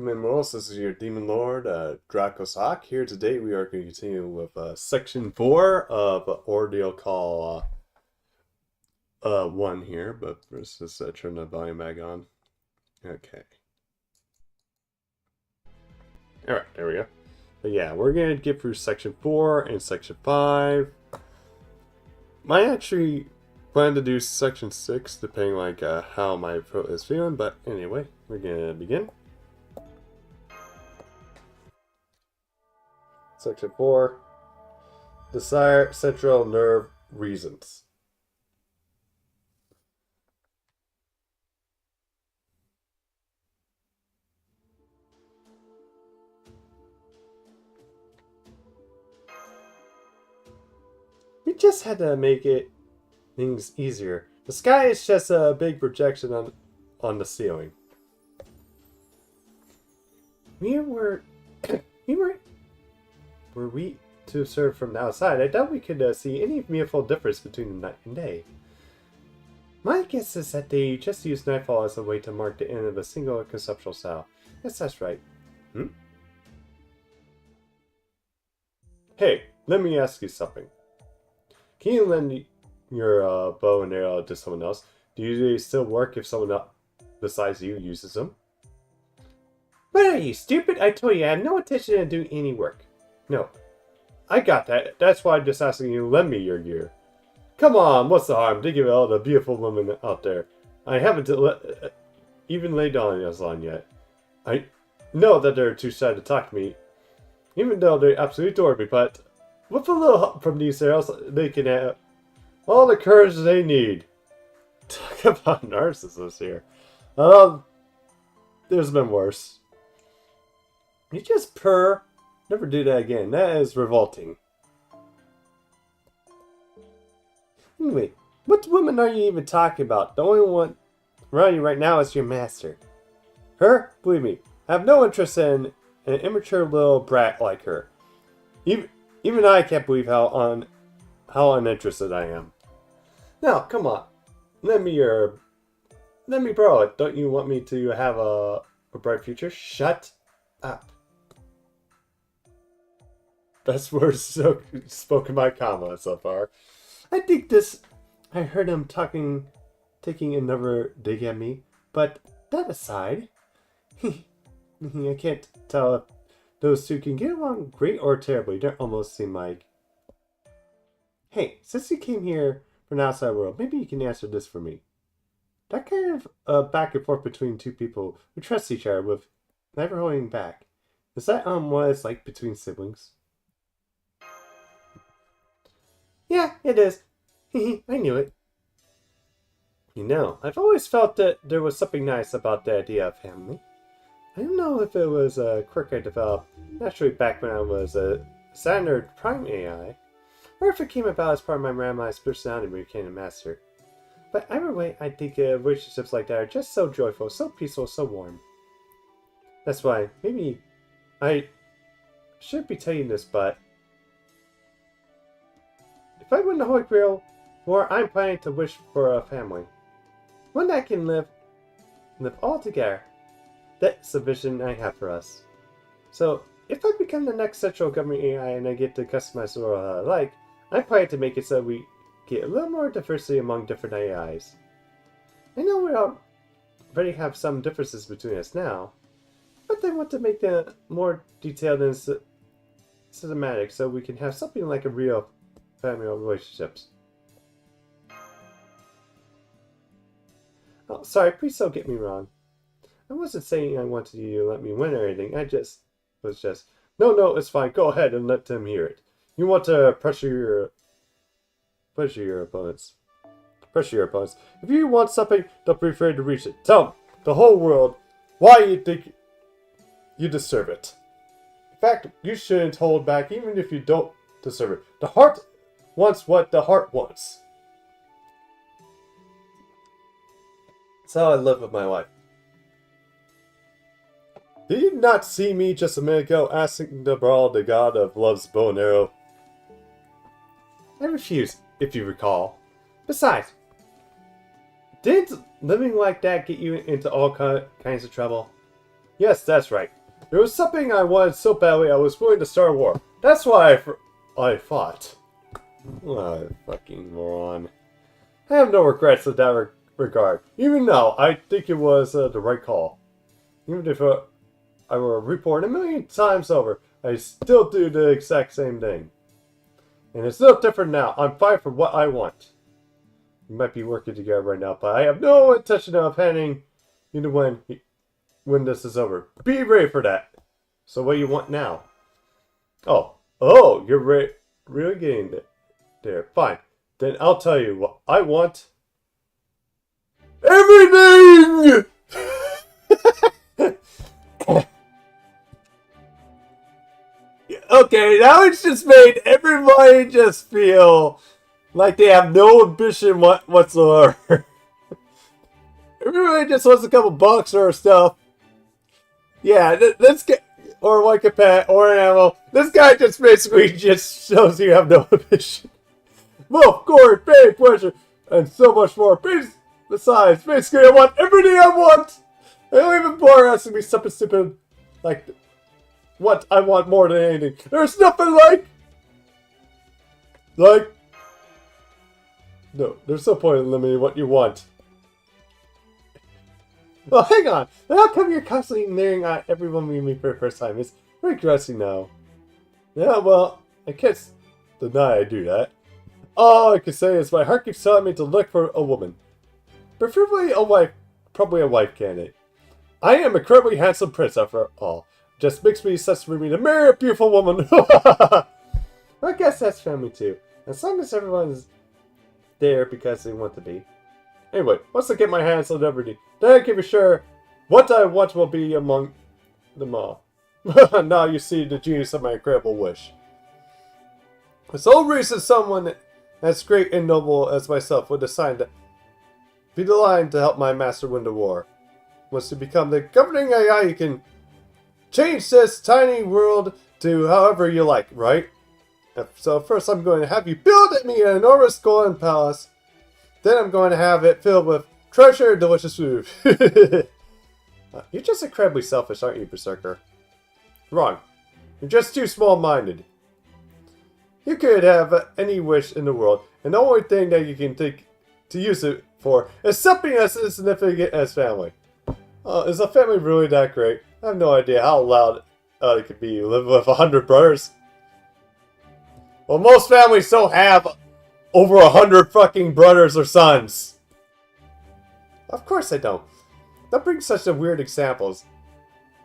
welcome in, Morals. This is your Demon Lord, Dracos Hawk. Here today we are going to continue with Section 4 of Ordeal Call 1 here, but let's just turn the volume back on. Okay. Alright, there we go. But yeah, we're going to get through Section 4 and Section 5. Might actually plan to do Section 6, depending how my throat is feeling, but anyway, we're going to begin. Section 4. Desire, central nerve reasons. We just had to make things easier. The sky is just a big projection on the ceiling. Were we to observe from the outside, I doubt we could see any meaningful difference between the night and day. My guess is that they just used nightfall as a way to mark the end of a single conceptual style. Yes, that's right. Hey, let me ask you something. Can you lend your bow and arrow to someone else? Do they still work if someone else besides you uses them? What are you, stupid? I told you I have no intention of doing any work. No. I got that. That's why I'm just asking you to lend me your gear. Come on, what's the harm? Think of all the beautiful women out there. I haven't even laid eyes on yet. I know that they're too shy to talk to me, even though they absolutely adore me, but with a little help from these arrows, they can have all the courage they need. Talk about narcissists here. There's been worse. You just purr. Never do that again. That is revolting. Anyway, what woman are you even talking about? The only one around you right now is your master. Her? Believe me, I have no interest in an immature little brat like her. Even I can't believe how uninterested I am. Now, come on. Let me borrow it. Don't you want me to have a bright future? Shut up. Best words spoken by Kama so far. I heard him taking another dig at me, but that aside, I can't tell if those two can get along great or terribly. They almost seem like... Hey, since you came here from the outside world, maybe you can answer this for me. That kind of back and forth between two people who trust each other with never holding back. Is that what it's like between siblings? Yeah, it is. I knew it. You know, I've always felt that there was something nice about the idea of family. I don't know if it was a quirk I developed naturally back when I was a standard prime AI, or if it came about as part of my randomized personality when I became a master. But either way, I think relationships like that are just so joyful, so peaceful, so warm. That's why, maybe I should be telling you this, but if I win the Holy Grail War, I'm planning to wish for a family. One that can live all together. That's the vision I have for us. So, if I become the next central government AI and I get to customize the world I like, I'm planning to make it so we get a little more diversity among different AIs. I know we already have some differences between us now, but I want to make them more detailed and systematic so we can have something like a real family relationships. Oh, sorry, please don't get me wrong. I wasn't saying I wanted you to let me win or anything. No, it's fine. Go ahead and let them hear it. You want to pressure your opponents. Pressure your opponents. If you want something, don't be afraid to reach it. Tell the whole world why you think you deserve it. In fact, you shouldn't hold back even if you don't deserve it. The heart wants what the heart wants. That's how I live with my life. Did you not see me just a minute ago asking the Brawl, the god of love's bow and arrow? I refused, if you recall. Besides, didn't living like that get you into all kinds of trouble? Yes, that's right. There was something I wanted so badly I was willing to start a war. That's why I fought. Oh, fucking moron. I have no regrets in that regard. Even now, I think it was the right call. Even if I were reborn a million times over, I still do the exact same thing. And it's no different now. I'm fighting for what I want. We might be working together right now, but I have no intention of handing you to when this is over. Be ready for that. So what do you want now? Oh, you're really getting there. Fine. Then I'll tell you what I want. Everything! Okay, now it's just made everybody just feel like they have no ambition whatsoever. Everybody just wants a couple bucks or stuff. Yeah, let's get... Or like a pet, or an animal. This guy just basically just shows you have no ambition. Well, glory, pain, pleasure, and so much more. Besides, basically I want everything I want! I don't even bother asking me something stupid like what I want more than anything. There's nothing like... No, there's no point in limiting what you want. Well, hang on. How come you're constantly leering at everyone we meet for the first time? It's regressing now. Yeah, well, I can't deny I do that. All I can say is my heart keeps telling me to look for a woman. Preferably a wife, probably a wife candidate. I am an incredibly handsome prince after all. Just makes me such for me to marry a beautiful woman. I guess that's family too. As long as everyone's there because they want to be. Anyway, once I get my hands on everything, then I can be sure what I want will be among them all. Now you see the genius of my incredible wish. The sole reason someone as great and noble as myself would decide to be the line to help my master win the war was to become the governing AI who can change this tiny world to however you like, right? So first I'm going to have you build me an enormous golden palace. Then I'm going to have it filled with treasure and delicious food. You're just incredibly selfish, aren't you, Berserker? Wrong. You're just too small-minded. You could have any wish in the world, and the only thing that you can think to use it for is something as insignificant as family. Is a family really that great? I have no idea how loud it could be. You live with 100 brothers. Well, most families don't have over 100 fucking brothers or sons. Of course I don't. Don't bring such a weird examples.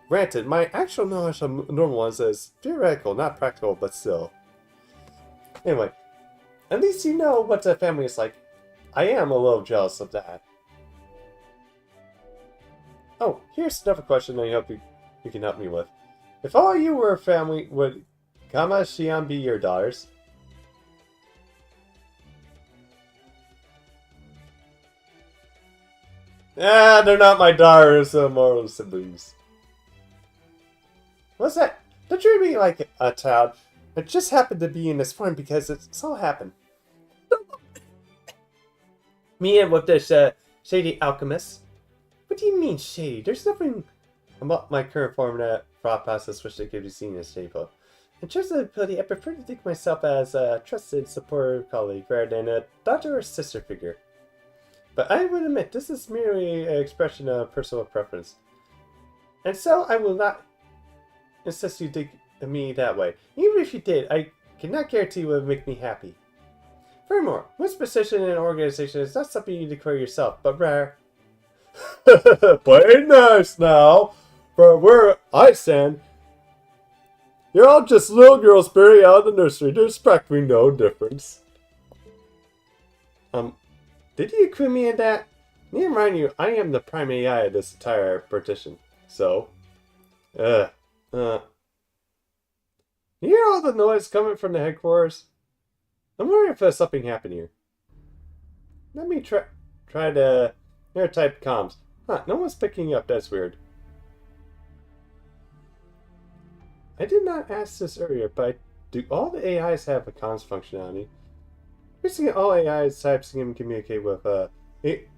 Granted, my actual knowledge of normal ones is theoretical, not practical, but still. Anyway, at least you know what a family is like. I am a little jealous of that. Oh, here's another question I hope you can help me with. If all you were a family, would Kama Shion be your daughters? They're not my daughters, they're more siblings. What's that? Don't treat me like a child. I just happened to be in this form because it so happened. Me and with this shady alchemist. What do you mean shady? There's nothing about my current form that thought process which they could be seen as shameful. In terms of ability, I prefer to think of myself as a trusted, supportive colleague rather than a daughter or sister figure. But I would admit, this is merely an expression of personal preference. And so I will not insist you think of me that way. Even if you did, I cannot guarantee it would make me happy. Furthermore, one's position in an organization is not something you declare yourself, but rather... Play nice now! For where I stand, you're all just little girls buried out of the nursery. There's practically no difference. Did you include me in that? Let me remind you, I am the prime AI of this entire partition. So, you hear all the noise coming from the headquarters? I'm wondering if something happened here. Let me try to type comms. Huh, no one's picking up. That's weird. I did not ask this earlier, but do all the AIs have a comms functionality? Basically, all AI types can communicate with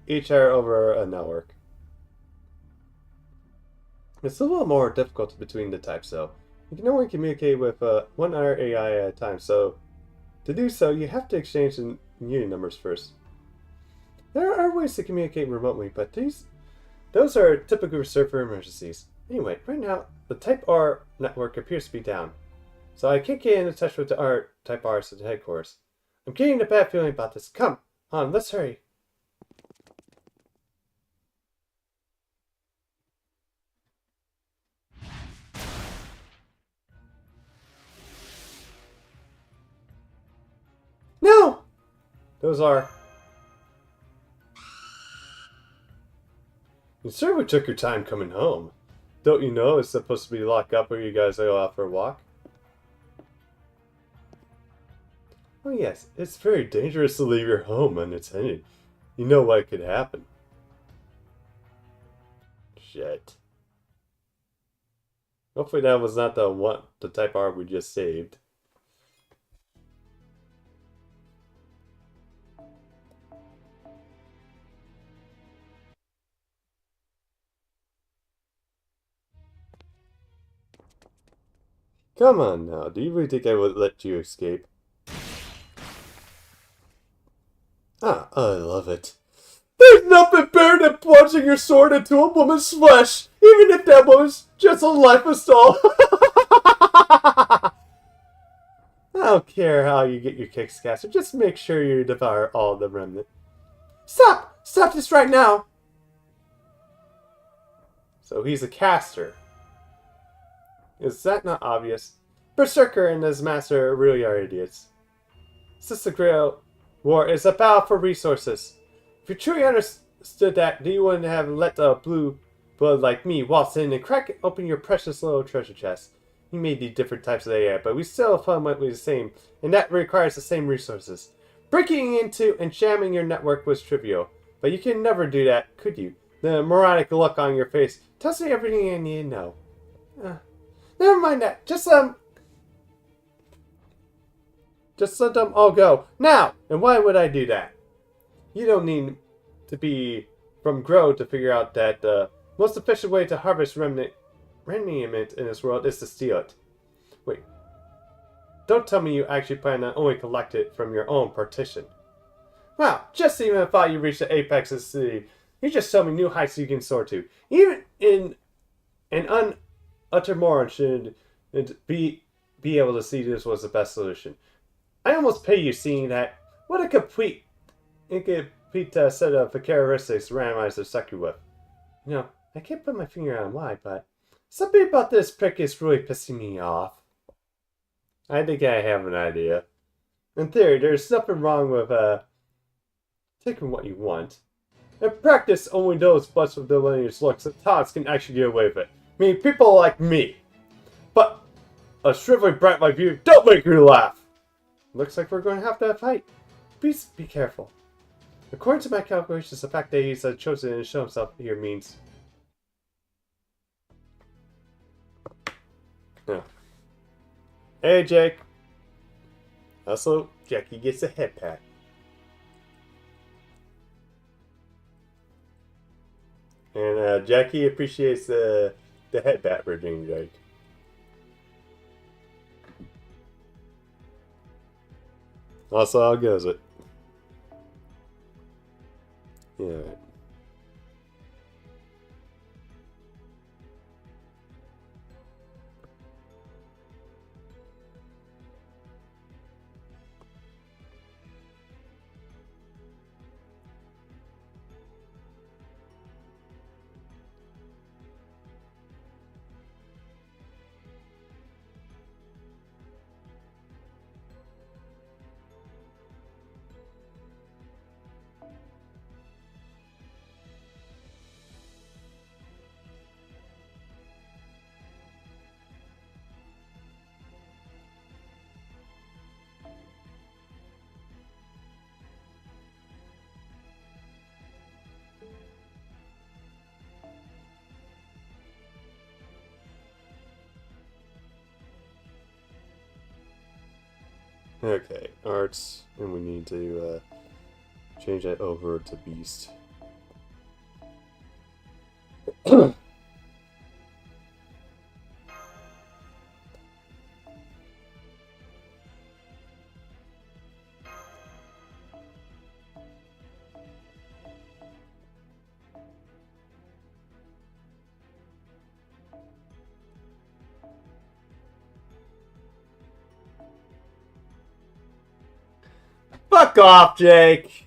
each other over a network. It's a little more difficult between the types, though. You can only communicate with one other AI at a time, so to do so, you have to exchange the unit numbers first. There are ways to communicate remotely, but those are typically reserved for emergencies. Anyway, right now, the Type R network appears to be down, so I can't get in touch with the Type R's at the headquarters. I'm getting a bad feeling about this. Come on, let's hurry. No! Those are... You certainly took your time coming home. Don't you know it's supposed to be locked up when you guys go out for a walk? Oh yes, it's very dangerous to leave your home unattended. You know what could happen. Shit. Hopefully that was not the Type R we just saved. Come on now, do you really think I would let you escape? Ah, I love it. There's nothing better than plunging your sword into a woman's flesh, even if that woman's just a lifeless doll. I don't care how you get your kicks cast, just make sure you devour all the remnant. Stop! Stop this right now! So he's a caster. Is that not obvious? Berserker and his master really are idiots. Since the Grail War is a battle for resources. If you truly understood that, you wouldn't have let a blue blood like me waltz in and crack open your precious little treasure chest. You may need different types of AI, but we still are fundamentally the same, and that requires the same resources. Breaking into and jamming your network was trivial, but you can never do that, could you? The moronic look on your face tells me everything I need to know. Never mind that. Just let them all go. Now! And why would I do that? You don't need to be from Grow to figure out that the most efficient way to harvest remnant in this world is to steal it. Wait. Don't tell me you actually plan to only collect it from your own partition. Wow, just even thought you reached the apex of the city. You just told me new heights you can soar to. Even in an utter moron should be able to see this was the best solution. I almost pay you seeing that. What a complete set of characteristics randomizers stuck you with. You know, I can't put my finger on why, but something about this prick is really pissing me off. I think I have an idea. In theory, there's nothing wrong with taking what you want. In practice, only those butts with the lineage looks and tots can actually get away with it. I mean, people like me. But a shriveling brat like you don't make me laugh. Looks like we're going to have that fight. Please be careful. According to my calculations, the fact that he's chosen to show himself here means... Yeah. Hey, Jake. Also, Jackie gets a head pat. And Jackie appreciates the head pat we're doing, Jake. Also, how goes it? Yeah. Okay, arts, and we need to change that over to beast. Fuck off, Jake!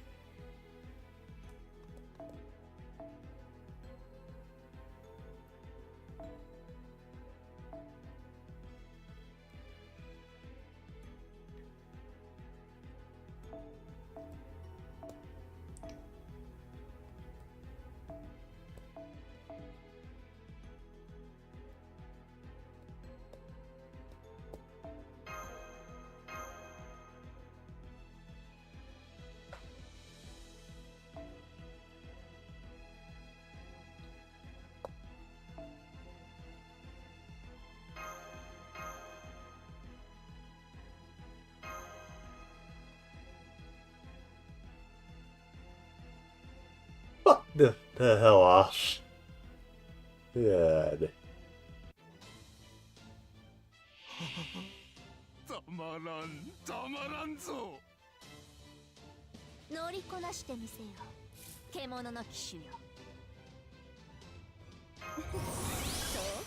Fuck the hell off. God. たまらんぞ。乗りこなしてみせよ、獣の騎手よ。そう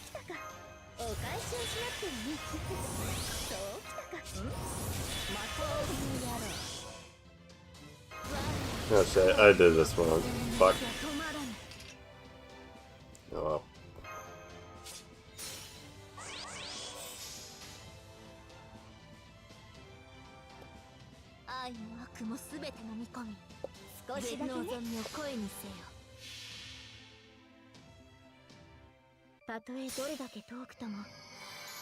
きたか。お返しをしなくてもね。そうきたか。またおやろう。 Oh shit, I did this wrong. Fuck. Oh well. 愛も悪もすべて飲み込み、少しだけ望みを声にせよ。たとえどれだけ遠くとも、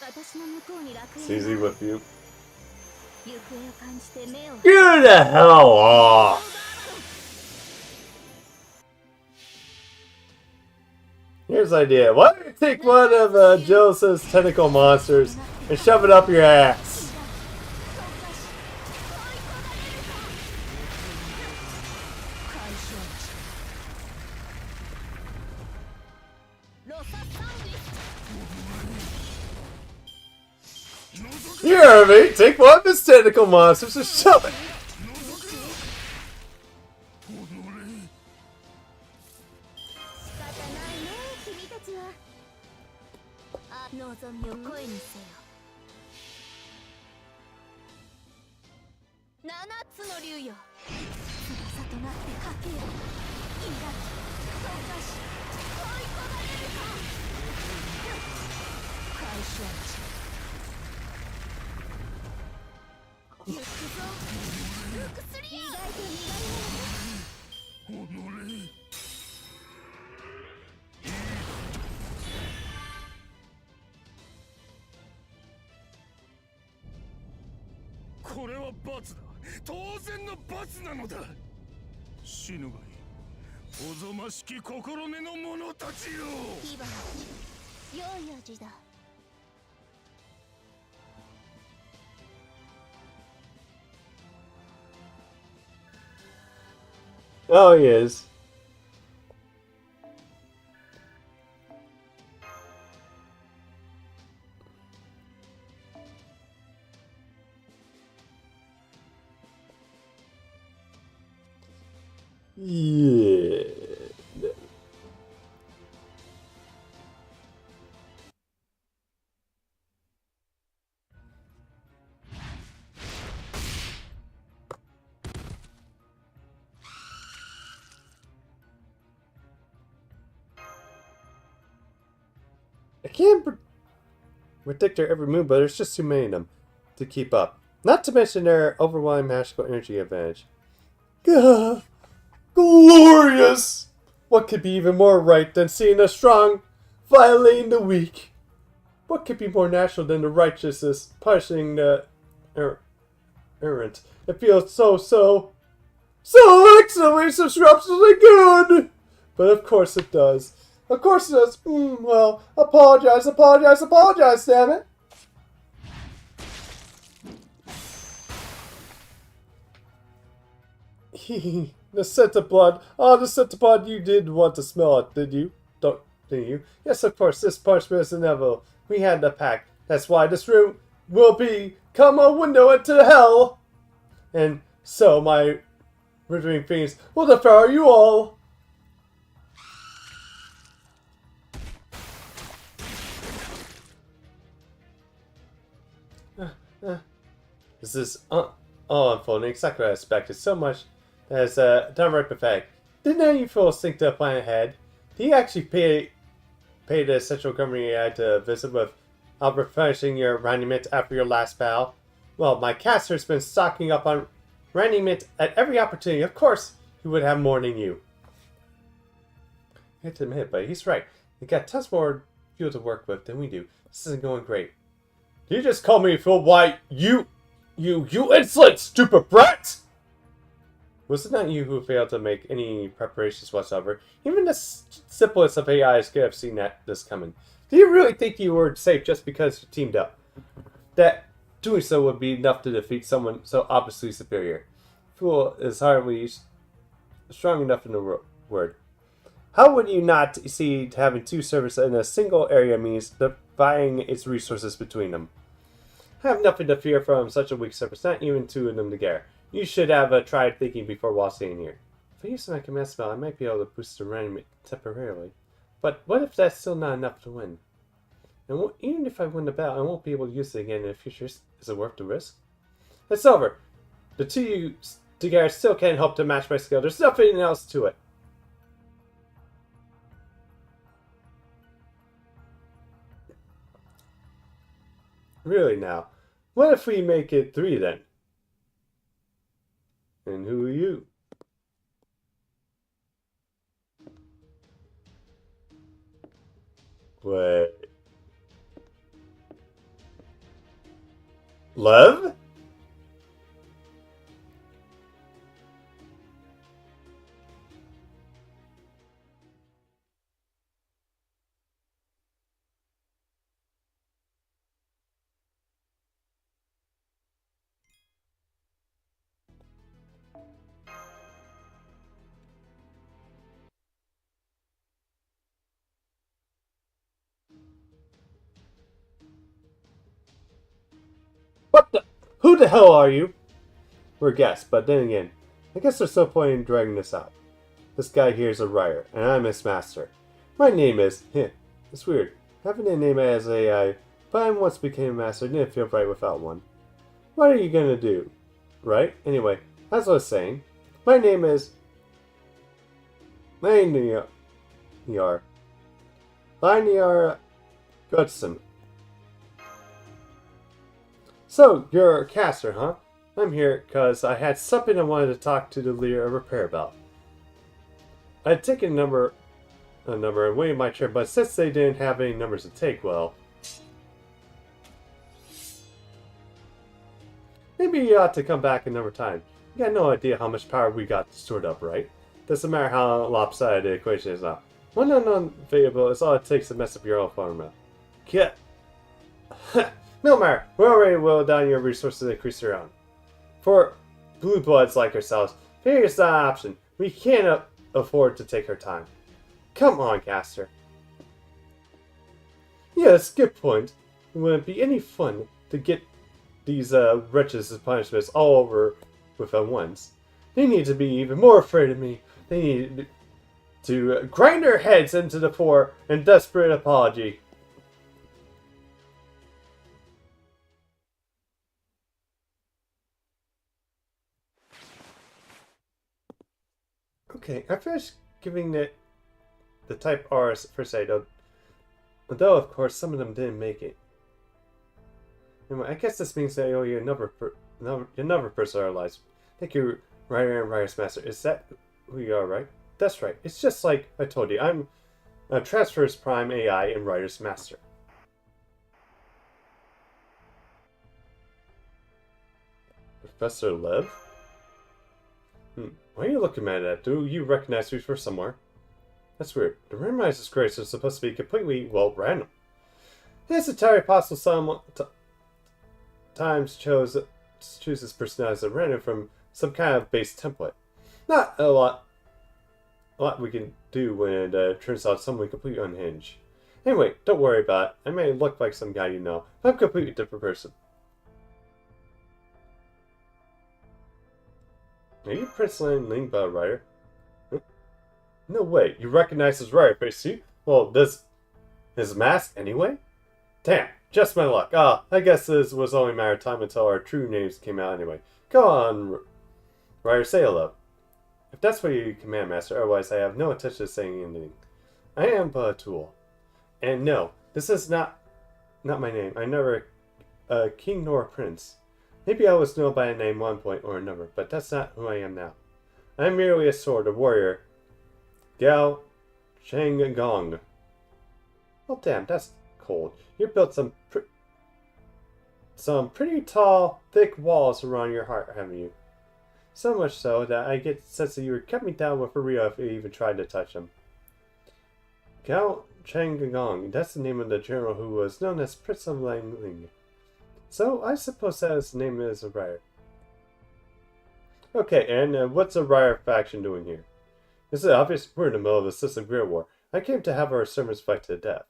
私の向こうに楽園 It's easy with you. 行方を感じて目を Get the hell off! Here's the idea. Why don't you take one of Joseph's tentacle monsters and shove it up your ass? You heard me. Take one of his tentacle monsters and shove it. 望みを声にせよ。七つの竜よ、翼となってかけよ。抱き、溶かし、追い込まれるか。解消値。行くぞ。ルクスリア。意外と逃がれないね。これは罰だ。当然の罰なのだ。死ぬがいい。おぞましき心根の者たちよ。火花、良い味だ。Oh, he is. Yeah. I can't predict their every move, but there's just too many of them to keep up. Not to mention their overwhelming magical energy advantage. Gah, glorious! What could be even more right than seeing the strong violating the weak? What could be more natural than the righteousness punishing the errant? It feels so excellently substantially good! But of course it does. Of course it does. Well, apologize, damn it. The scent of blood. Oh, the scent of blood. You did want to smell it, did you? Didn't you? Yes, of course. This punishment is inevitable. We had the pact. That's why this room will become a window into hell. And so my withering fiends will devour you all. Is this all unfolding exactly what I expected, so much that is downright pathetic. Didn't any of you fools think to plan ahead? Do you actually pay the central government AI to visit without replenishing your raiment after your last battle? Well, my caster's been stocking up on raiment at every opportunity. Of course, he would have more than you. I have to admit, but he's right. We got tons more fuel to work with than we do. This isn't going great. Did you just call me a fool? Why, you insolent, stupid brat! Was it not you who failed to make any preparations whatsoever? Even the simplest of AIs could have seen this coming. Do you really think you were safe just because you teamed up? That doing so would be enough to defeat someone so obviously superior. Fool is hardly strong enough in the word. How would you not see having two servers in a single area means dividing its resources between them? I have nothing to fear from such a weak service, not even two of them together. You should have tried thinking before waltzing here. If I use my command spell, I might be able to boost the random temporarily. But what if that's still not enough to win? And even if I win the battle, I won't be able to use it again in the future. Is it worth the risk? It's over. The two of you together still can't hope to match my skill. There's nothing else to it. Really now. What if we make it 3 then? And who are you? Wait. Lev? What the? Who the hell are you? We're guests, but then again, I guess there's no point in dragging this out. This guy here is a writer, and I'm his master. My name is... It's weird. Having a name as AI, but I once became a master, didn't feel right without one. What are you gonna do? Right? Anyway, as I was saying, my name is... Laniar Goodson. So, you're a caster, huh? I'm here because I had something I wanted to talk to the leader of Repair about. I had taken a number and waited my turn, but since they didn't have any numbers to take, well... Maybe you ought to come back another time. You got no idea how much power we got stored up, right? Doesn't matter how lopsided the equation is now. One unknown variable is all it takes to mess up your own formula. Get... No matter, we're already well down your resources to increase your own. For blue bloods like ourselves, failure is not an option. We can't afford to take our time. Come on, caster. Yeah, that's a good point. It wouldn't be any fun to get these wretches as punishments all over with at once. They need to be even more afraid of me. They need to grind their heads into the floor in desperate apology. Okay, I finished giving the type R's first aid, although of course some of them didn't make it. Anyway, I guess this means that I owe you another personal lives. Thank you, Writer and Writer's Master. Is that who you are, right? That's right. It's just like I told you. I'm a Transfers Prime AI and Writer's Master. Professor Lev? Why are you looking at that? Do you recognize me from somewhere? That's weird. The randomized grades are supposed to be completely, well, random. It's entirely possible some times chooses personalities at random from some kind of base template. Not a lot we can do when it turns out someone completely unhinged. Anyway, don't worry about it. I may look like some guy you know, but I'm a completely different person. Are you Prince Lingba, writer? No way. You recognize his writer face, see? Well, does his mask anyway? Damn, Just my luck. Ah, I guess this was only a matter of time until our true names came out anyway. Go on, Ryder, say hello. If that's what you command, Master, otherwise I have no intention of saying anything. I am but a tool. And no, this is not my name. I'm never a king nor a prince. Maybe I was known by a name one point or another, but that's not who I am now. I am merely a sword, a warrior. Gao Gong. Oh damn, that's cold. You built some pretty tall, thick walls around your heart, haven't you? So much so that I get the sense that you would cut me down with a real if you even tried to touch him. Gao Gong, that's the name of the general who was known as Prince of Lang Ling. So I suppose that is the name of his rider. Okay, and what's a rider faction doing here? This is obvious. We're in the middle of a system guerrilla war. I came to have our servants fight to the death.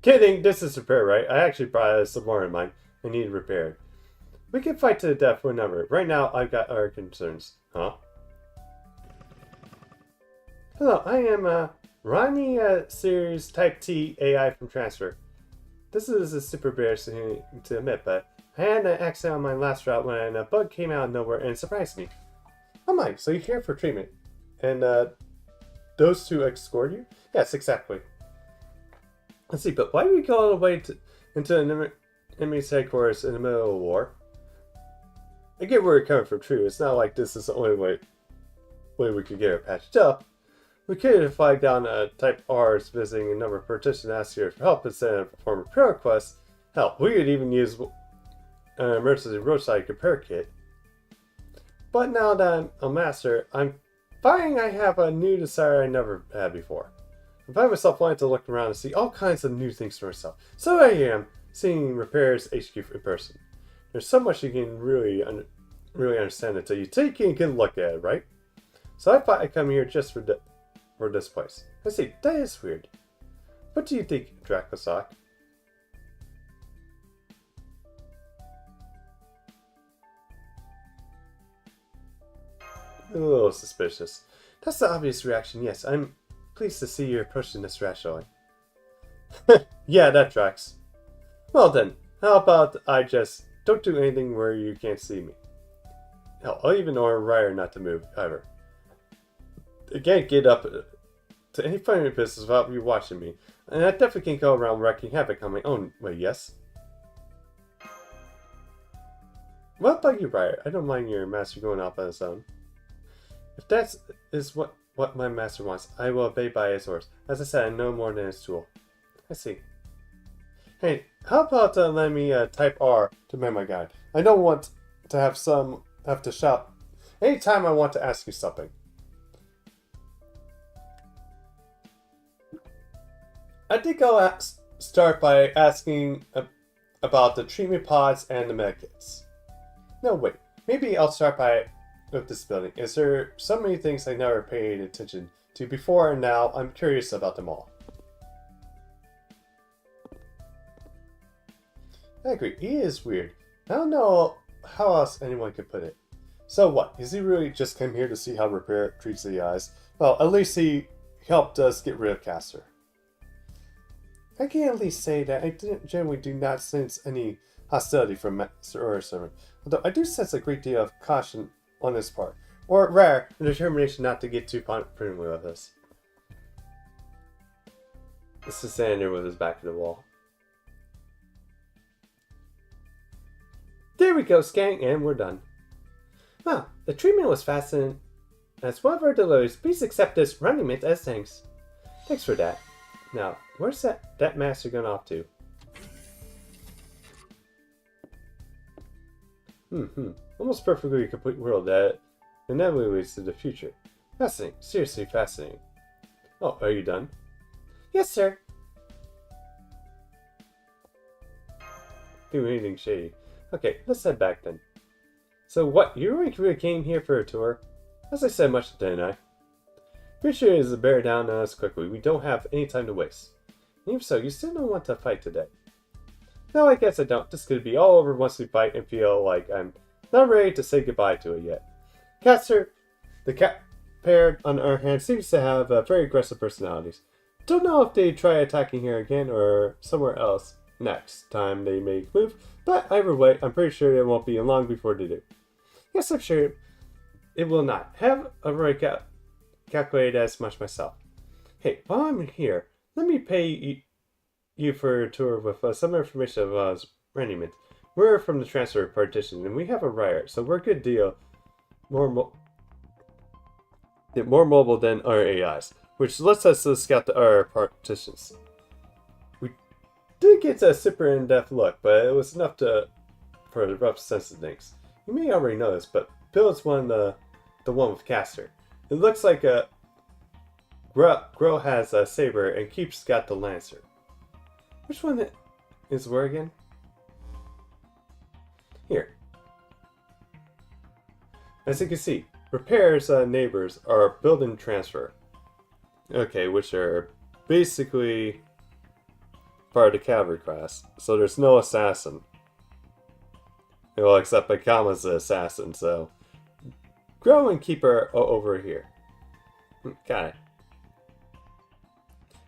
Kidding! This is repair, right? I actually brought some more in mine. I need repaired. We can fight to the death whenever. Right now, I've got our concerns. Huh? Hello, I am Ronnie Series Type T AI from Transfer. This is a super embarrassing to admit, but I had an accident on my last route when a bug came out of nowhere and surprised me. Oh my, so you're here for treatment. And those two escort you? Yes, exactly. Let's see, but why do we go all the way into an enemy's headquarters in the middle of a war? I get where you're coming from, true. It's not like this is the only way we could get it patched up. We could flag down Type R's visiting a number of partition asking here for help instead of perform repair requests. Hell, we could even use an emergency roadside repair kit. But now that I'm a master, I'm finding I have a new desire I never had before. I find myself wanting to look around and see all kinds of new things for myself. So I am seeing Repairs HQ in person. There's so much you can really understand until you take it and get a look at it, right? So I thought I'd come here just for this place. I see, that is weird. What do you think, Dracosoc? A little suspicious. That's the obvious reaction, yes. I'm pleased to see you're approaching this rationally. Yeah, that tracks. Well then, how about I just don't do anything where you can't see me? Hell, I'll even order Ryder not to move, either. I can't get up to any funny business without you watching me, and I definitely can't go around wreaking havoc on my own way, yes? What about you, Ryder? I don't mind your master going off on his own. If that is what my master wants, I will obey by his orders. As I said, I'm no more than his tool. I see. Hey, how about letting me type R to be my guide? I don't want to have to shout anytime I want to ask you something. I think I'll start by asking about the treatment pods and the medkits. No, wait. Maybe I'll start with this building. Is there so many things I never paid attention to before, and now I'm curious about them all. I agree. He is weird. I don't know how else anyone could put it. So what? Is he really just came here to see how Repair treats the eyes? Well, at least he helped us get rid of Caster. I can at least say that I generally do not sense any hostility from Master or Servant, although I do sense a great deal of caution on his part, or rather, a determination not to get too friendly with us. This is Sander with his back to the wall. There we go, scanning, and we're done. Wow, the treatment was fascinating. As one of our deliveries, please accept this running mint as thanks. Thanks for that. Now, where's that master gone off to? Almost perfectly complete world that inevitably leads to the future. Fascinating. Seriously fascinating. Oh, are you done? Yes, sir. Do anything shady. Okay, let's head back then. So what, you really came here for a tour? As I said much, didn't I? Future is to bear down on us quickly. We don't have any time to waste. Even so, you still don't want to fight today. No, I guess I don't. This could be all over once we fight and feel like I'm not ready to say goodbye to it yet. Caster, the cat paired on our hand, seems to have very aggressive personalities. Don't know if they try attacking here again or somewhere else next time they make a move, but either way, I'm pretty sure it won't be long before they do. Yes, I'm sure it will not. Have a right calculated as much myself. Hey, while I'm here, let me pay you for a tour with some information of Reniment. We're from the transfer partition, and we have a riot, so we're a good deal more mobile than our AIs, which lets us scout our partitions. We did get a super in-depth look, but it was enough for a rough sense of things. You may already know this, but Bill's the one with Caster. It looks like Gro has a saber and Keep's got the lancer. Which one is where again? Here. As you can see, Repair's neighbors are building transfer. Okay, which are basically part of the cavalry class. So there's no assassin. Well, except Akama's the assassin, so Grow and Keep are over here. Got it.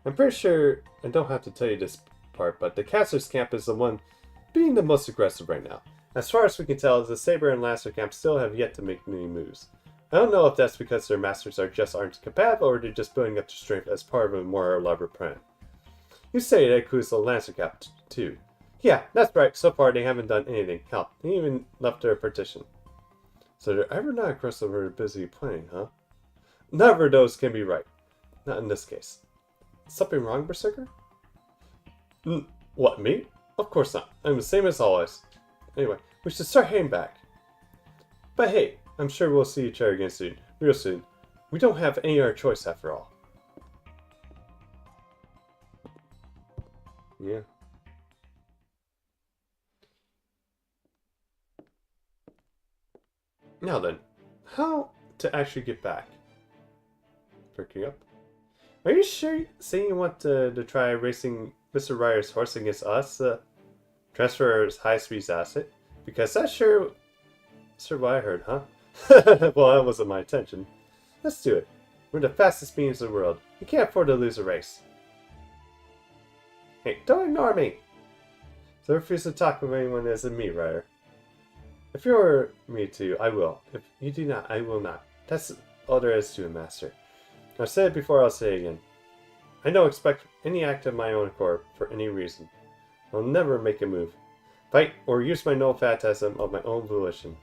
I'm pretty sure I don't have to tell you this part, but the Caster's camp is the one being the most aggressive right now. As far as we can tell, the Saber and Lancer camp still have yet to make any moves. I don't know if that's because their masters aren't compatible or they're just building up their strength as part of a more elaborate plan. You say that includes the Lancer camp too. Yeah, that's right. So far they haven't done anything. Hell, they even left their partition. So they're ever not aggressive or busy planning, huh? Never those can be right. Not in this case. Something wrong, Berserker? What, me? Of course not. I'm the same as always. Anyway, we should start heading back. But hey, I'm sure we'll see each other again soon. Real soon. We don't have any other choice after all. Yeah. Now then, how to actually get back? Perking up. Are you sure saying you want to try racing Mr. Ryder's horse against us? Transfer's high-speed asset? Because that's sure what I heard, huh? Well, that wasn't my intention. Let's do it. We're the fastest beings in the world. You can't afford to lose a race. Hey, don't ignore me! So refuse to talk with anyone that isn't me, Ryder. If you were me to, I will. If you do not, I will not. That's all there is to it, Master. I've said it before, I'll say it again. I don't expect any act of my own accord for any reason. I'll never make a move, fight, or use my no-phantasm of my own volition.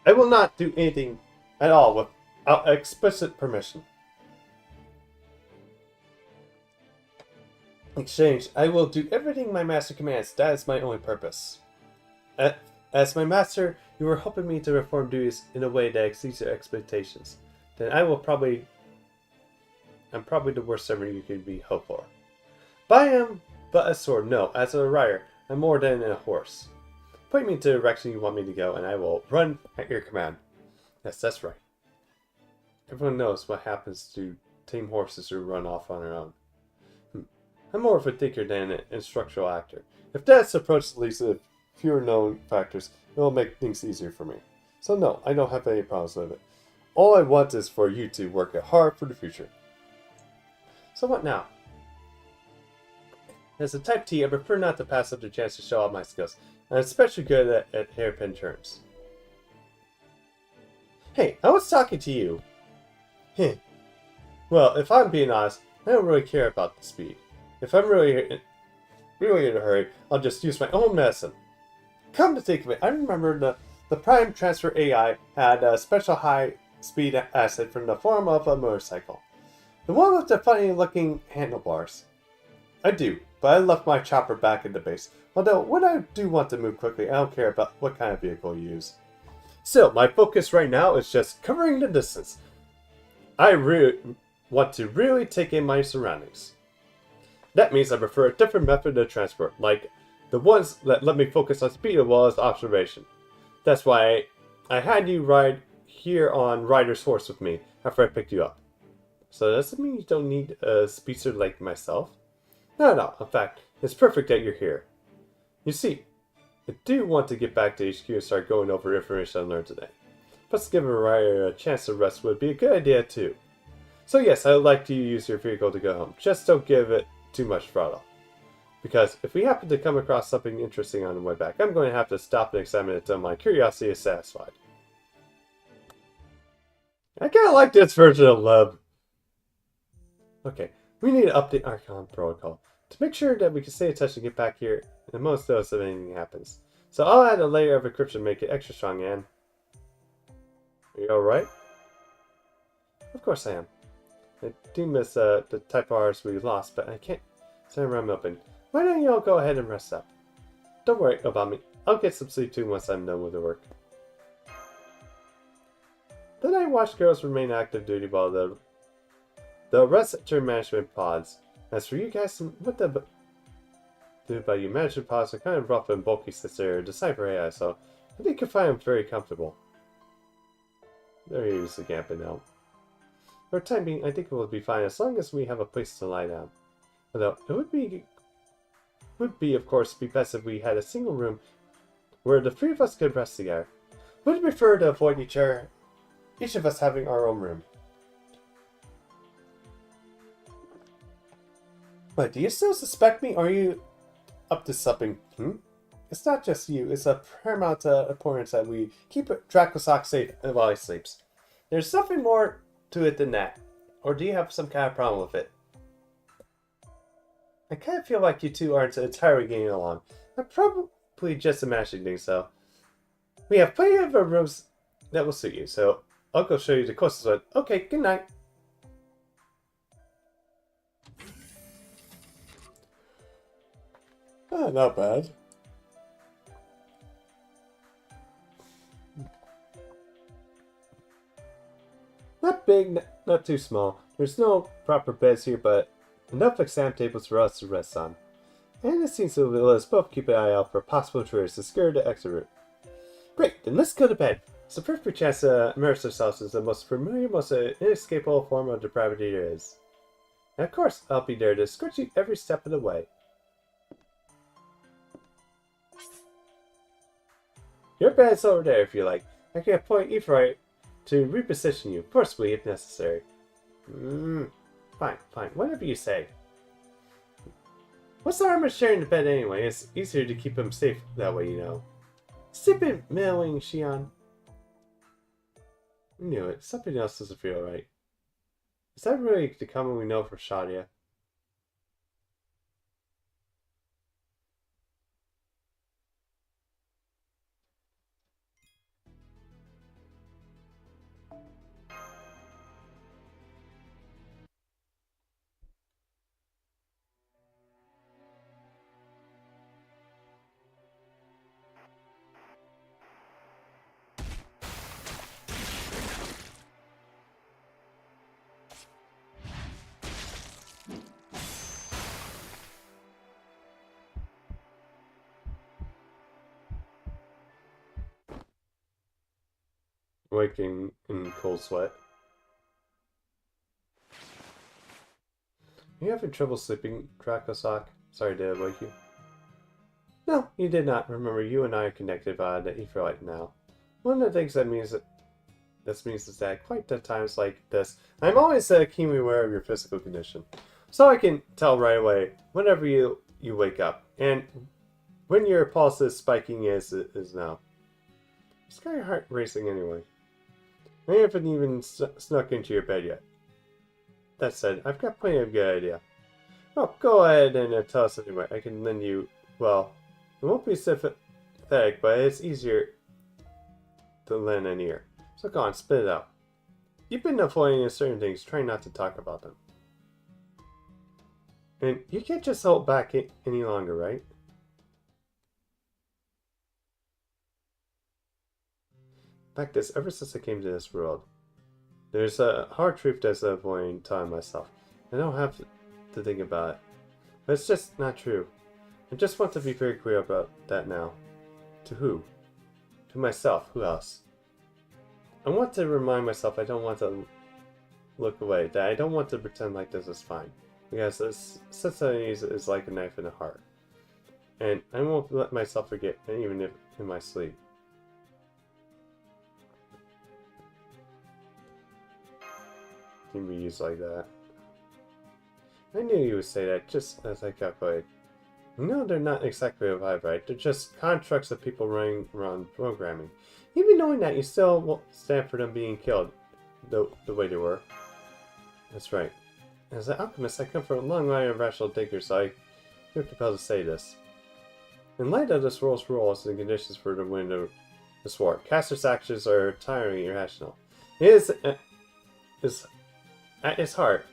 I will not do anything at all without explicit permission. In exchange, I will do everything my master commands. That is my only purpose. As my master, you were helping me to perform duties in a way that exceeds your expectations. Then I'm probably the worst servant you could be hoped for. But I am but a sword. No, as a rider, I'm more than a horse. Point me to the direction you want me to go, and I will run at your command. Yes, that's right. Everyone knows what happens to tame horses who run off on their own. I'm more of a thinker than an instructional actor. If that's the approach that leads to fewer known factors, it will make things easier for me. So no, I don't have any problems with it. All I want is for you to work hard for the future. So what now? As a Type T, I prefer not to pass up the chance to show off my skills. I'm especially good at hairpin turns. Hey, I was talking to you. Well, if I'm being honest, I don't really care about the speed. If I'm really in a hurry, I'll just use my own medicine. Come to think of it, I remember the Prime Transfer AI had a special high-speed asset from the form of a motorcycle. The one with the funny-looking handlebars. I do, but I left my chopper back in the base. Although, when I do want to move quickly, I don't care about what kind of vehicle you use. Still, my focus right now is just covering the distance. I want to really take in my surroundings. That means I prefer a different method of transport, like the ones that let me focus on speed as well as observation. That's why I had you ride here on Ryder's horse with me after I picked you up. So does it mean you don't need a speedster like myself? No, in fact, it's perfect that you're here. You see, I do want to get back to HQ and start going over information I learned today. Plus giving Ryder a chance to rest would be a good idea too. So yes, I would like to use your vehicle to go home. Just don't give it too much throttle. Because if we happen to come across something interesting on the way back, I'm going to have to stop and examine it until my curiosity is satisfied. I kind of like this version of Love. Okay, we need to update our comm protocol to make sure that we can stay in touch and get back here in the most notice if anything happens. So I'll add a layer of encryption to make it extra strong, Anne. Are you alright? Of course I am. I do miss the type of R's we lost, but I can't say I'm open. Why don't you all go ahead and rest up? Don't worry about me. I'll get some sleep too once I'm done with the work. The night watch girls remain active duty while the rest enter management pods. As for you guys, what the do about you? Management pods are kind of rough and bulky since they're Decipher AI, so I think you'll find them very comfortable. There he is, the Gambit now. For the time being, I think it will be fine as long as we have a place to lie down. Although, it would be, of course, be best if we had a single room where the three of us could rest together. Would you prefer to avoid each of us having our own room? But do you still suspect me, or are you up to something? It's not just you, it's of paramount importance that we keep Dracosock safe while he sleeps. There's something more to it than that. Or do you have some kind of problem with it? I kind of feel like you two aren't entirely getting along. I'm probably just imagining things, though. We have plenty of rooms that will suit you, so I'll go show you the closest one. Okay, good night. Ah, not bad. Not big, not too small. There's no proper beds here, but enough exam tables for us to rest on. And it seems to let us both keep an eye out for possible intruders to scare the exit route. Great, then let's go to bed. It's a perfect chance to immerse ourselves in the most familiar, most inescapable form of depravity there is. And of course, I'll be there to escort you every step of the way. Your bed's over there if you like. I can appoint Ephraim to reposition you, forcibly if necessary. Fine, whatever you say. What's the harm of sharing the bed anyway? It's easier to keep him safe that way, you know. Stupid meddling, Shion. I knew it. Something else doesn't feel right. Is that really the comment we know for Shadia? Waking in cold sweat. Are you having trouble sleeping, Dracosock? Sorry, did I wake you? No, you did not. Remember, you and I are connected via the Ephraim now. One of the things that means is that quite at times like this, I'm always keenly aware of your physical condition, so I can tell right away whenever you wake up and when your pulse is spiking is now. It's got your heart racing anyway. I haven't even snuck into your bed yet. That said, I've got plenty of good idea. Oh, go ahead and tell us anyway. I can lend you, well, it won't be sympathetic, but it's easier to lend an ear. So go on, spit it out. You've been avoiding certain things, trying not to talk about them. And you can't just hold back any longer, right? Like this, ever since I came to this world, there's a hard truth that's avoiding telling myself. I don't have to think about it. But it's just not true. I just want to be very clear about that now. To who? To myself. Who else? I want to remind myself I don't want to look away. That I don't want to pretend like this is fine. Because this sensitivity is like a knife in the heart. And I won't let myself forget, even if in my sleep. can be used like that. I knew you would say that, just as I calculated. No, they're not exactly alive, right? They're just constructs of people running around programming. Even knowing that, you still won't stand for them being killed the way they were. That's right. As an alchemist, I come from a long line of rational thinkers, so I feel compelled to say this. In light of this world's rules and conditions for the win of this war, casters' actions are entirely irrational. It is at its heart.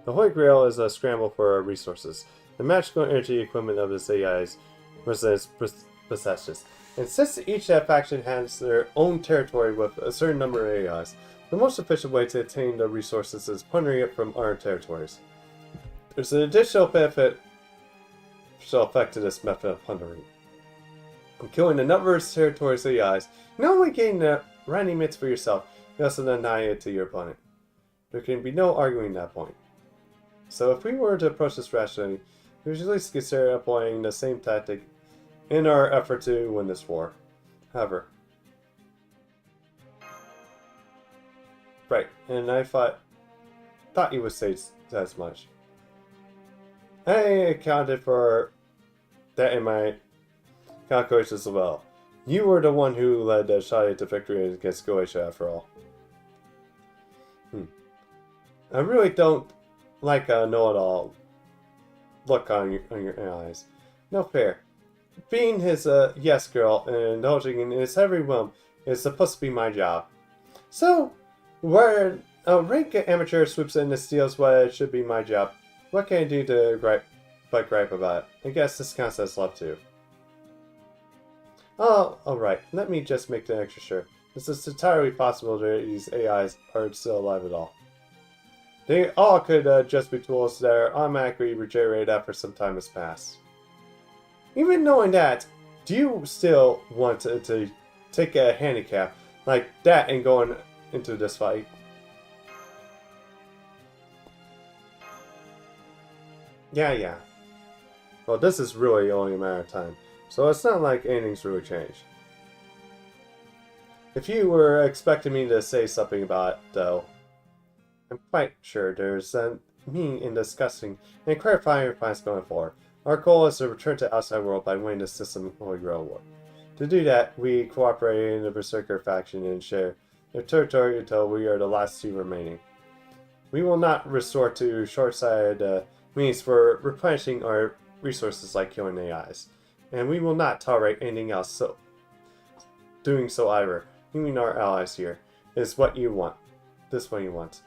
The Holy Grail is a scramble for resources. The magical energy equipment of this AI's residents possesses. And since each faction has their own territory with a certain number of AIs, the most efficient way to attain the resources is plundering it from our territories. There's an additional benefit effect to this method of plundering. In killing a number of territories' AIs, you not only gain the running mitts for yourself, you also deny it to your opponent. There can be no arguing that point. So if we were to approach this rationally, we should at least consider employing the same tactic in our effort to win this war. However, right, and I thought you would say as much. I accounted for that in my calculations as well. You were the one who led the Shadi to victory against Goetia after all. I really don't like a know-it-all look on your eyes. No fair. Being his yes girl and indulging in his every whim is supposed to be my job. So, where a rank amateur swoops in and steals what should be my job, what can I do to gripe about it? I guess this counts as love too. Oh, alright. Let me just make the extra sure. This is entirely possible that these AIs are still alive at all. They all could just be tools that are automatically regenerated after some time has passed. Even knowing that, do you still want to take a handicap like that and going into this fight? Yeah. Well, this is really only a matter of time, so it's not like anything's really changed. If you were expecting me to say something about it, though, I'm quite sure there's a meaning in discussing and clarifying your plans going forward. Our goal is to return to the outside world by winning the system Holy Grail War. To do that, we cooperate in the Berserker faction and share their territory until we are the last two remaining. We will not resort to short-sighted means for replenishing our resources like killing AIs, and we will not tolerate anything else doing so either. You mean our allies here is what you want. This one you want.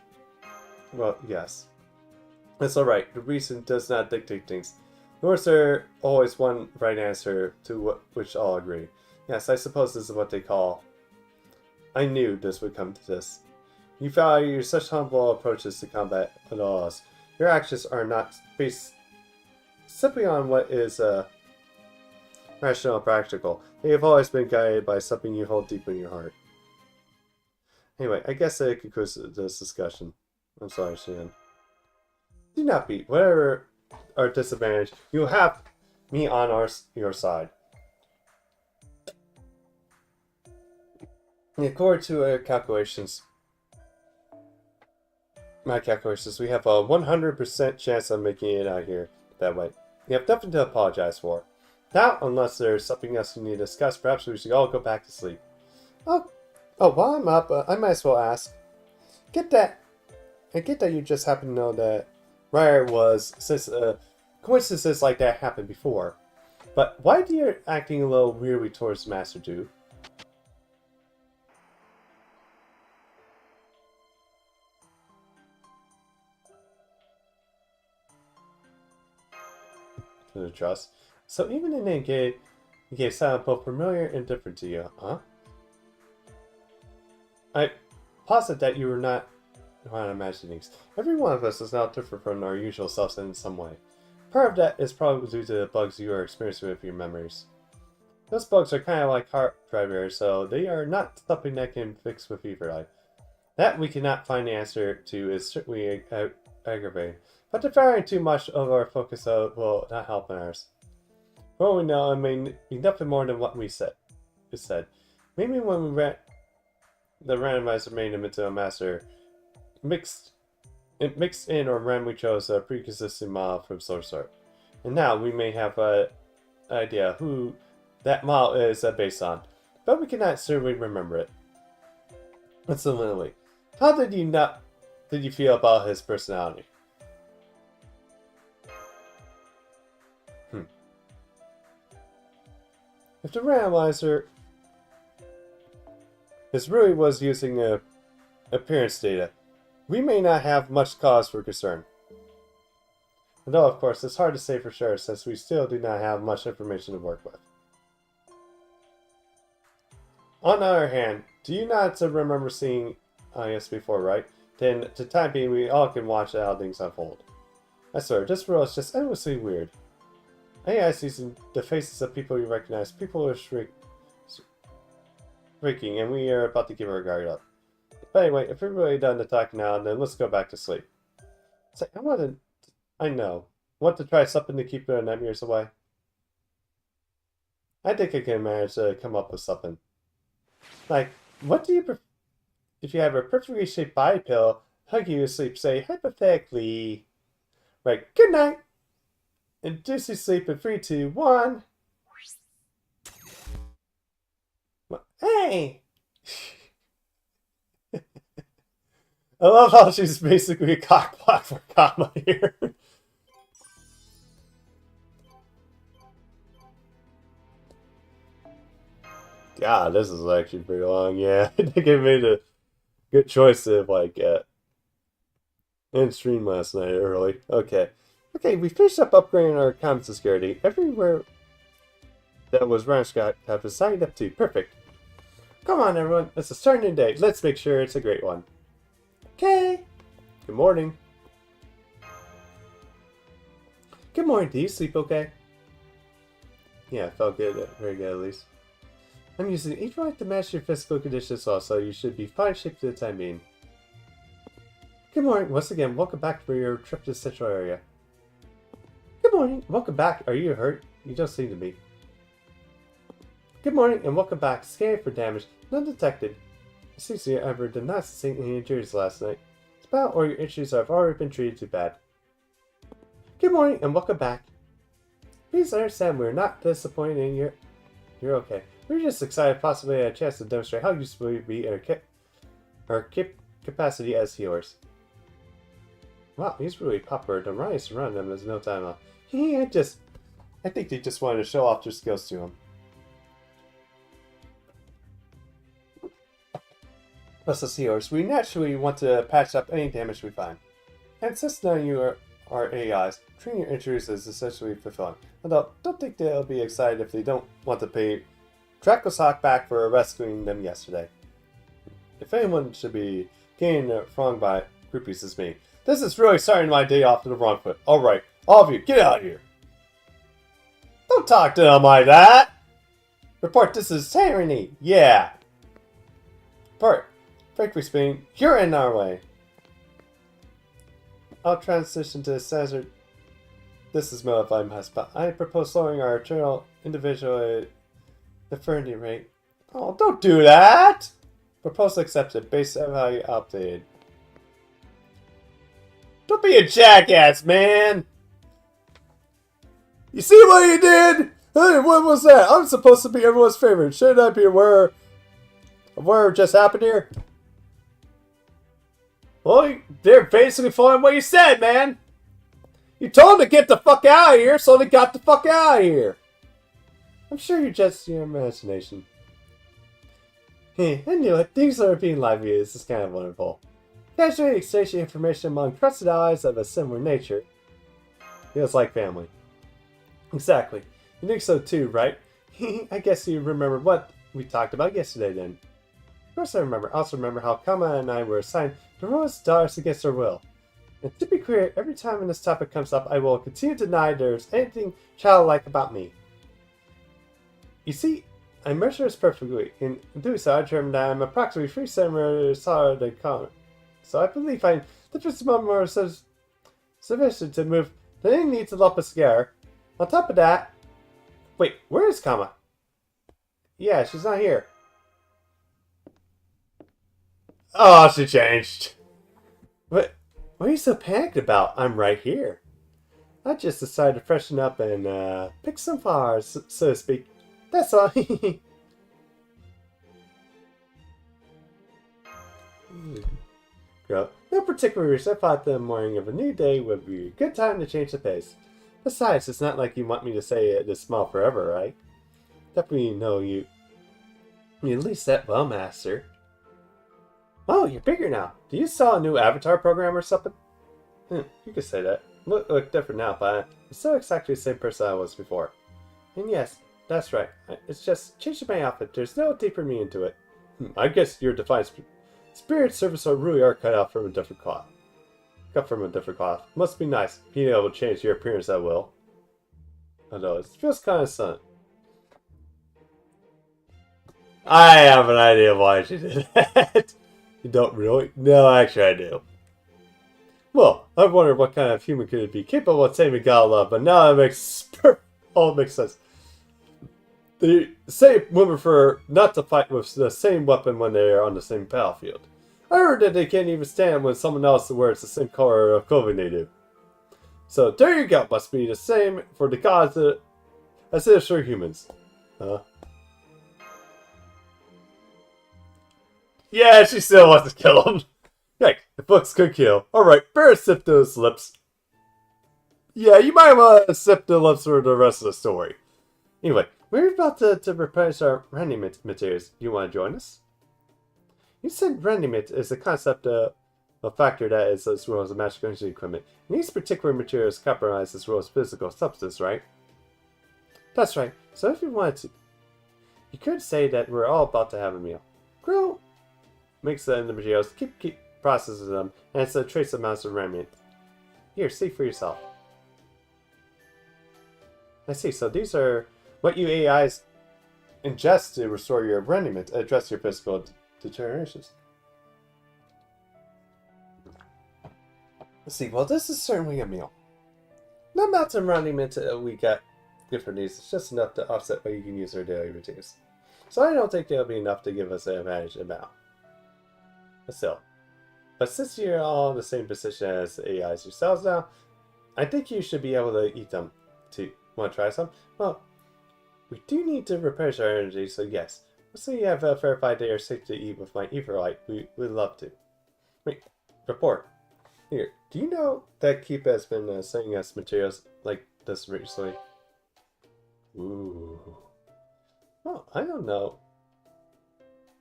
Well, yes. It's alright. The reason does not dictate things. Nor is there always one right answer to which all agree. Yes, I suppose this is what they call... I knew this would come to this. You value such humble approaches to combat at all else. Your actions are not based simply on what is rational and practical. They have always been guided by something you hold deep in your heart. Anyway, I guess that concludes this discussion. I'm sorry, Shan. Do not be. Whatever our disadvantage, you have me on your side. According to our calculations, my calculations, we have a 100% chance of making it out here that way. You have nothing to apologize for. Now, unless there's something else you need to discuss, perhaps we should all go back to sleep. Oh, while I'm up, I might as well ask. I get that you just happen to know that Ryer was, since coincidences like that happened before. But why do you acting a little weirdly towards Master Dude? To the trust. So even in that game, you gave silent both familiar and different to you, huh? I posit that you were not imaginings. Every one of us is now different from our usual selves in some way. Part of that is probably due to the bugs you are experiencing with your memories. Those bugs are kind of like hard drivers, so they are not something that can fix with either. That we cannot find the answer to is certainly aggravating. But deferring too much of our focus will not help in ours. For all we know, it may be nothing more than what we said. Maybe when we the randomizer made him into a master mixed in or randomly chose a pre-existing model from Sorcerer. And now we may have an idea who that model is based on, but we cannot certainly remember it. Similarly, how did you feel about his personality? If the randomizer really was using appearance data, we may not have much cause for concern. Although, of course, it's hard to say for sure since we still do not have much information to work with. On the other hand, do you not remember seeing IS before, right? Then, to the time being, we all can watch how things unfold. I swear, this world is just endlessly weird. AI sees the faces of people you recognize. People are shrieking, and we are about to give our guard up. But anyway, if we're really done to talk now, then let's go back to sleep. It's like, I know. Want to try something to keep the nightmares away? I think I can manage to come up with something. Like, what do you prefer? If you have a perfectly shaped body pillow, hug you to sleep, say, hypothetically, right, good night! Induce you sleep in 3, 2, 1. Hey! I love how she's basically a cockblock for comma here. God, this is actually pretty long. Yeah, I think I made a good choice of end stream last night early. Okay, we finished up upgrading our comms security. Everywhere that was Ramscott have been signed up to. Perfect. Come on, everyone. It's a starting day. Let's make sure it's a great one. Okay. Good morning. Good morning. Do you sleep okay? Yeah, felt good. Very good, at least. I'm using each one to match your physical condition as well, so you should be fine shape for the time being. Good morning. Once again, welcome back for your trip to the central area. Good morning. Welcome back. Are you hurt? You don't seem to be. Good morning and welcome back. Scanning for damage. None detected. It seems you ever did not sustain any injuries last night. It's about or your injuries have already been treated too bad. Good morning and welcome back. Please understand we're not disappointed in you. You're okay. We're just excited possibly had a chance to demonstrate how useful we be in our capacity as healers. Wow, he's really popular. The rise around them is no time off. I think they just wanted to show off their skills to him. Us as healers, we naturally want to patch up any damage we find. And since none of you are AIs, treating your injuries is essentially fulfilling. Although, don't think they'll be excited if they don't want to pay Draco's Hawk back for rescuing them yesterday. If anyone should be getting wronged by groupies, it's me. This is really starting my day off to the wrong foot. Alright, all of you, get out of here. Don't talk to them like that. Report, this is tyranny. Yeah. Report. Frankly speaking, you're in our way. I'll transition to the Caesar. This is modified hotspot. I propose lowering our eternal individual deferment rate. Oh, don't do that! Proposal accepted. Base value updated. Don't be a jackass, man! You see what you did? Hey, what was that? I'm supposed to be everyone's favorite. Shouldn't I be aware of what just happened here? Well, they're basically following what you said, man. You told them to get the fuck out of here, so they got the fuck out of here. I'm sure you're just your imagination. Hey, I knew it. Things are being lively. This is kind of wonderful. Casually exchanging information among trusted allies of a similar nature. Feels like family. Exactly. You think so too, right? I guess you remember what we talked about yesterday then. Of course I remember. I also remember how Kama and I were assigned to Roa's daughters against our will. And to be clear, every time when this topic comes up, I will continue to deny there's anything childlike about me. You see, I measure this perfectly. In doing so, I determined that I'm approximately 3 centimeters taller than Kama. So I believe I'm different more sufficient to move than any need to lump a scare. On top of that... Wait, where is Kama? Yeah, she's not here. Oh, she changed. What are you so panicked about? I'm right here. I just decided to freshen up and pick some flowers, so to speak. That's all. Girl, no particular reason. I thought the morning of a new day would be a good time to change the pace. Besides, it's not like you want me to say this smile forever, right? Definitely know you. You at least that well, Master. Oh, you're bigger now. Do you saw a new avatar program or something? You could say that. Look different now, but I'm still exactly the same person I was before. And yes, that's right. It's just changing my outfit. There's no deeper meaning to it. I guess your defined spirit service really are cut out from a different cloth. Cut from a different cloth. Must be nice, being able to change your appearance at will. Although it feels kind of sudden. I have an idea why she did that. You don't really? No, actually I do. Well, I wondered what kind of human could it be capable of saving God love, but now that makes all makes sense. The same women prefer not to fight with the same weapon when they are on the same battlefield. I heard that they can't even stand when someone else wears the same color of clothing they do. So there you go, must be the same for the gods as it is for humans. Yeah, she still wants to kill him. Heck, the books could kill. Alright, better sip those lips. Yeah, you might want to sip the lips for the rest of the story. Anyway, we're about to replenish our rending materials. You want to join us? You said rending is a concept of a factor that is as well as a magical energy equipment. And these particular materials compromise as well as physical substance, right? That's right. So if you wanted to, you could say that we're all about to have a meal. Grow, mix the materials, keep processing them, and it's a trace amounts of remnant. Here, see for yourself. I see. So these are what you AIs ingest to restore your rendiment, address your physical deteriorations. Let's see. Well, this is certainly a meal. The amount of rendiment we get good for these is just enough to offset what you can use our daily routines. So I don't think it'll be enough to give us an advantage amount. But still. But since you're all in the same position as the AIs yourselves now, I think you should be able to eat them too. Want to try some? Well, we do need to replenish our energy, so yes. Let's say you have a verified they are safe to eat with my ether light. We'd love to. Wait, report. Here, do you know that Keep has been sending us materials like this recently? Ooh. Well, I don't know.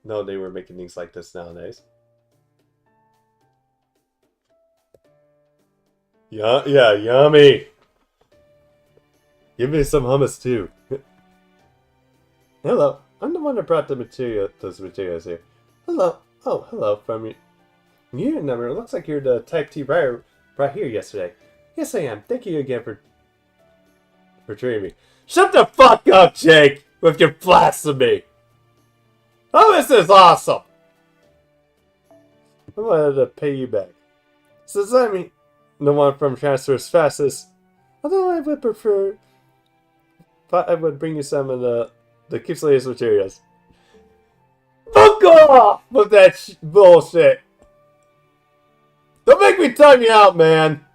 No, they were making things like this nowadays. Yeah, yummy. Give me some hummus too. Hello, I'm the one that brought those materials here. Hello. Oh, hello from you. You number. It looks like you're the type T writer brought here yesterday. Yes, I am. Thank you again for treating me. Shut the fuck up, Jake, with your blasphemy. Oh, this is awesome. I wanted to pay you back. Since I'm the one from Transfer's Fastest, although I would prefer, but I would bring you some of the Keep's latest materials. Fuck off with that bullshit. Don't make me time you out, man.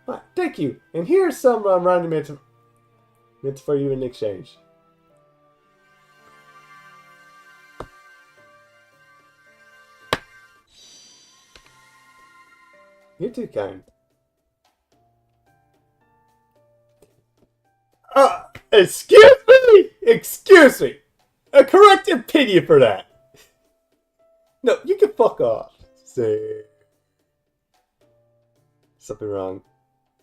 Right, thank you. And here's some random mints for you in exchange. You're too kind. Excuse me? Excuse me. A correct opinion for that. No, you can fuck off. Say something wrong.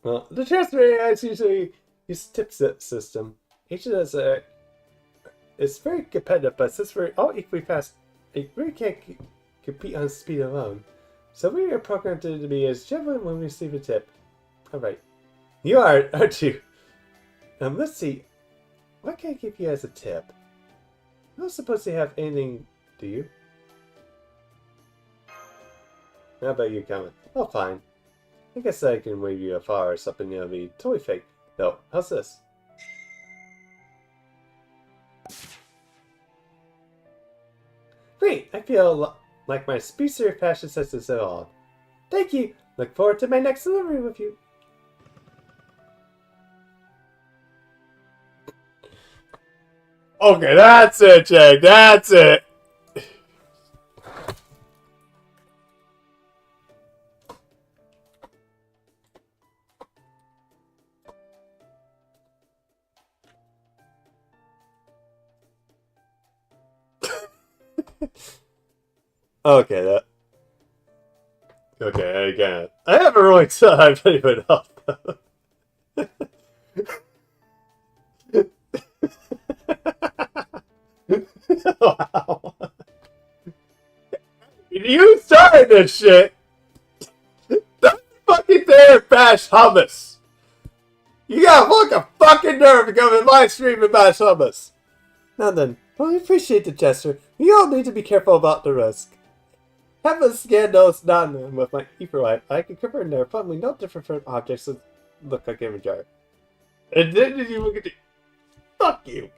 Well, the transfer AIs usually use tip system. Each of us is very competitive, but since we're all equally fast, we really can't compete on speed alone. So we are programmed to be as gentle when we receive a tip. Alright. You are, aren't you? Let's see. What can I give you as a tip? I'm not supposed to have anything, do you? How about you coming? Oh, fine. I guess I can wave you a flower or something that'll be totally fake. No, how's this? Great! I feel like my speedster fashion sense is evolved. Thank you. Look forward to my next delivery with you. Okay, that's it, Jake. That's it. Okay, that. Okay, again. I haven't really tried anything else. Wow. You started this shit! Don't fucking dare bash hummus! You got a fucking nerve to come in my stream and bash hummus! Now then, well, I appreciate the gesture. We all need to be careful about the risk. Have a scan nose not with my ether light. I can confirm they're probably no different from objects that look like image art. And then did you look at the... Fuck you!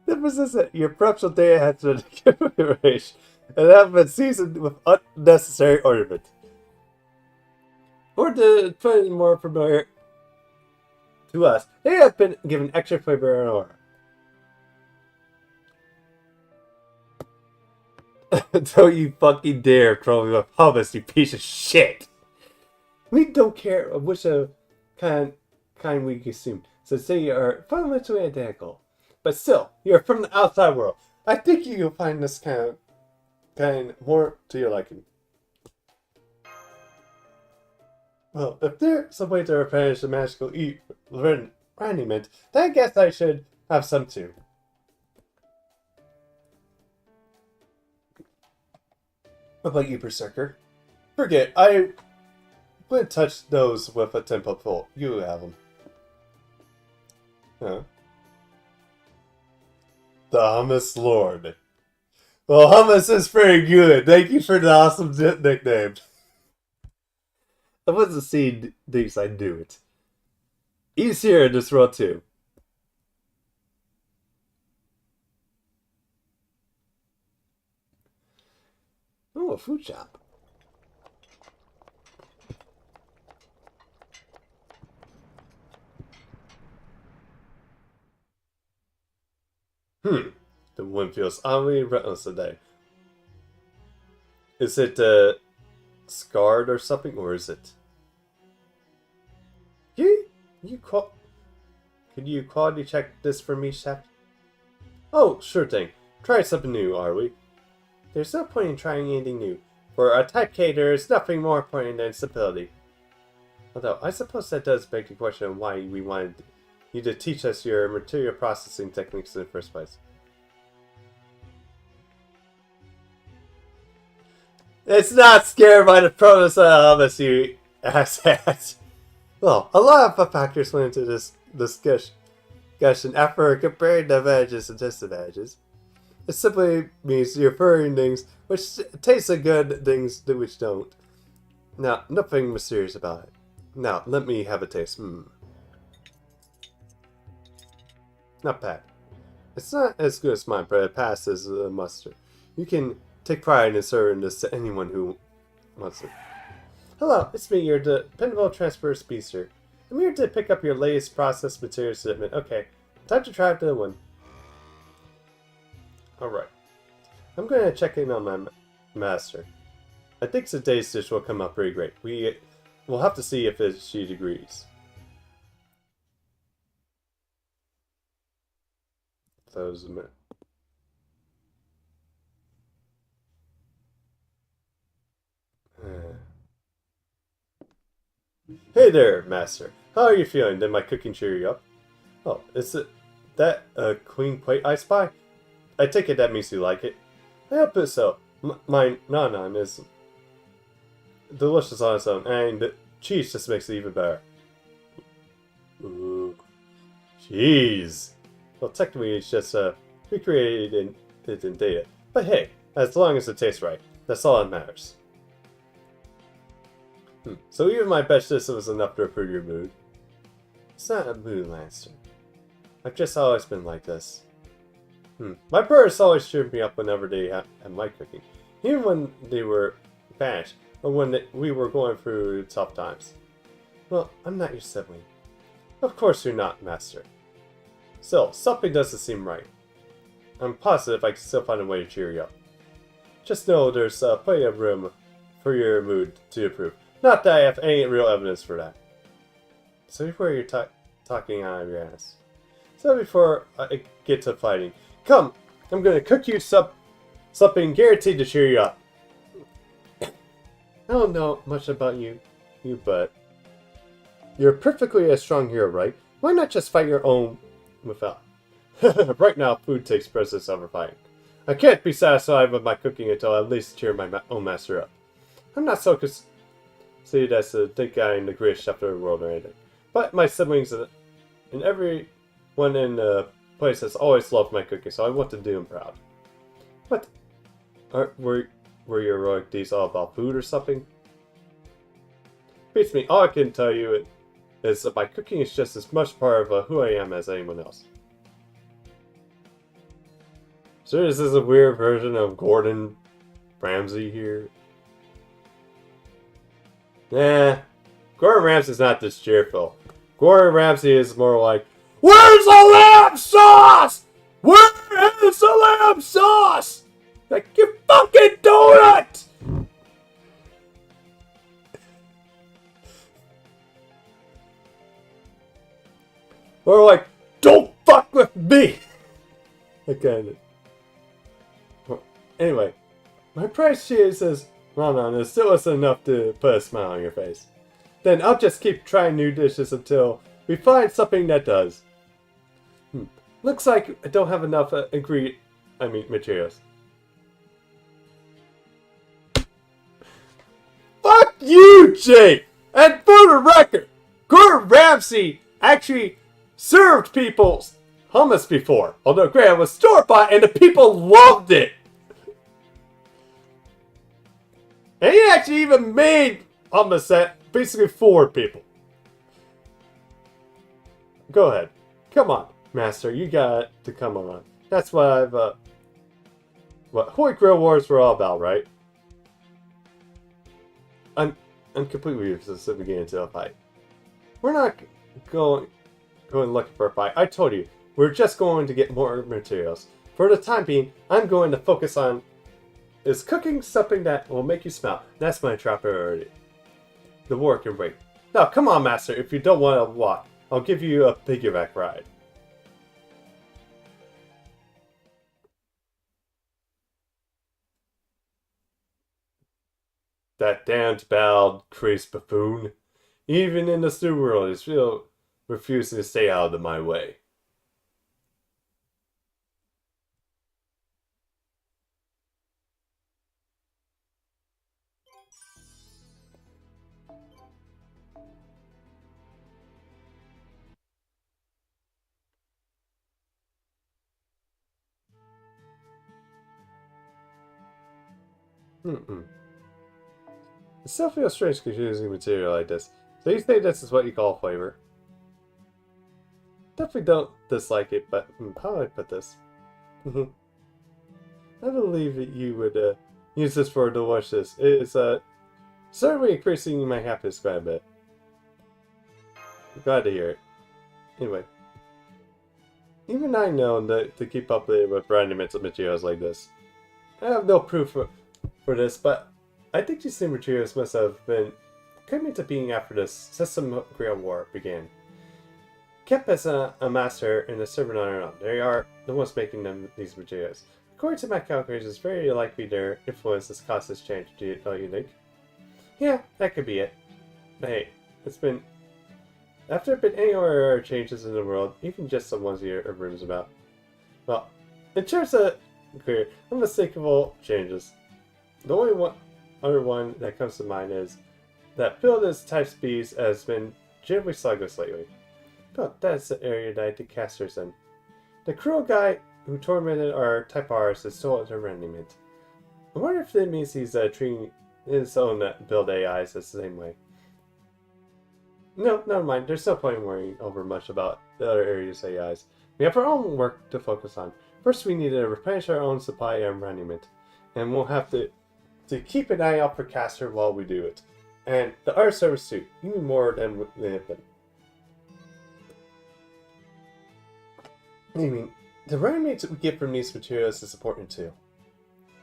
The persistent, your corruption data has been erased and have been seasoned with unnecessary ornament. Or to put it more familiar to us, they have been given extra flavor and aura. Don't you fucking dare troll me with hummus, you piece of shit! We don't care which kind we consume, so say you are fundamentally identical. But still, you're from the outside world. I think you'll find this kind more to your liking. Well, if there's some way to replenish the magical ornament, then I guess I should have some too. What about you, Berserker? Forget, I wouldn't touch those with a 10-foot pole. You have them. Huh? The Hummus Lord. Well, hummus is pretty good. Thank you for the awesome nickname. I wasn't seeing things I do it. He's here in this world too. Oh, a food shop. The wind feels oddly relentless today. Is it scarred or something, or is it? Could you quality check this for me, chef? Oh, sure thing. Try something new, are we? There's no point in trying anything new. For a type K, there is nothing more important than stability. Although, I suppose that does beg the question of why we wanted you to teach us your material processing techniques in the first place. It's not scared by the promise of hummus, you asshat. Well, a lot of factors went into this discussion after comparing the advantages and disadvantages. It simply means you're preferring things which taste good, things which don't. Now, nothing mysterious about it. Now, let me have a taste. Not bad. It's not as good as mine, but it passes muster. You can take pride in serving this to anyone who wants it. Hello, it's me, your dependable transfer speedster. I'm here to pick up your latest processed material shipment. Okay, time to try the one. Alright. I'm going to check in on my master. I think today's dish will come out pretty great. We'll have to see if she agrees. That was a minute. Hey there, master. How are you feeling? Did my cooking cheer you up? Oh, is that a queen plate I spy? I take it that means you like it. I hope it's so. My nanan is delicious on its own, and the cheese just makes it even better. Ooh, cheese. Well, technically it's just recreated in data. But hey, as long as it tastes right, that's all that matters. So even my best system was enough to improve your mood. It's not a mood lancer. I've just always been like this. My parents always cheered me up whenever they had my cooking. even when they were banished, or when we were going through tough times. Well, I'm not your sibling. Of course you're not, Master. Still, something doesn't seem right. I'm positive I can still find a way to cheer you up. Just know there's plenty of room for your mood to improve. Not that I have any real evidence for that. So before you're talking out of your ass. So before I get to fighting, come, I'm gonna cook you something guaranteed to cheer you up. I don't know much about you, but you're perfectly a strong hero, right? Why not just fight your own without? Right now, food takes precedence over fighting. I can't be satisfied with my cooking until I at least cheer my own master up. I'm not so conceited as to think I'm the greatest chef in the world or anything. But my siblings and everyone in the place has always loved my cooking, so I want to do them proud. What? Were your heroic deeds all about food or something? Beats me. All I can tell you is that my cooking is just as much part of who I am as anyone else. So this is a weird version of Gordon Ramsay here. Nah, Gordon Ramsay's not this cheerful. Gordon Ramsay is more like, where's the lamb sauce? Where is the lamb sauce? Like, you fucking donut! Or like, don't fuck with me! That kind of. Well, anyway, my price sheet says, well, no, it still isn't enough to put a smile on your face. Then I'll just keep trying new dishes until we find something that does. Looks like I don't have enough materials. Fuck you, Jake! And for the record, Gordon Ramsay actually served people hummus before. Although granted, it was store-bought and the people loved it. And he actually even made hummus that basically for people. Go ahead. Come on, Master. You got to come on. That's what I've, what Holy Grail Wars were all about, right? I'm completely useless at the beginning to a fight. We're not going looking for a fight. I told you, we're just going to get more materials. For the time being, I'm going to focus on is cooking something that will make you smile. That's my top priority. The war can wait. Now, come on, Master. If you don't want to walk, I'll give you a piggyback ride. That damned bowed, crazed buffoon. Even in the stew world, is still refusing to stay out of my way. It still feels strange confusing material like this. So you think this is what you call flavor? Definitely don't dislike it, but how do I put this? I believe that you would use this for delicious. It is certainly increasing my happiness quite a bit. I'm glad to hear it. Anyway, even I know that to keep up with random materials like this. I have no proof for this, but I think these new materials must have been coming to being after this System Grail War began. Kept as a master in the server on their own. They are the ones making these materials. According to my calculations, it's very likely their influence has caused this change. Don't you think? Yeah, that could be it. But hey, it's been... After there have been any other changes in the world, even just the ones you hear rumors about. Well, in terms of career, unmistakable changes. The only other one that comes to mind is that builders type speeds has been generally sluggish lately. But that's the area that I think Caster's in. The cruel guy who tormented our type artists is still at the rendiment. I wonder if that means he's treating his own build AIs the same way. No, never mind. There's no point in worrying over much about the other areas' AIs. We have our own work to focus on. First, we need to replenish our own supply and rendiment. And we'll have to to keep an eye out for Caster while we do it. And the art service too, even more than they have been. I mean, the ready-mades we get from these materials is important too.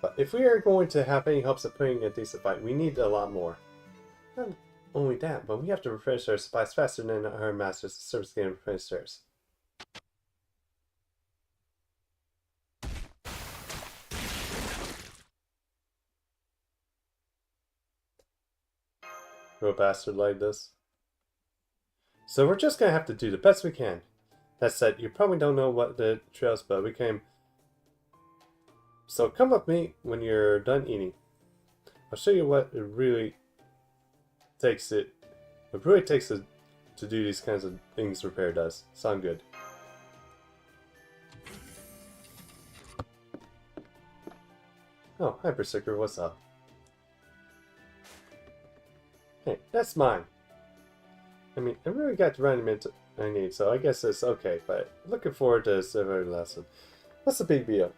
But if we are going to have any hopes of putting a decent fight, we need a lot more. Not only that, but we have to replenish our supplies faster than our masters service can replenish theirs. Real bastard like this. So we're just gonna have to do the best we can. That said, you probably don't know what the trails, but we came. So come with me when you're done eating. I'll show you what it really takes to do these kinds of things repair does. Sound good? Oh, hi Berserker, what's up? Hey, that's mine. I mean, I really got the random I need, so I guess it's okay, but looking forward to this every lesson. What's the big deal?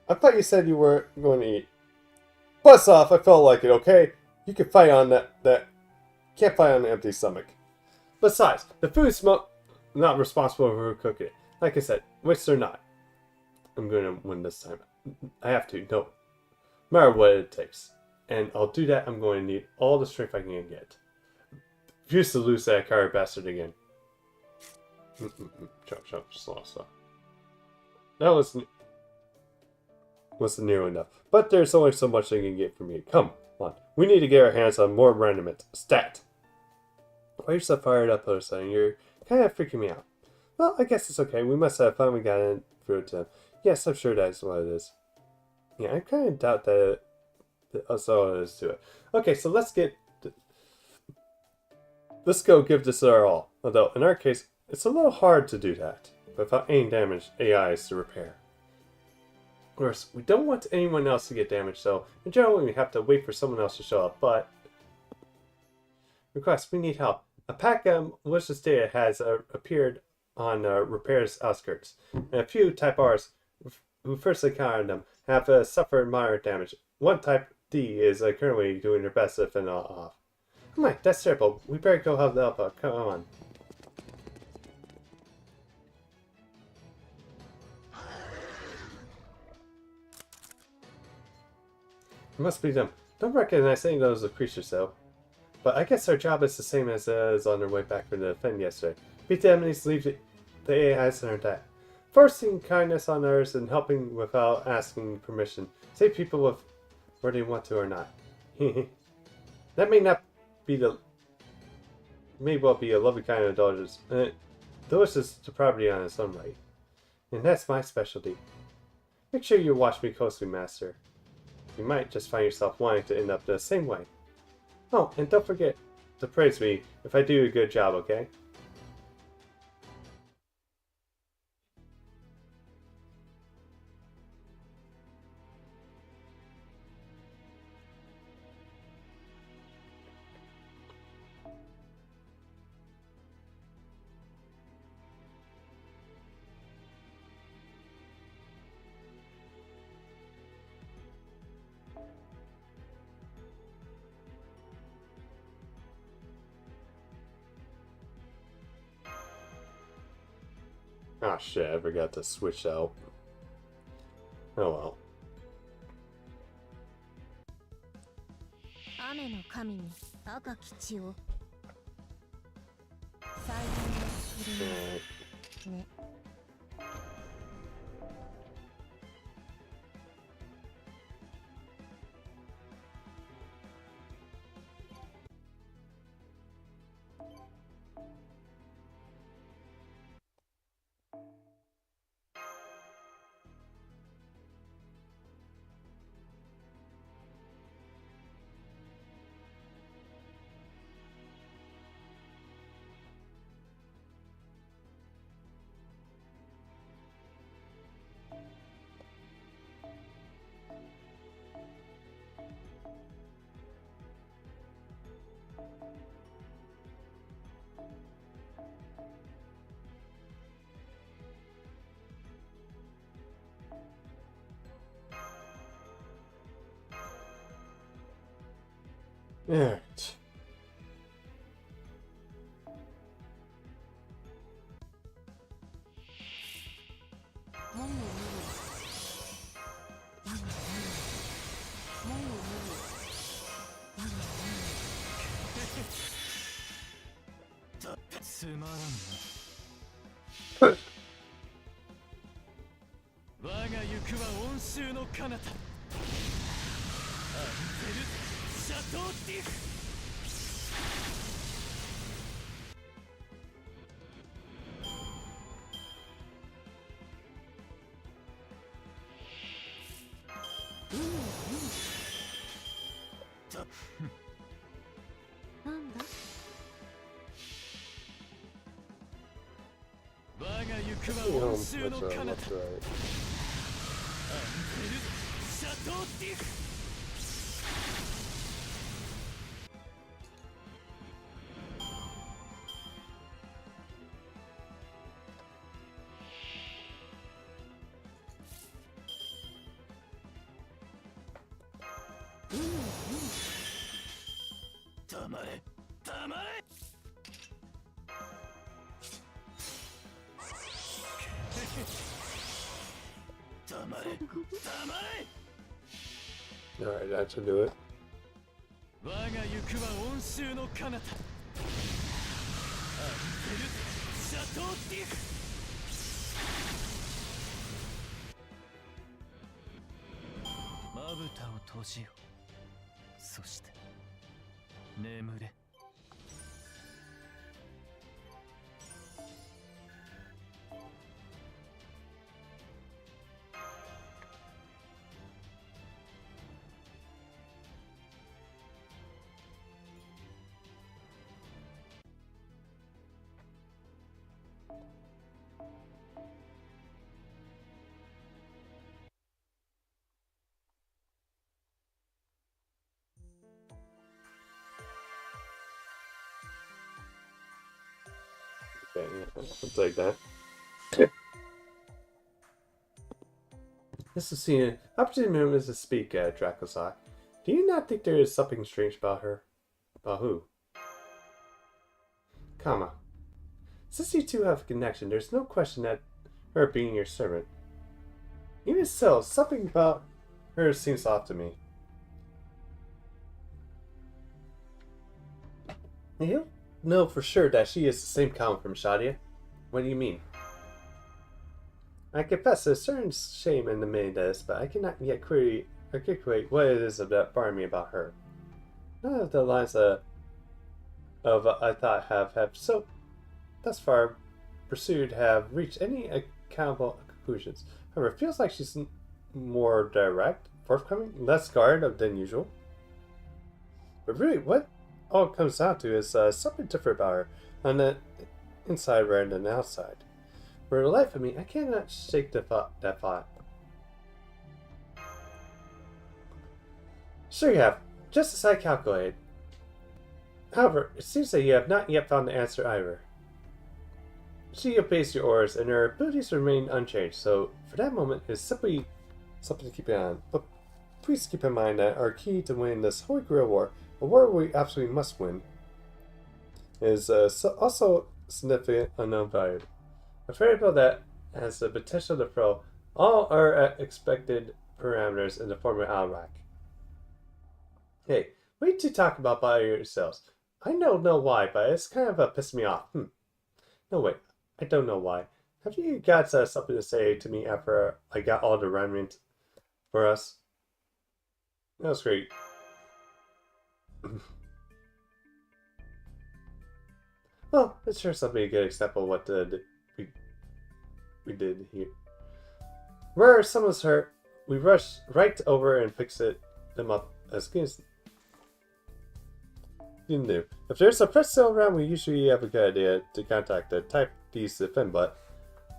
I thought you said you were going to eat. Bust off, I felt like it, okay? You can fight on that can't fight on an empty stomach. Besides, the food's not responsible for who cooked it. Like I said, which they're not. I'm going to win this time. I have to, no matter what it takes. And I'll do that, I'm going to need all the strength I can get. Refuse to lose that card bastard again. Chop, slow. That wasn't near enough. But there's only so much they can get from me. Come on. We need to get our hands on more randomness. Stat! Why are you so fired up, Oda-san? You're kind of freaking me out. Well, I guess it's okay. We must have fun. We got in through it. Yes, I'm sure that's what it is. Yeah, I kind of doubt that that's all it is to it. Okay, so let's go give this our all. Although, in our case, it's a little hard to do that without any damage AIs to repair. Of course, we don't want anyone else to get damaged, so in general we have to wait for someone else to show up, but... Request, we need help. A pack of malicious data has appeared on Repair's outskirts, and a few Type Rs who first encountered them have suffered moderate damage. One Type D is currently doing their best to fend off. Oh my, that's terrible. We better go help the Alpha. Come on. It must be them. Don't recognize any of those creatures though. But I guess our job is the same as on their way back from the Fen yesterday. Beat the enemies, leave the AIs in our debt. Forcing kindness on others and helping without asking permission. Save people with where they want to or not. That may well be a lovely kind of indulgence. Delicious depravity on its own right. And that's my specialty. Make sure you watch me closely, Master. You might just find yourself wanting to end up the same way. Oh, and don't forget to praise me if I do a good job, okay? Ah shit, I forgot to switch out. Oh well. 雨の神に赤き血を最善の霧ね。Alright.なんだ That's right. 黙れ黙れ黙れ黙れ Alright, that should do it. 我が行くは温州の彼方アンテルシャトーディフまぶたを閉じよそして眠れOkay, yeah, I'll take that. This is seen. Opportunity moment to speak, Dracosak. Do you not think there is something strange about her? About who? Comma. Since you two have a connection, there's no question that her being your servant. Even so, something about her seems off to me. You know for sure that she is the same Comma from Shadia? What do you mean? I confess there's a certain shame in admitting this, but I cannot yet clearly articulate what it is that bothers me about her. None of the lines I thought have so thus far pursued have reached any accountable conclusions. However, it feels like she's more direct, forthcoming, less guarded than usual. But really, what all it comes down to is something different about her on the inside rather than the outside. For the life of me, I cannot shake that thought. Sure you have, just as I calculated. However, it seems that you have not yet found the answer either. She obeys your orders, and her abilities remain unchanged, so for that moment, it's simply something to keep an eye on. But please keep in mind that our key to winning this Holy Grail War, a war we absolutely must win, is also significant unknown value. A variable that has the potential to throw all our expected parameters in the form of out-of-whack. Hey, what did you talk about by yourselves? I don't know why, but it's kind of pissed me off. No, wait, I don't know why. Have you got something to say to me after I got all the remnant for us? That was great. Well, it's sure something a good example of what we did here. Where someone's hurt, we rush right over and fix them up as good as you can do. If there's a press still around, we usually have a good idea to contact the type piece to defend, but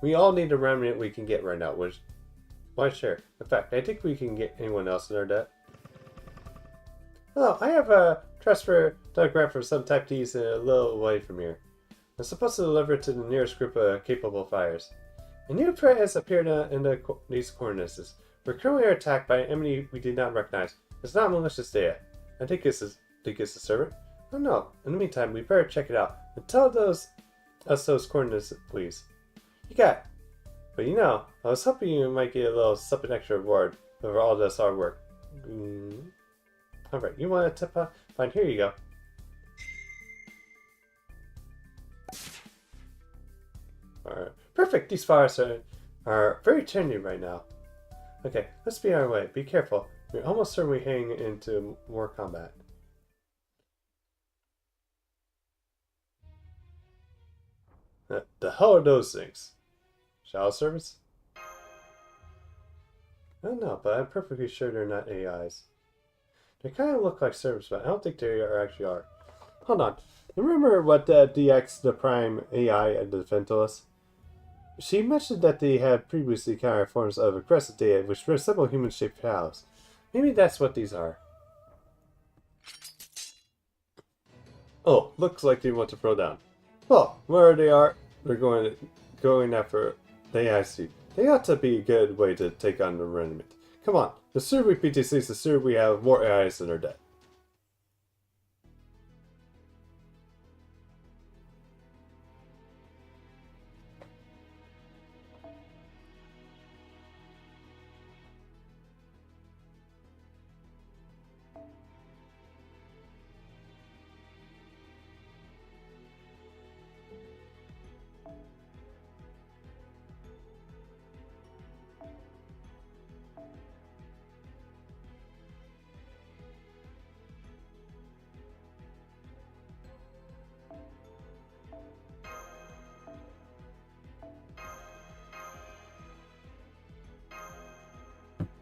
we all need the remnant we can get right now, which, why sure. In fact, I think we can get anyone else in our debt. Oh, I have a transfer telegram from some type D's a little way from here. I'm supposed to deliver it to the nearest group of capable fighters. A new threat has appeared in these coordinates. We're currently attacked by an enemy we did not recognize. It's not malicious data. I think this is Think it's a servant? Oh no. In the meantime, we better check it out. And tell us those coordinates, please. You got it. But you know, I was hoping you might get a little something extra reward for all this hard work. Alright, you want a tip? Fine, here you go. Alright, perfect. These flowers are very trendy right now. Okay, let's be on our way. Be careful. We're almost certainly heading into more combat. The hell are those things? Shadow servants? I don't know, but I'm perfectly sure they're not AIs. They kind of look like servants, but I don't think they actually are. Hold on. Remember what DX, the Prime AI, had defended to us? She mentioned that they had previously encountered forms of aggressive data which resemble human-shaped cows. Maybe that's what these are. Oh, looks like they want to throw down. Well, where they are, they're going after the AI suit. They ought to be a good way to take on the remnant. Come on, the sooner we beat these things, the sooner we have more AIs than are dead.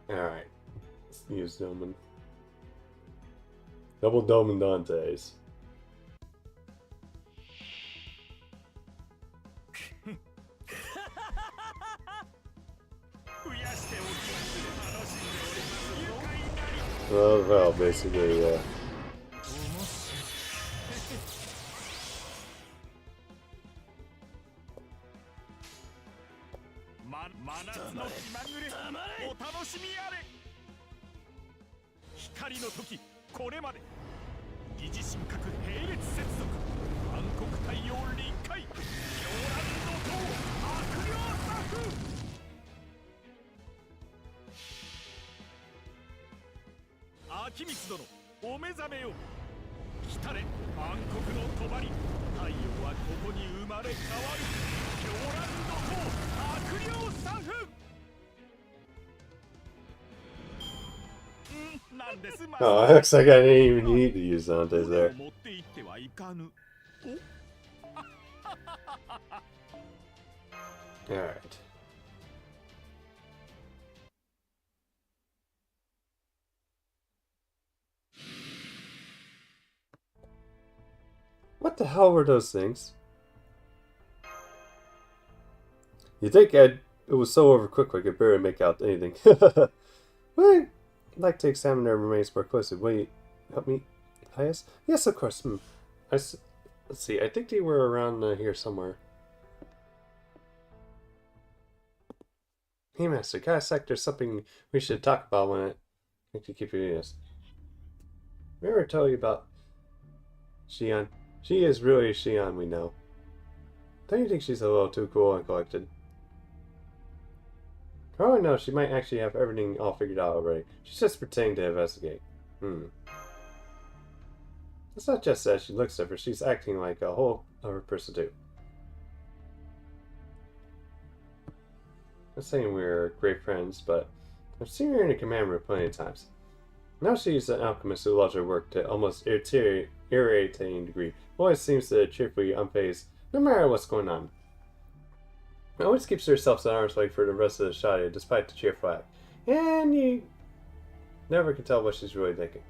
Alright, let's use Doman. Double Doman Dantes. Well, basically, yeah. Oh, it looks like I didn't even need to use Dantes there. Alright. What the hell were those things? You think it was so overcooked I could barely make out anything. Well, I'd like to examine their remains more closely. Will you help me? Yes, of course. Let's see. I think they were around here somewhere. Hey, Master. Got a sec. There's something we should talk about when I can keep you this. Remember I told you about Xian? She is really Xian, we know. Don't you think she's a little too cool and collected? For all I know, she might actually have everything all figured out already. She's just pretending to investigate. It's not just that she looks different, she's acting like a whole other person too. I'm saying we're great friends, but I've seen her in a command room plenty of times. Now she's an alchemist who loves her work to almost irritating degree. Always seems to cheerfully unfazed, no matter what's going on. Always keeps herself at arm's length for the rest of the shot, despite the cheerful act. And you never can tell what she's really thinking.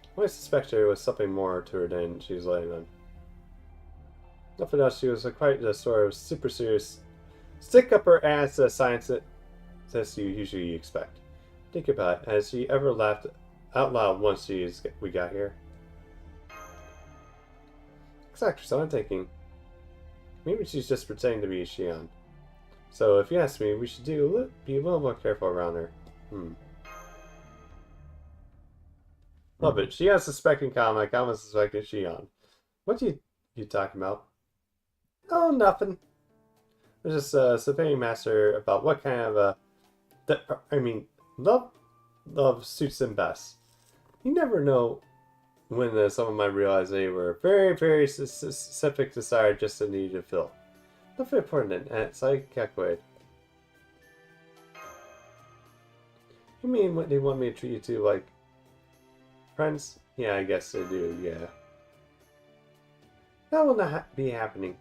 I always suspect there was something more to her than she was letting on. Nothing else, she was quite the sort of super serious, stick up her ass science that you usually expect. Think about it, has she ever laughed out loud once we got here? Exactly, so I'm thinking, maybe she's just pretending to be Xian. So if you ask me, we should be a little more careful around her. Love it. Shion suspecting Kama, Kama suspecting Shion. What you talking about? Oh, nothing. I was just surveying Master about what kind of love suits them best. You never know when someone might realize they were very, very specific desire just a need to fill. Nothing important, and it's like calculated. You mean what they want me to treat you to, like friends? Yeah, I guess they do, yeah. That will not be happening.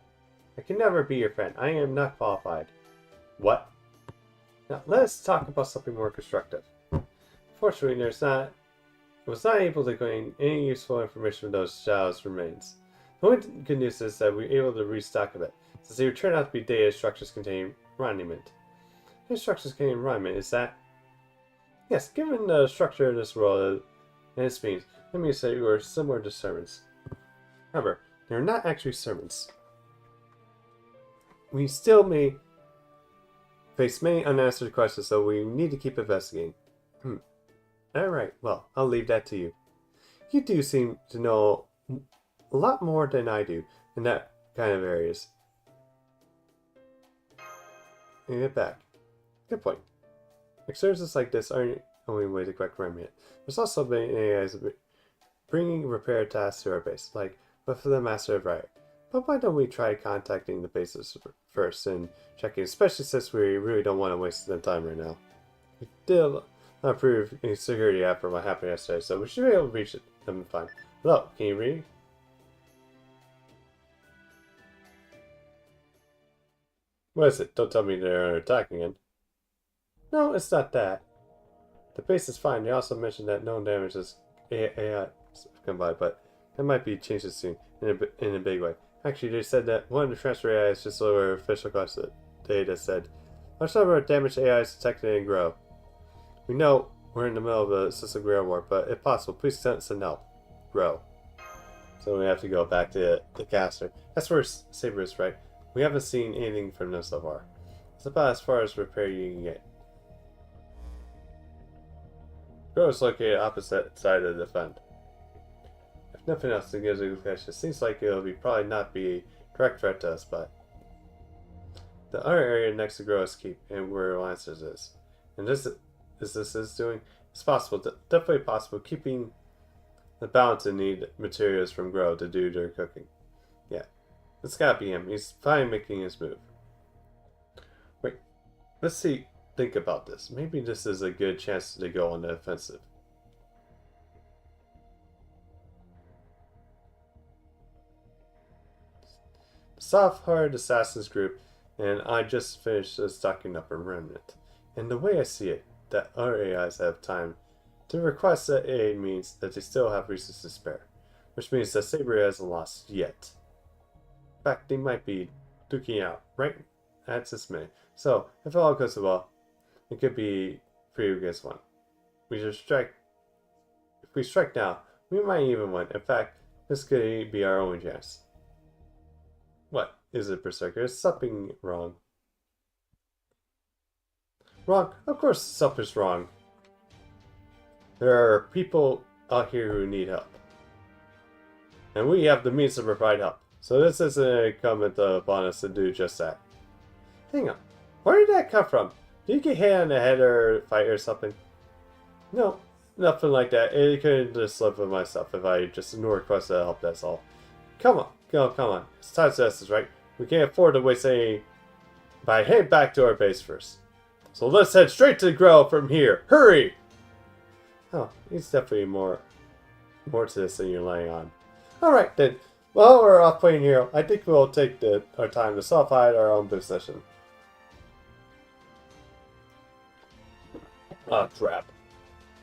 I can never be your friend. I am not qualified. What? Now, let's talk about something more constructive. Fortunately, I was not able to gain any useful information from those shadows remains. The only good news is that we were able to restock of it, since they turned out to be data structures containing alignment. Data structures containing alignment, is that? Yes, given the structure of this world and its means, let me say we are similar to servants. However, they are not actually servants. We still may face many unanswered questions, so we need to keep investigating. Alright, well, I'll leave that to you. You do seem to know a lot more than I do in that kind of areas. And get back. Good point. Excursions like this aren't the only way to correct remnant. There's also been AIs bringing repair tasks to our base, like for the Master of Riot. But why don't we try contacting the bases first and checking, especially since we really don't want to waste their time right now. We did not approve a security app for what happened yesterday, so we should be able to reach them fine. Hello, can you read? What is it? Don't tell me they're under attack again. No, it's not that. The base is fine. They also mentioned that no damage is AI come by, but that might be changed soon in a big way. Actually, they said that one of the transfer AIs just over official class data said, large number of damaged AIs detected and grow. We know we're in the middle of a system ground war, but if possible, please send help. Grow. So we have to go back to the caster. That's where Saber is, right? We haven't seen anything from them so far. It's about as far as repair you can get. Grow is located opposite side of the defend. If nothing else, it gives a good catch. It seems like it'll probably not be a direct threat to us, but the other area next to Grow is Keep, and where Lancers is. And this is doing, it's possible, definitely possible, keeping the balance and need materials from Grow to do their cooking. Yeah, it's gotta be him. He's finally making his move. Wait, let's see. Think about this. Maybe this is a good chance to go on the offensive. Soft-hearted assassins group, and I just finished stocking up a remnant. And the way I see it, that other AIs have time to request that aid means that they still have resources to spare, which means that Saber hasn't lost yet. In fact, they might be duking out right at this minute. So, if all goes well, it could be 3 against 1. If we strike now, we might even win. In fact, this could be our only chance. What? Is it Berserker? Is something wrong? Wrong? Of course something's wrong. There are people out here who need help. And we have the means to provide help. So this isn't incumbent upon us to do just that. Hang on. Where did that come from? Did you get hit on the head or fight or something? No, nothing like that. It couldn't just slip with myself if I just ignore requests to help, that's all. Come on. Come on. It's time to us, right? We can't afford to waste any by heading back to our base first. So let's head straight to the Grow from here. Hurry! Oh, he's definitely more to this than you're laying on. Alright then. While we're off playing hero, I think we'll take our time to self-hide our own position. Oh, crap.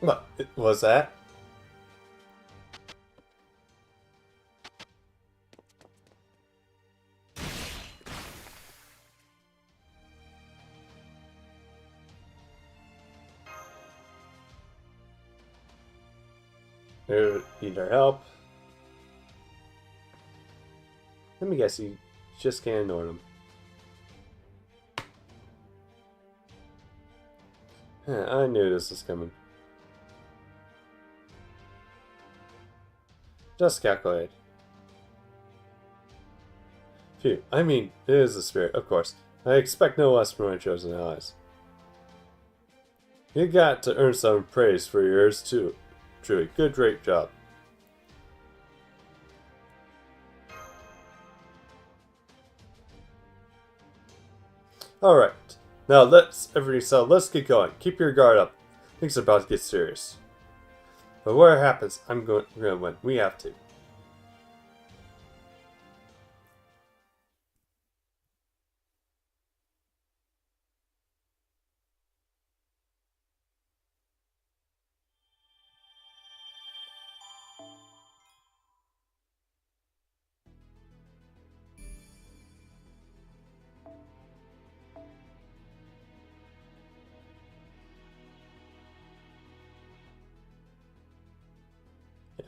What was that? They need our help. Let me guess, you just can't ignore them. I knew this was coming. Just calculated. Phew, I mean, it is the spirit, of course. I expect no less from my chosen allies. You got to earn some praise for yours, too. Truly, great job. Alright, now let's get going. Keep your guard up. Things are about to get serious. But whatever happens, we're gonna win. We have to.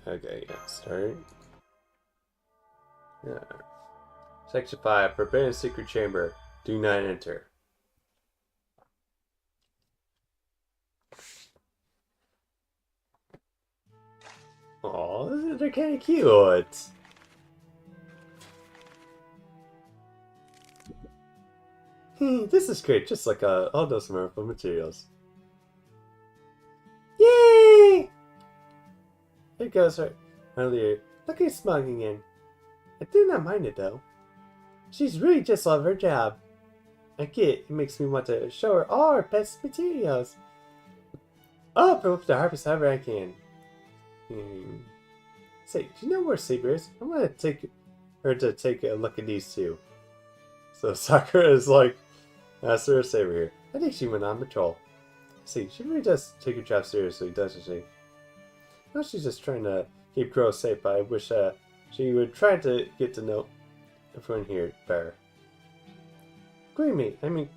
Okay, yeah, start. Yeah. Section 5, Forbidden Secret Chamber. Do not enter. Aw, they're kind of cute. This is great, just like all those Miracle materials. Yay! There goes her earlier. Look at smuggling again. I do not mind it though. She's really just love her job. I get it. It makes me want to show her all our best materials. I'll prove the harvest however I can. Say, do you know where Saber is? I'm gonna take her to take a look at these two. So Sakura is like, that's her Saber here. I think she went on patrol. See, she really does take her job seriously, doesn't she? Now she's just trying to keep Crow safe, but I wish she would try to get to know everyone here better. Agree me. I mean,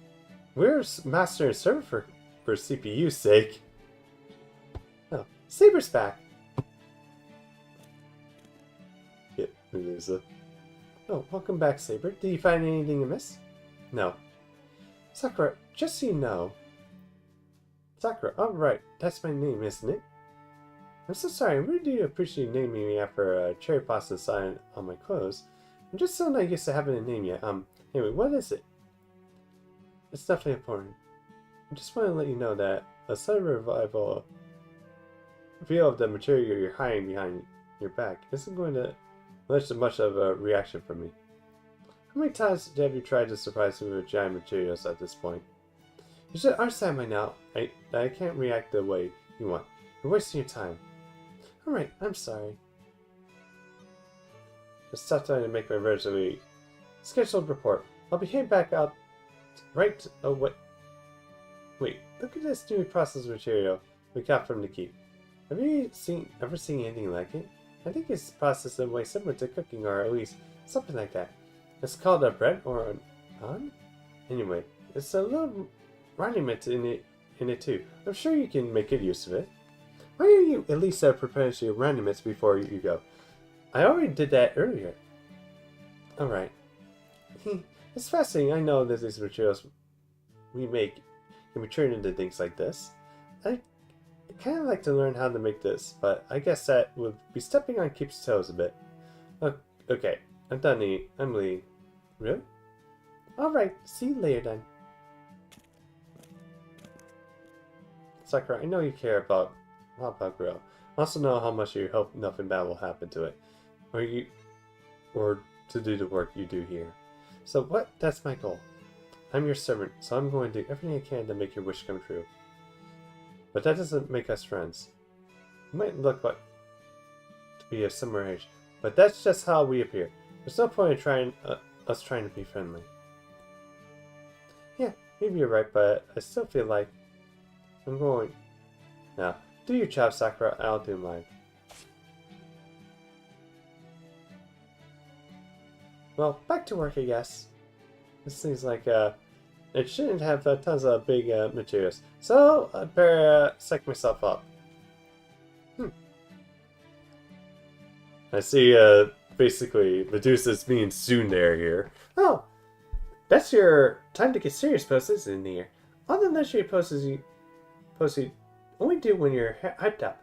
we're master and server for CPU's sake. Oh, Saber's back. Yeah, Medusa. Oh, welcome back, Saber. Did you find anything amiss? No. Sakura, just so you know. Sakura, oh right, that's my name, isn't it? I'm so sorry, I really do appreciate you naming me after a cherry blossom sign on my clothes. I'm just so not used to having a name yet. Anyway, what is it? It's definitely important. I just want to let you know that a sudden reveal of the material you're hiding behind your back isn't going to elicit much of a reaction from me. How many times have you tried to surprise me with giant materials at this point? You should understand by now I can't react the way you want. You're wasting your time. Alright, I'm sorry. It's tough time to make my regularly scheduled report. I'll be heading back out right away. Wait, look at this new processed material we got from the keep. Have you ever seen anything like it? I think it's processed in a way similar to cooking, or at least something like that. It's called a bread or an on? Anyway, it's a little monument in it too. I'm sure you can make good use of it. Why don't you at least prepare your randomness before you go? I already did that earlier. Alright. It's fascinating. I know that these materials we make can be turned into things like this. I kind of like to learn how to make this, but I guess that would be stepping on Keep's toes a bit. Okay, I'm done eating. I'm leaving. Really? Alright, see you later then. Sakura, I know you care about Grill. I also know how much you hope nothing bad will happen to it. Or to do the work you do here. So what? That's my goal. I'm your servant, so I'm going to do everything I can to make your wish come true. But that doesn't make us friends. We might look like to be of similar age, but that's just how we appear. There's no point in us trying to be friendly. Yeah, maybe you're right, but I still feel like I'm going. Now, do your job, Sakura, I'll do mine. Well, back to work, I guess. This seems like, it shouldn't have tons of big materials. So, I better psych myself up. I see, basically, Medusa's being tsundere here. Oh, that's your time to get serious poses in here. All the legendary poses you only do when you're hyped up.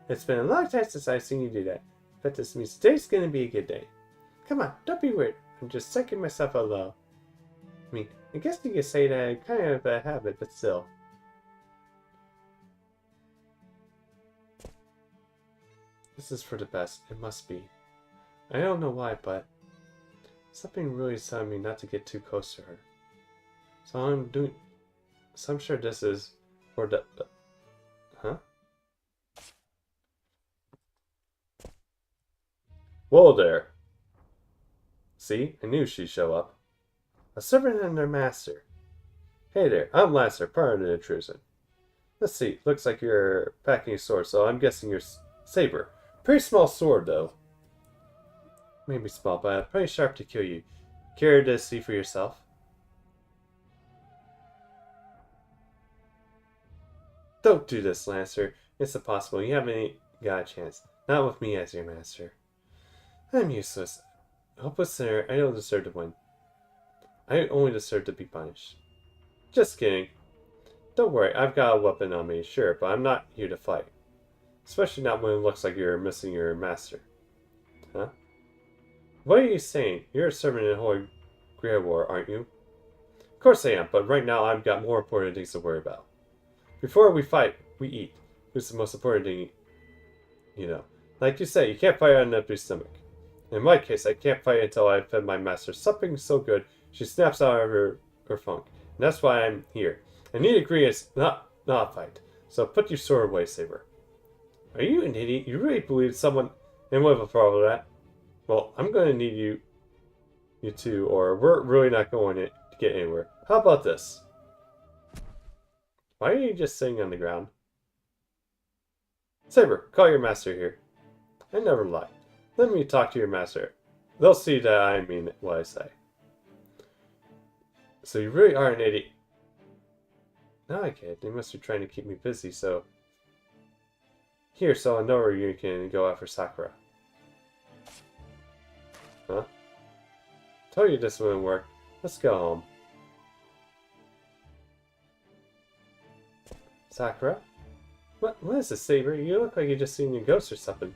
It's been a long time since I've seen you do that. bet this means today's gonna be a good day. Come on, don't be weird. I'm just checking myself out low. I mean, I guess you could say that I kind of a habit, but still. This is for the best. It must be. I don't know why, but something really is telling me not to get too close to her. So I'm sure this is for the... Huh? Whoa there. See? I knew she'd show up. A servant and their master. Hey there, I'm Lancer, pardon the intrusion. Let's see, looks like you're packing a sword, so I'm guessing you're saber. Pretty small sword, though. Maybe small, but pretty sharp to kill you. Care to see for yourself? Don't do this, Lancer. It's impossible. You haven't got a chance. Not with me as your master. I'm useless. Hopeless sinner, I don't deserve to win. I only deserve to be punished. Just kidding. Don't worry, I've got a weapon on me, sure, but I'm not here to fight. Especially not when it looks like you're missing your master. Huh? What are you saying? You're a servant in Holy Grail War, aren't you? Of course I am, but right now I've got more important things to worry about. Before we fight, we eat. Who's the most important thing, you know? Like you say, you can't fight on an empty stomach. In my case, I can't fight until I've fed my master something so good she snaps out of her funk. And that's why I'm here. I need ingredients, not a fight. So put your sword away, Saber. Are you an idiot? You really believe someone... And what if I follow that? Well, I'm going to need you two, or we're really not going to get anywhere. How about this? Why are you just sitting on the ground? Saber, call your master here. I never lie. Let me talk to your master. They'll see that I mean what I say. So you really are an idiot. Now I get it. They must be trying to keep me busy, so... Here, so I know where you can go after Sakura. Huh? Told you this wouldn't work. Let's go home. Sakura? What is this, Saber? You look like you just seen a ghost or something.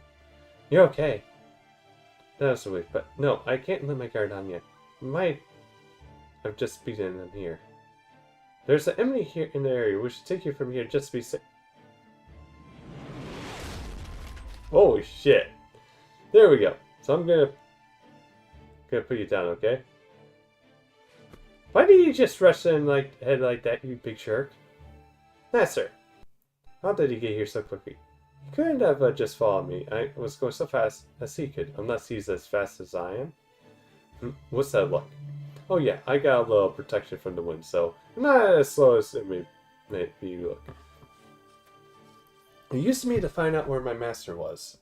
You're okay. That was a week, but no, I can't let my guard on yet. I've just beaten them here. There's an enemy here in the area. We should take you from here just to be safe. Holy shit. There we go. So I'm gonna put you down, okay? Why did you just rush in like head like that, you big shark? Master, how did he get here so quickly? He couldn't have just followed me. I was going so fast as he could, unless he's as fast as I am. What's that look? Oh yeah, I got a little protection from the wind, so I'm not as slow as it may look. It used me to find out where my master was.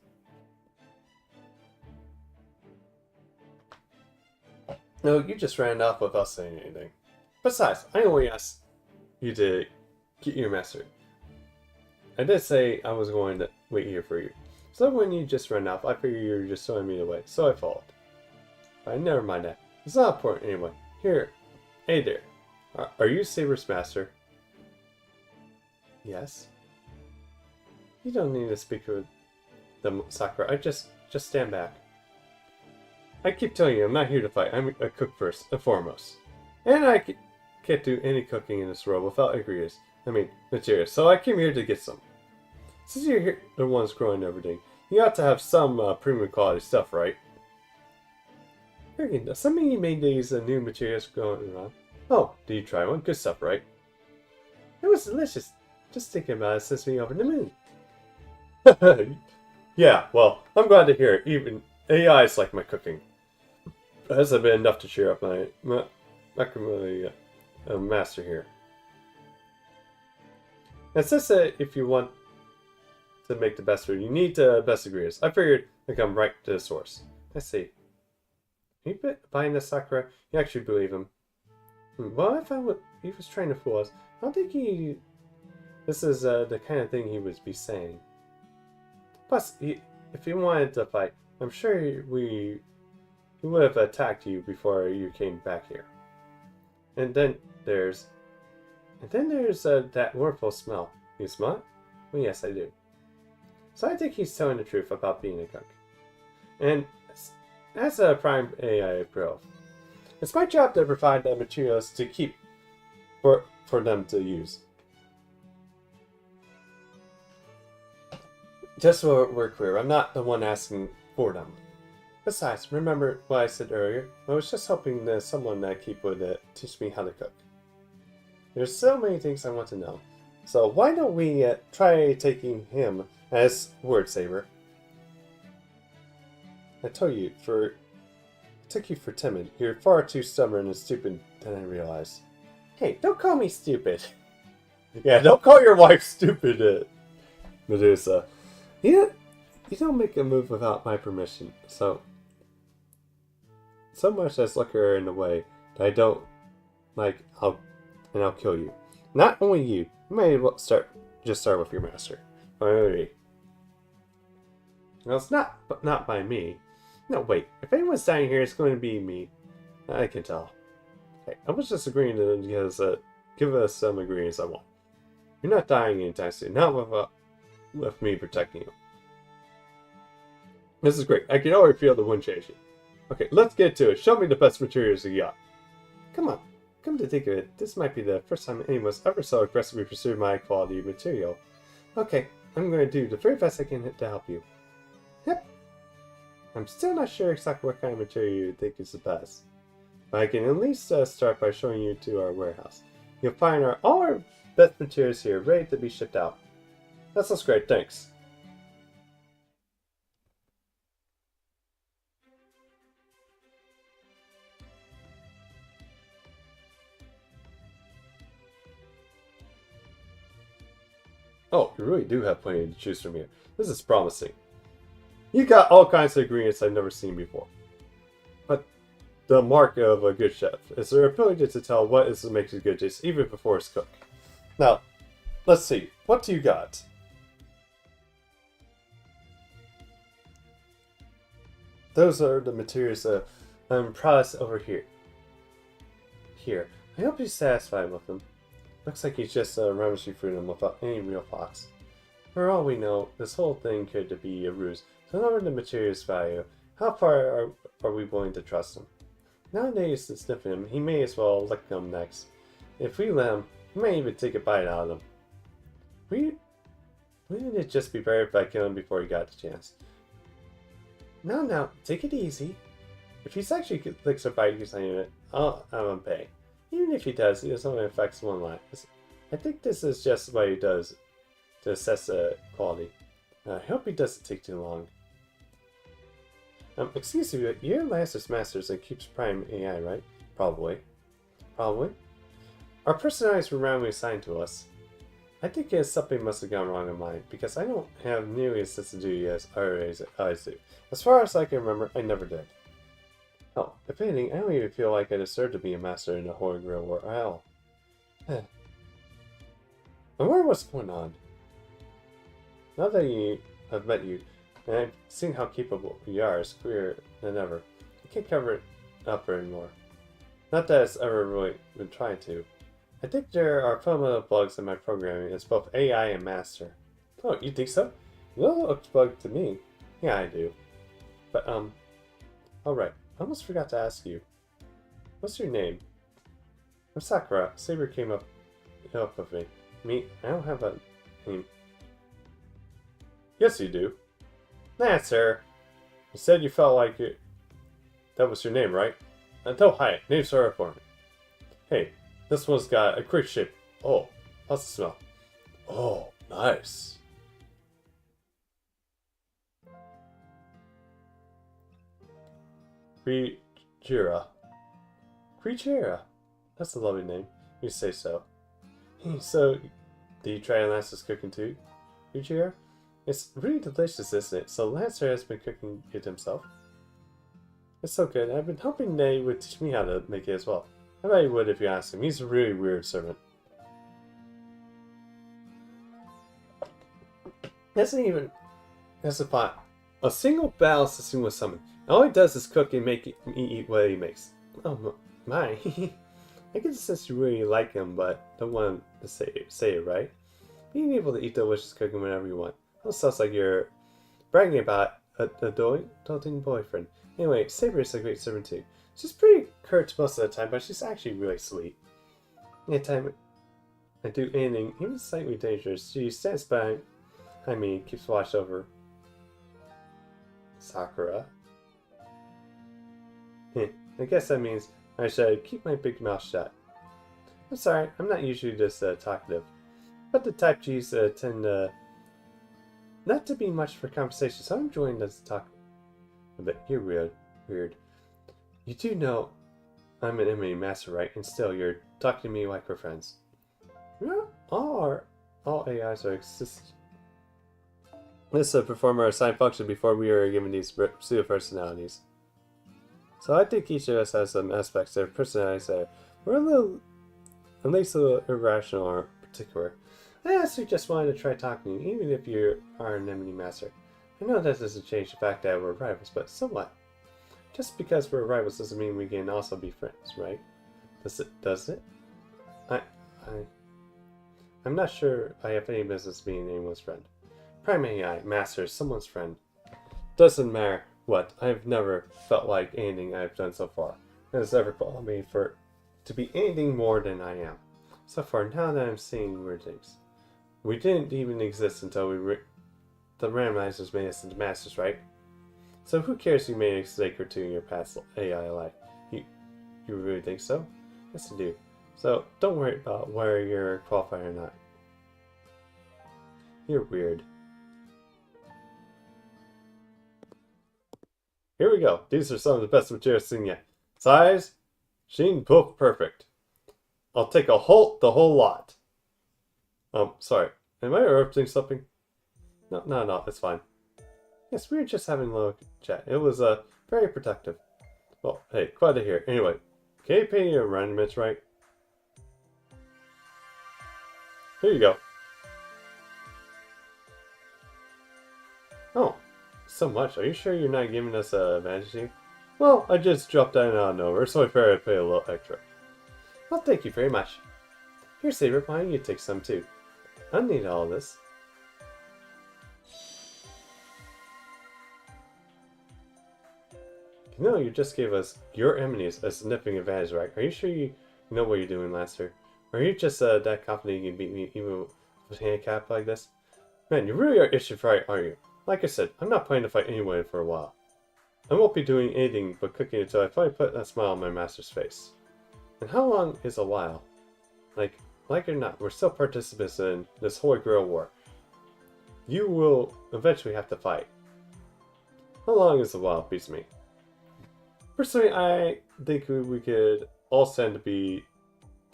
No, you just ran off without saying anything. Besides, I only asked you to get your master. I did say I was going to wait here for you. So when you just ran off, I figured you were just throwing me away, so I followed. But never mind that. It's not important anyway. Here. Hey there. Are you Saber's master? Yes. You don't need to speak with the Sakura. Just stand back. I keep telling you, I'm not here to fight. I'm a cook first and foremost. And I can't do any cooking in this world without ingredients. I mean, materials. So I came here to get some. Since you're here, the ones growing everything, you ought to have some premium quality stuff, right? Some of made these new materials going around. Oh, did you try one? Good stuff, right? It was delicious. Just thinking about it sends me over the moon. Yeah, well, I'm glad to hear it. Even AIs like my cooking. That hasn't been enough to cheer up my master here. And since if you want to make the best food, you need the best ingredients. I figured I'd come right to the source. I see. Are you buying this, Sakura? You actually believe him? Well, I found what he was trying to fool us. I don't think this is the kind of thing he would be saying. Plus, if he wanted to fight, I'm sure he would have attacked you before you came back here. And then there's that wonderful smell. You smell it? Well, yes, I do. So I think he's telling the truth about being a cook. And as a prime AI pro, it's my job to provide the materials to keep for them to use. Just so we're clear, I'm not the one asking for them. Besides, remember what I said earlier? I was just hoping that someone that keep would teach me how to cook. There's so many things I want to know. So why don't we try taking him as word saver? I took you for timid. You're far too stubborn and stupid than I realized. Hey, don't call me stupid. Yeah, don't call your wife stupid, Medusa. You don't make a move without my permission, so much as look her in the way that I don't like, I'll kill you. Not only you. You may start with your master. Alright. Well, it's not by me. No, wait. If anyone's dying here, it's going to be me. I can tell. Hey, I was just agreeing to because give us some ingredients I want. You're not dying anytime soon. Not with me protecting you. This is great. I can already feel the wind changing. Okay, let's get to it. Show me the best materials you got. Come on. Come to think of it, this might be the first time anyone's ever so aggressively pursued my quality material. Okay, I'm going to do the very best I can to help you. Yep. I'm still not sure exactly what kind of material you think is the best. But I can at least start by showing you to our warehouse. You'll find all our best materials here, ready to be shipped out. That sounds great, thanks. Oh, you really do have plenty to choose from here. This is promising. You got all kinds of ingredients I've never seen before. But the mark of a good chef is their ability to tell what is to make a good dish even before it's cooked. Now, let's see. What do you got? Those are the materials I'm proudest over here. Here, I hope you're satisfied with them. Looks like he's just rummaging through them without any real thoughts. For all we know, this whole thing could be a ruse. To lower the material's value, how far are we willing to trust him? Nowadays, to sniff him, he may as well lick them next. If we let him, he may even take a bite out of them. Wouldn't it just be better if I killed him before he got the chance? Now, take it easy. If he's actually licks a bite using it, I'm gonna pay. Even if he does, it only affects one line. I think this is just what he does to assess the quality. I hope he doesn't take too long. Excuse me, you're Lancer's Masters and keeps Prime AI, right? Probably. Our personalities were randomly assigned to us. I think something must have gone wrong in mine, because I don't have nearly as sense of duty as others do. As far as I can remember, I never did. Oh, if anything, I don't even feel like I deserve to be a master in the Holy Grail War at all. I wonder what's going on. Now that I've met you, and I've seen how capable you are, it's clearer than ever. I can't cover it up anymore. Not that it's ever really been trying to. I think there are fundamental bugs in my programming as both AI and master. Oh, you think so? Well, it looks bugged to me. Yeah, I do. But, alright. I almost forgot to ask you. What's your name? I'm Sakura. Saber came up with me. Me? I don't have a name. Yes, you do. Nah, sir. You said you felt like it. That was your name, right? Don't hide it. Names are for me. Hey, this one's got a great shape. Oh, how's it smell? Oh, nice. Creatura. That's a lovely name. You say so. So, did you try Lancer's cooking too? Creatura? It's really delicious, isn't it? So Lancer has been cooking it himself. It's so good. I've been hoping they would teach me how to make it as well. I bet he would if you asked him. He's a really weird servant. That's a pot. A single battle system was summoned. All he does is cook and make me eat what he makes. Oh my. I can sense you really like him, but don't want to say it, right? Being able to eat delicious cooking whenever you want. That sounds like you're bragging about adulting boyfriend. Anyway, Saber is a great servant too. She's pretty curt most of the time, but she's actually really sweet. Anytime I do anything, even slightly dangerous, she stands behind me and keeps watch over Sakura. I guess that means I should keep my big mouth shut. I'm sorry, I'm not usually this talkative, but the type G's tend not to be much for conversation, so I'm enjoying this talk a bit. You're weird. You do know I'm an enemy master, right? And still, you're talking to me like we're friends. Yeah, all AIs are exist. This performer assigned function before we were given these pseudo personalities. So I think each of us has some aspects of personalities that we're at least a little irrational or particular. I honestly just wanted to try talking to you, even if you are an enemy master. I know that doesn't change the fact that we're rivals, but so what? Just because we're rivals doesn't mean we can also be friends, right? Does it? I'm not sure I have any business being anyone's friend. Prime AI, master, someone's friend. Doesn't matter what, I've never felt like anything I've done so far has ever called me to be anything more than I am. So far, now that I'm seeing weird things. We didn't even exist until the randomizers made us into masters, right? So who cares if you made a mistake or two in your past AI life? You really think so? Yes, I do. So don't worry about whether you're qualified or not. You're weird. Here we go. These are some of the best materials seen yet. Size, sheen, both perfect. I'll take the whole lot. Sorry. Am I interrupting something? No, it's fine. Yes, we were just having a little chat. It was very productive. Well, hey, glad to hear. Anyway, can you pay your arrangements right? Here you go. Oh, so much. Are you sure you're not giving us an advantage here? Well, I just dropped that out of nowhere, so I figured I'd pay a little extra. Well, thank you very much. Here, Saber, why don't you take some too? I don't need all of this. You know, you just gave us your enemies a significant advantage, right? Are you sure you know what you're doing, Master? Or are you just that confident you can beat me even with a handicap like this? Man, you really are itching for fight, aren't you? Like I said, I'm not planning to fight anyone for a while. I won't be doing anything but cooking until I finally put that smile on my master's face. And how long is a while? Like it or not, we're still participants in this Holy Grail War. You will eventually have to fight. How long is a while, beats me. Personally, I think we could all stand to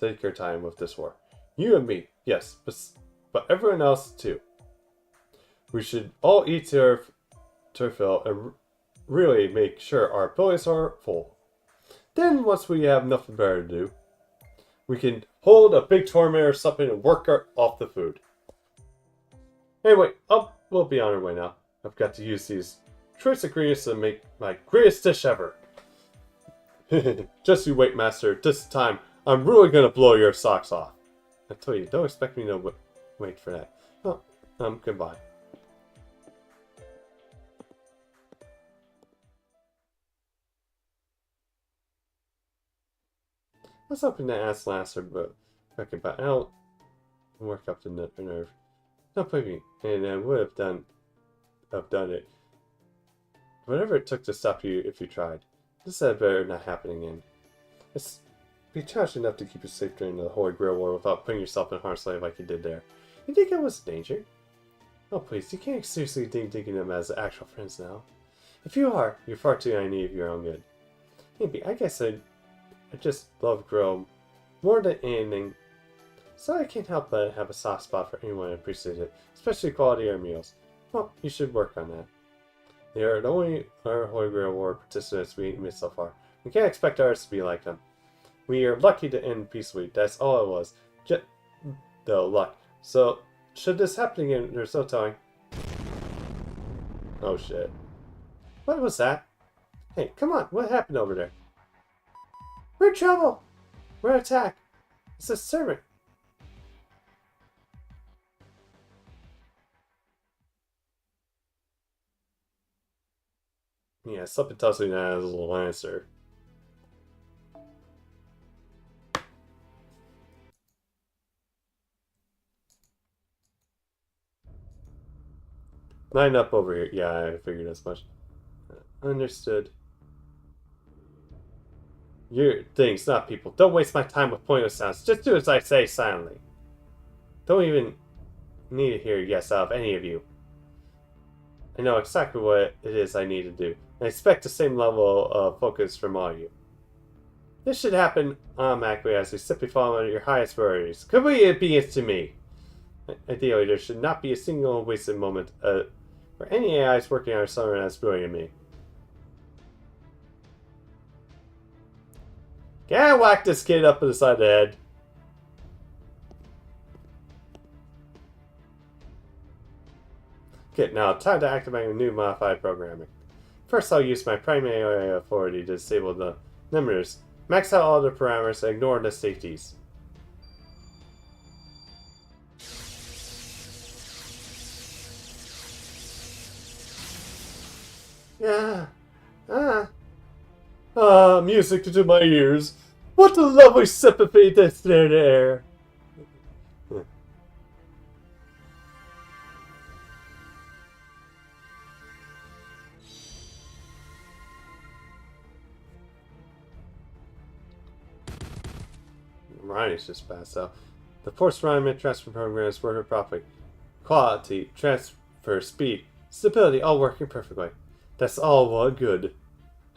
take our time with this war. You and me, yes, but everyone else too. We should all eat our fill and really make sure our bellies are full. Then, once we have nothing better to do, we can hold a big tournament or something and work off the food. Anyway, we'll be on our way now. I've got to use these choice ingredients to make my greatest dish ever. Just you wait, Master. This time, I'm really gonna blow your socks off. I tell you, don't expect me to wait for that. Oh, goodbye. I was hoping to ask Lasser, but I don't work up the nerve. Don't blame me, and I would have done it. Whatever it took to stop you if you tried. This had better not happen again. It's be challenging enough to keep you safe during the Holy Grail War without putting yourself in harm's way like you did there. You think I was in danger? Oh please, you can't seriously thinking them as actual friends now. If you are, you're far too naive of your own good. Maybe, I guess I just love Grow more than anything, so I can't help but have a soft spot for anyone who appreciates it, especially quality of meals. Well, you should work on that. They are the only Holy Grail War participants we met so far. We can't expect ours to be like them. We are lucky to end peacefully, that's all it was. Though luck. So, should this happen again, there's no telling. Oh shit. What was that? Hey, come on, what happened over there? We're in trouble! We're attacked! It's a servant! Yeah, something tells me that is a little answer. Line up over here. Yeah, I figured as much. Understood. You're things, not people. Don't waste my time with pointless sounds. Just do as I say silently. Don't even need to hear yes out of any of you. I know exactly what it is I need to do. I expect the same level of focus from all of you. This should happen automatically as we simply follow your highest priorities. Could be obedience to me. Ideally, there should not be a single wasted moment where any AI is working on someone that's brilliant me. Can I whack this kid up in the side of the head? Okay, now time to activate a new modified programming. First, I'll use my primary authority to disable the limiters, max out all the parameters, and ignore the safeties. Yeah. Music to my ears. What a lovely sympathy that's there in the air. Ronnie's just passed out. The force alignment transfer program is working properly. Quality, transfer, speed, stability, all working perfectly. That's all well good.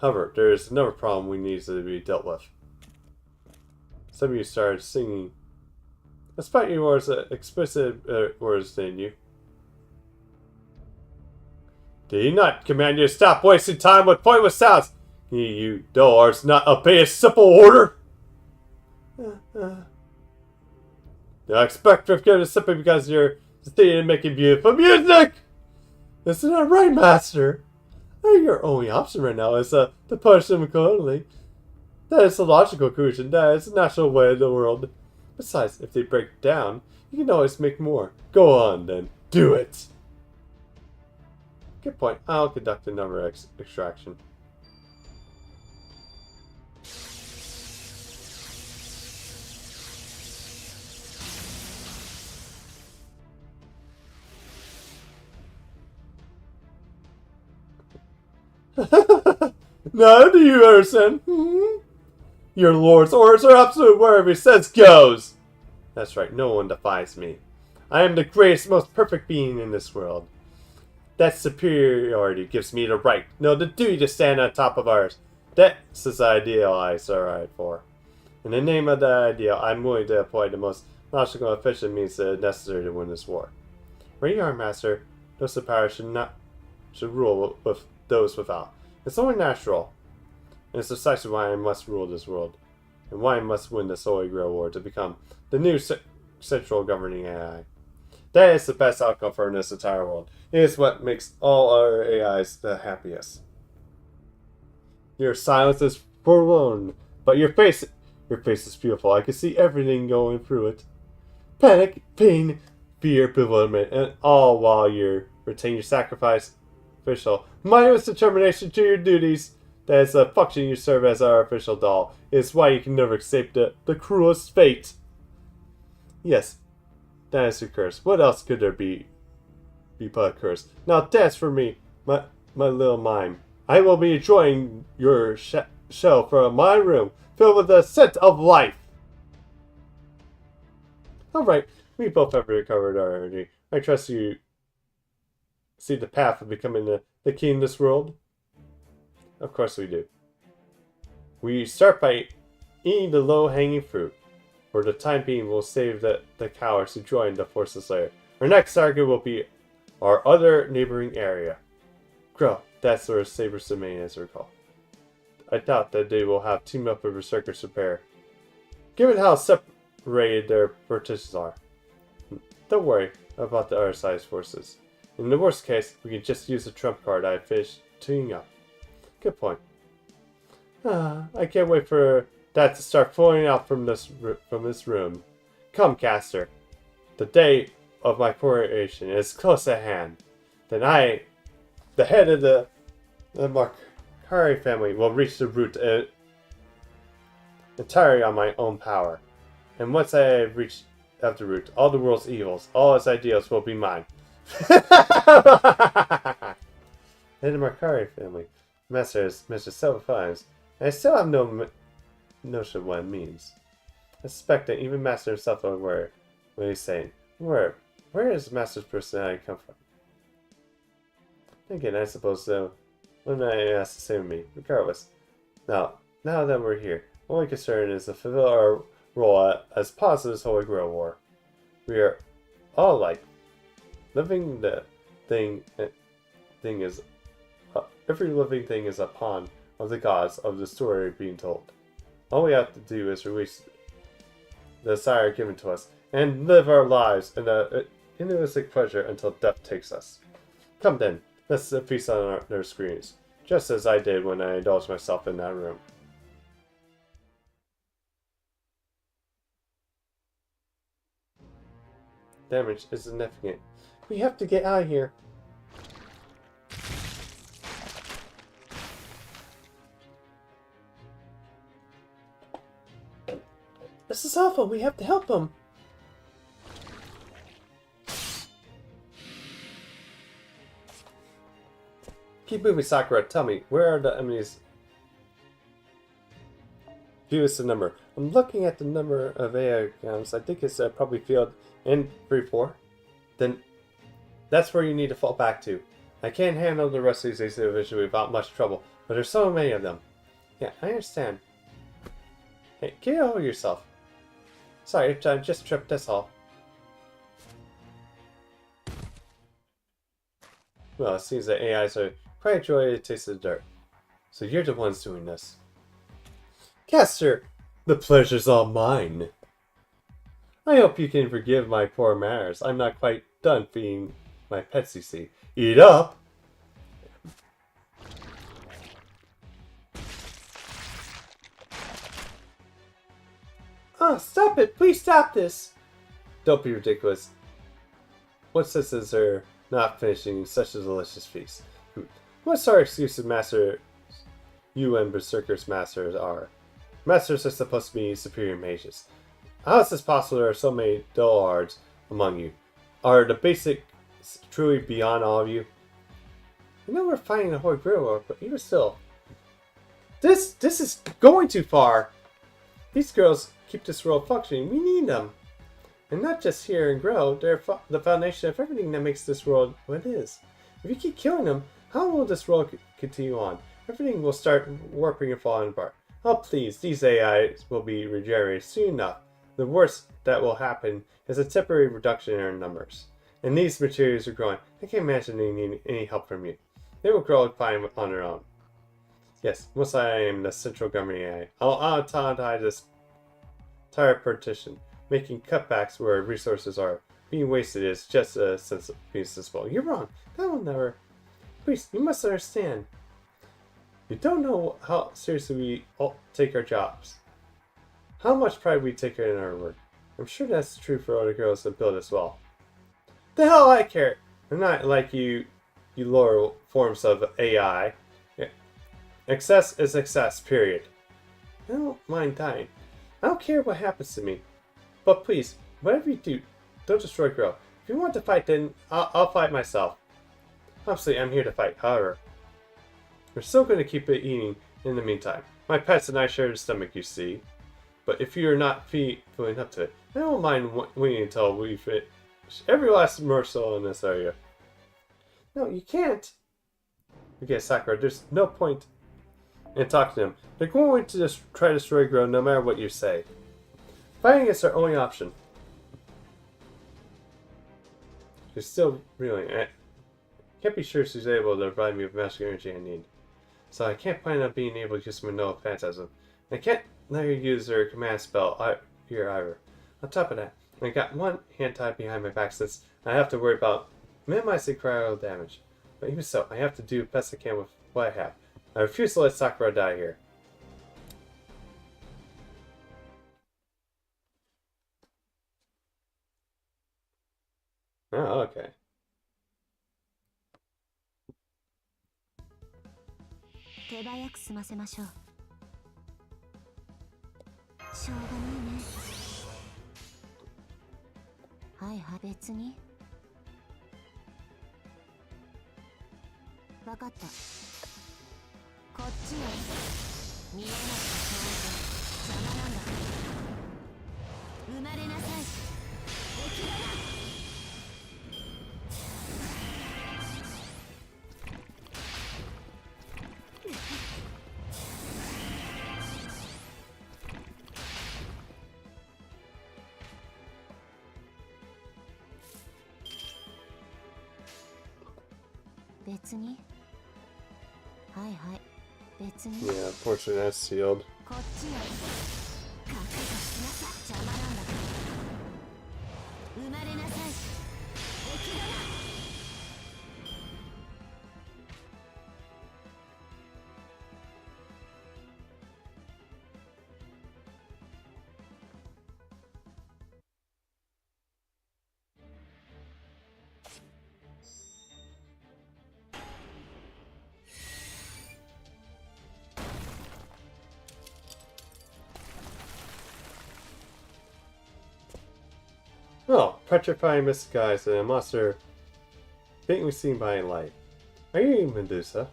However, there is another problem we need to be dealt with. Some of you started singing. Despite your words, explicit words, didn't you? Did he not command you to stop wasting time with pointless sounds? You doors not obey a simple order? Do I expect forgiveness simply because you're succeeding in making beautiful music? Isn't that right, Master? Your only option right now is to punish them accordingly. That is the logical conclusion. That is the natural way of the world. Besides, if they break down, you can always make more. Go on, then. Do it! Good point. I'll conduct another extraction. Now do you understand? Your lord's orders are absolute wherever he says goes. That's right, no one defies me. I am the greatest, most perfect being in this world. That superiority gives me the right, no, the duty to stand on top of ours. That's the ideal I strive for. In the name of that ideal, I'm willing to employ the most logical and efficient means necessary to win this war. Where you are, Master, those of power should rule with those without. It's only natural. And it's precisely why I must rule this world. And why I must win this Holy Grail War to become the new central governing AI. That is the best outcome for this entire world. It is what makes all our AIs the happiest. Your silence is forlorn, but your face is beautiful. I can see everything going through it. Panic, pain, fear, bewilderment, and all while you retain your sacrifice official, mindless determination to your duties. That is the function you serve as our official doll. It's why you can never escape the cruelest fate. Yes, that is your curse. What else could there be but a curse? Now dance for me, my little mime. I will be enjoying your show from my room, filled with the scent of life. Alright, we both have recovered our energy. I trust you see the path of becoming the king in this world? Of course we do. We start by eating the low-hanging fruit. For the time being, we'll save the cowards who join the forces later. Our next target will be our other neighboring area. Grow, that's where Saber's domain is, recall. I doubt that they will have teamed up with Berserkers to pair. Given how separated their partitions are. Don't worry about the other side's forces. In the worst case, we can just use the trump card I finished tuning up. Good point. I can't wait for that to start flowing out from this room. Come, Caster. The day of my coronation is close at hand. Then I, the head of the mark Kari family will reach the root entirely on my own power. And once I have reached the root, all the world's evils, all its ideals will be mine. And the Makari family, Master has mentioned several times, and I still have no notion of what it means. I suspect that even Master himself is aware what he's saying. Where does Master's personality come from? Again, I suppose so. One night asked the same of me, regardless. Now that we're here, only concern is to fulfill our role as part of this Holy Grail War. We are all like living the thing is every living thing is a pawn of the gods of the story being told. All we have to do is release the desire given to us and live our lives in innocent pleasure until death takes us. Come then, let's feast on their screens, just as I did when I indulged myself in that room. Damage is significant. We have to get out of here. This is awful. We have to help him. Keep moving, Sakura. Tell me, where are the enemies? View is the number. I'm looking at the number of AI accounts. I think it's probably field N34. Then that's where you need to fall back to. I can't handle the rest of these individually without much trouble, but there's so many of them. Yeah, I understand. Hey, get over yourself. Sorry, I just tripped, that's all. Well, it seems that AIs are quite enjoying the taste of the dirt. So you're the ones doing this. Caster, the pleasure's all mine. I hope you can forgive my poor manners. I'm not quite done feeding my pets, you see. Eat up! Stop it! Please stop this! Don't be ridiculous. What sense is there not finishing such a delicious feast? What sort of excuses Master you and Berserker's masters are? Masters are supposed to be superior mages. How is this possible there are so many dullards among you? Are the basics truly beyond all of you? I know we're fighting the Holy Grail War, but even still. This is going too far! These girls keep this world functioning. We need them. And not just here in Grow, they're the foundation of everything that makes this world what it is. If you keep killing them, how will this world continue on? Everything will start warping and falling apart. Oh please, these AIs will be regenerated soon enough. The worst that will happen is a temporary reduction in our numbers. And these materials are growing. I can't imagine they need any help from you. They will grow fine on their own. Yes, once I am the central governing AI, I'll automatize this entire partition. Making cutbacks where resources are being wasted is just a sense of being sensible. You're wrong. That will never. Please, you must understand. You don't know how seriously we all take our jobs. How much pride we take in our work. I'm sure that's true for other girls that build as well. The hell I care. I'm not like you lower forms of AI. Excess is excess, period. I don't mind dying. I don't care what happens to me. But please, whatever you do, don't destroy Grow. If you want to fight, then I'll fight myself. Obviously, I'm here to fight, however. We're still going to keep it eating in the meantime. My pets and I share the stomach, you see. But if you're not feeling up to it, I don't mind waiting until we fit every last morsel in this area. No, you can't. Okay, Sakura, there's no point in talking to them. They're going to just try to destroy Grow no matter what you say. Fighting is our only option. She's still reeling. I can't be sure she's able to provide me with magic energy I need. So I can't plan on being able to use my Noah Phantasm. I can't let her use her command spell here either. On top of that, I got one hand tied behind my back since I have to worry about minimizing cryo damage. But even so, I have to do the best I can with what I have. I refuse to let Sakura die here. Oh, okay. 手早く済ませましょう。しょうがないね。はいはい、別に。分かった。こっちよ。見えなくて当然邪魔なんだ。生まれなさい。敵だな。別に。はいはい、別に。 Yeah, unfortunately that's sealed. こっちよ。覚悟しなさい。邪魔なんだから生まれなさい。敵だな。Oh, petrifying disguise and a monster faintly seen by light. Are you Medusa?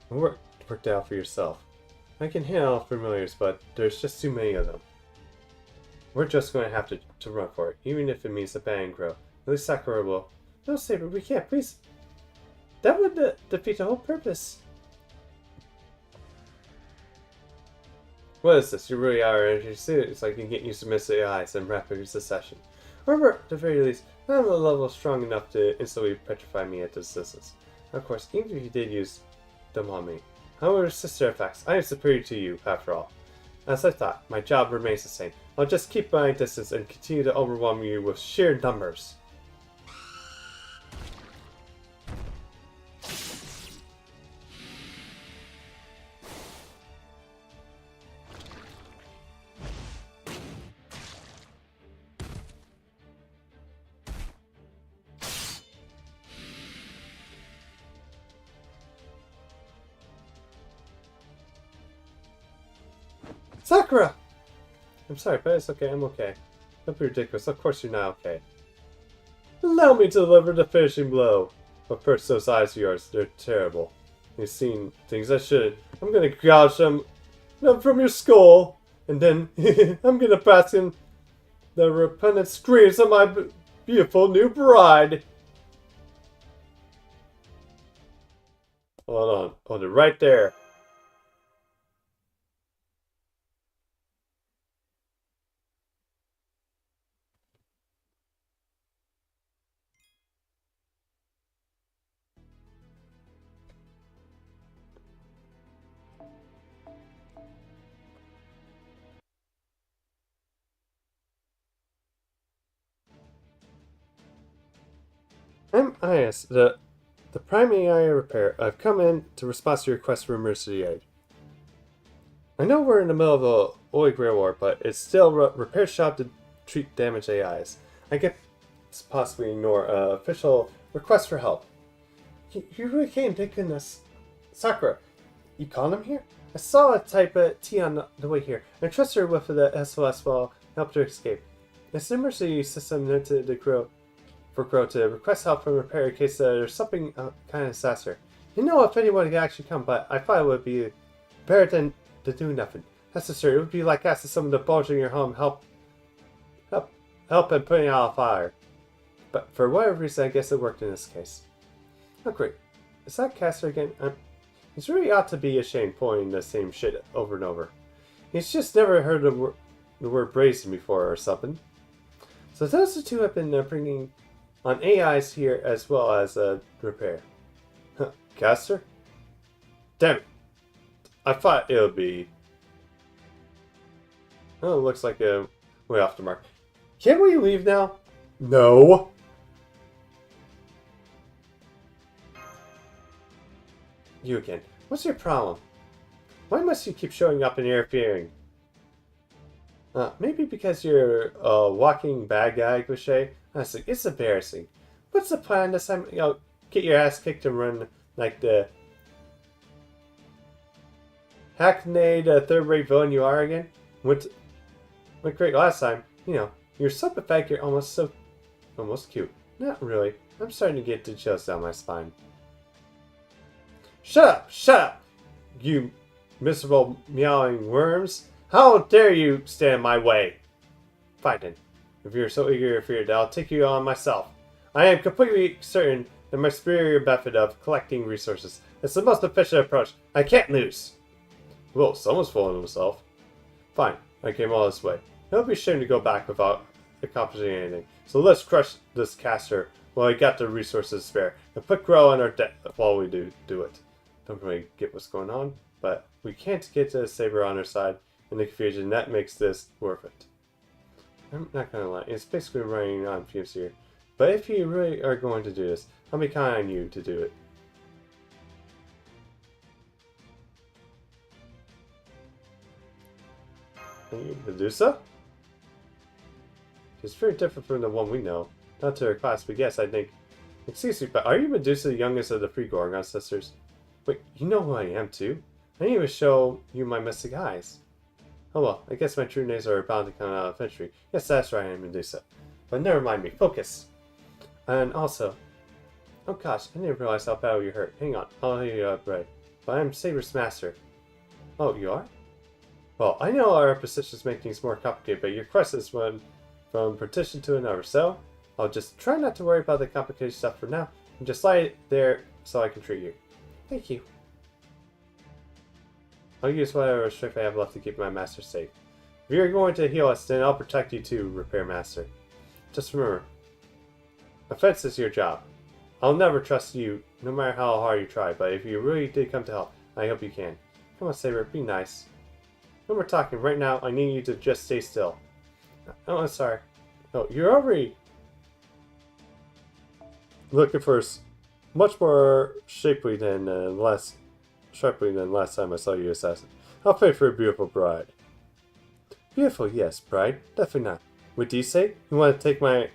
Worked out for yourself. I can handle familiars, but there's just too many of them. We're just going to have to run for it, even if it means a bang grow. At least Sakura will. No, Saber, we can't, please. That would defeat the whole purpose. What is this? You really are energy suit. It's like you get used to missing eyes and rapid succession. Remember, at the very least, I am a level strong enough to instantly petrify me at this distance. Of course, even if you did use them on me. However, sister effects, I am superior to you, after all. As I thought, my job remains the same. I'll just keep my distance and continue to overwhelm you with sheer numbers. Sakura! I'm sorry, but it's okay, I'm okay. Don't be ridiculous, of course you're not okay. Allow me to deliver the finishing blow. But first, those eyes of yours, they're terrible. You've seen things I shouldn't. I'm gonna gouge them from your skull, and then I'm gonna pass in the repentant screams of my beautiful new bride. Hold on, hold it right there. I'm Ias, the Prime AI Repair. I've come in to respond to your request for emergency aid. I know we're in the middle of a Holy Grail War, but it's still a repair shop to treat damaged AIs. I can't possibly ignore an official request for help. You really came, thank goodness. Sakura, you called him here? I saw a type of T on the way here. I trust her with the SOS will help her escape. It's an emergency system meant to the Crow to request help from repair in case there's something kind of disaster. You know if anyone could actually come, but I thought it would be better than to do nothing. That's necessary. It would be like asking someone to bulge in your home help in putting out a fire. But for whatever reason, I guess it worked in this case. Oh great. Is that Caster again? He's really ought to be ashamed pulling the same shit over and over. He's just never heard the word brazen before or something. So those two have been bringing on AIs here as well as repair. Huh, Caster? Damn it. I thought it would be... Oh, it looks like a way off the mark. Can we leave now? No. You again. What's your problem? Why must you keep showing up and interfering? Maybe because you're a walking bad guy, Goucher? Honestly, it's embarrassing. What's the plan this time? Get your ass kicked and run like the hackneyed third-rate villain you are again? Went great last time. You know, you're so pathetic, you're almost cute. Not really. I'm starting to get the chills down my spine. Shut up! Shut up! You miserable meowing worms. How dare you stand in my way? Fine then. If you're so eager for your I'll take you on myself. I am completely certain that my superior method of collecting resources is the most efficient approach. I can't lose. Well, someone's fooling himself. Fine, I came all this way. It would be a shame to go back without accomplishing anything. So let's crush this caster while I got the resources to spare, and put Grow on our debt while we do it. Don't really get what's going on, but we can't get the Saber on our side in the confusion. That makes this worth it. I'm not gonna lie, it's basically running on fumes here. But if you really are going to do this, I'll be counting on you to do it. Medusa? She's very different from the one we know. Not to her class, but yes, I think... Excuse me, but are you Medusa, the youngest of the three Gorgon sisters? Wait, you know who I am too? I didn't even show you my mystic eyes. Oh well, I guess my true names are bound to come out eventually. Yes, that's right, I am Medusa. But never mind me, focus! And also... Oh gosh, I didn't realize how badly you hurt. Hang on, I'll heal you up right. But I'm Saber's master. Oh, you are? Well, I know our positions make things more complicated, but your quest is one from partition to another, so I'll just try not to worry about the complicated stuff for now, and just lie there so I can treat you. Thank you. I'll use whatever strength I have left to keep my master safe. If you're going to heal us, then I'll protect you too, Repair Master. Just remember, offense is your job. I'll never trust you, no matter how hard you try, but if you really did come to help, I hope you can. Come on, Saber, be nice. When we're talking right now, I need you to just stay still. Oh, I'm sorry. Oh, you're already looking for much more sharply than last time I saw you, assassin. I'll pay for a beautiful bride. Beautiful, yes, bride. Definitely not. What do you say? You want to take my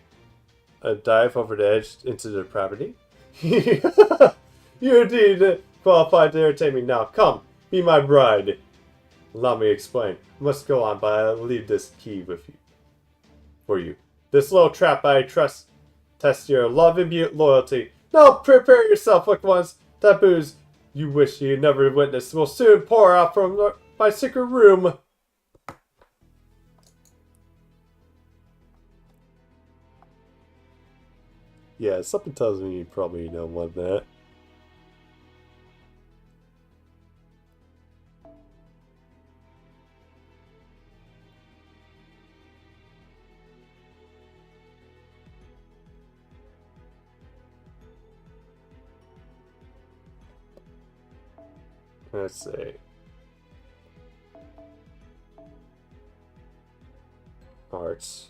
dive over the edge into depravity? You're indeed qualified to entertain me now. Come, be my bride. Allow me to explain. I must go on, but I'll leave this key with you. For you. This little trap I trust tests your love and loyalty. Now prepare yourself, look ones. That booze you wish you never witnessed will soon pour out from my secret room. Yeah, something tells me you probably don't want that. Let's see. Arts.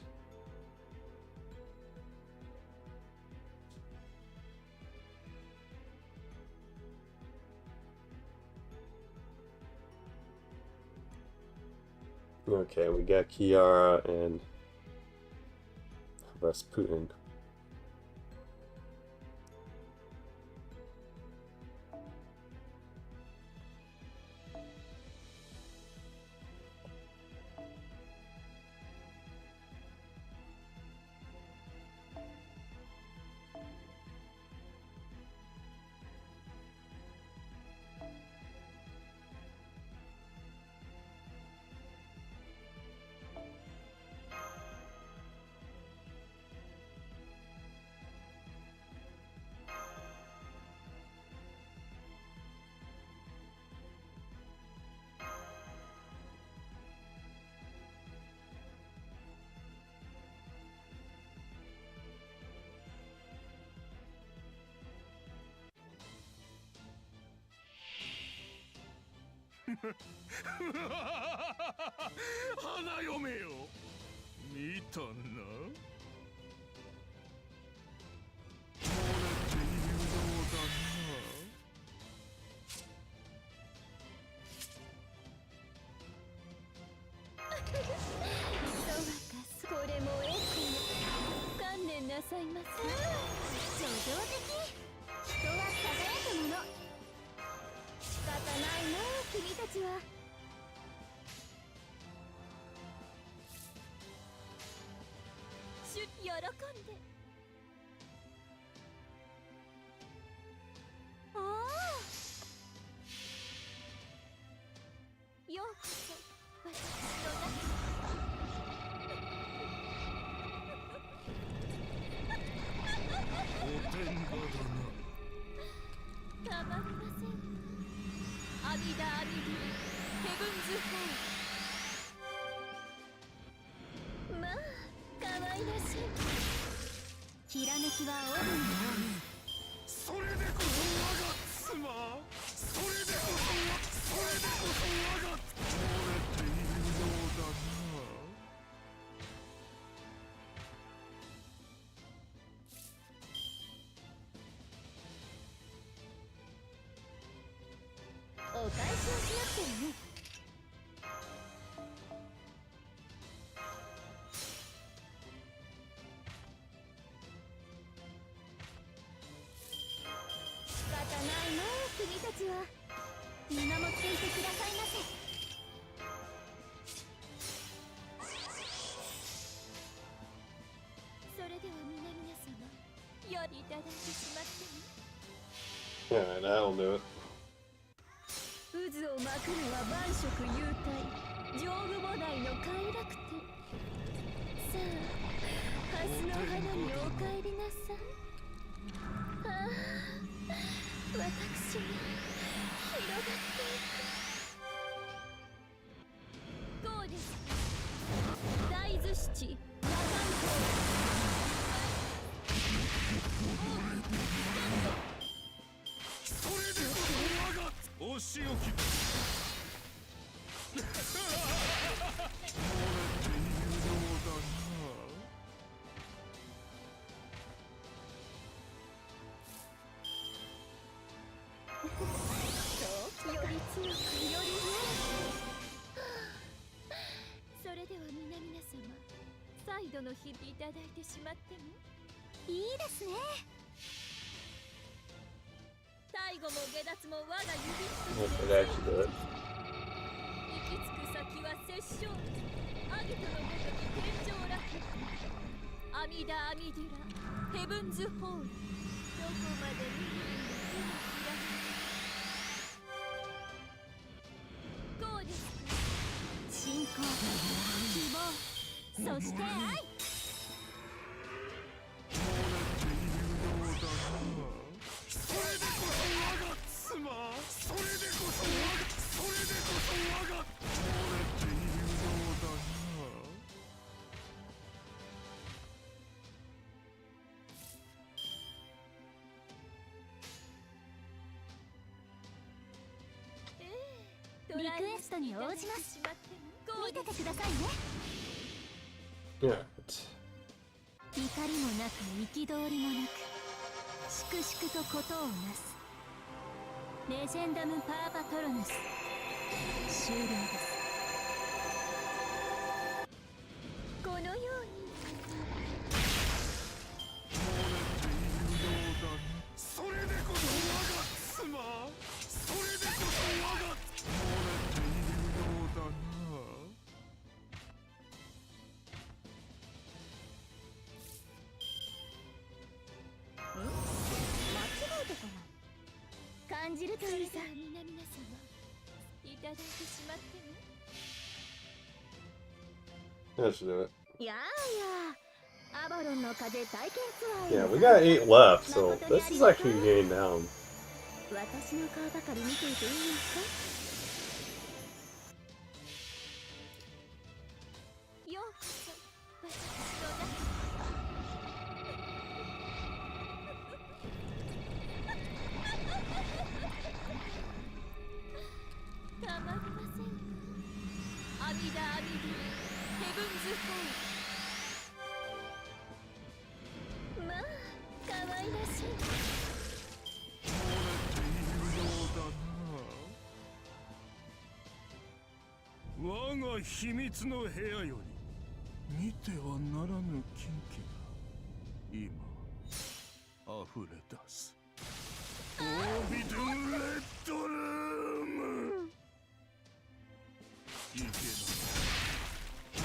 Okay, we got Kiara and Rasputin.花嫁よ見たな漏れているようだこれもエッチ観念なさいませ。叙情的。人は輝くもの。仕方ないな、君たちは。喜んで。おお、ようこそ私の中に。おてんばだな。たまりません。阿弥陀阿弥陀ヘブンズホール。まあ可愛らしい。きらめきはオーブンのように。それでこそ我が妻。それでこそ我が漏れているようだな。お返しをしなくてもね。仕方ないの君たちは。見守っていてくださいませ。それでは皆々様、よりいただいてしまっても。 Yeah, that'll do it. 渦を巻くのは万色幽体、上部母内の快楽天。さあ、ハスの花にお帰りなさい。ああ、私が広がっていく。どうですか、大豆七羅漢それでこそ我がお仕置き。漏れているようだな。そうより強くより上。それでは皆々様、再度の日々いただいてしまってもいいですね。最後も下脱も我が指一つ Okay, で that should do it. 行き着く先は殺生。アギトのごとき天上楽。阿弥陀阿弥陀ラヘブンズホール。どこまで見るんだ手のひら。どうですか、信仰、希望、そして愛。漏れているようだな。それでこそ我が妻。それでこそ我が漏れているようだな。リクエストに応じます。見ててくださいね。 Yeah. 怒りもなく憤りもなく、粛々と事をなす。レジェンダムパーパトロヌス終了です。このようにそれでこそ我が妻。それでこそ我が漏れているようだな。間違えたかな。感じるといいさ。皆々様、いただいてしまっても。 That should do it. いやアバロンの風体験ツアー。 Yeah, we got 8 left, so this is actually getting down. 私の顔ばかり見ていていいんですか。ようこそ私の中に。たまりません。阿弥陀阿弥陀ヘブンズホール。まあ可愛らしい。漏れているようだな。我が秘密の部屋より見てはならぬ禁忌が今溢れ出す。オービドゥンレッドルーム。いけない。漏れ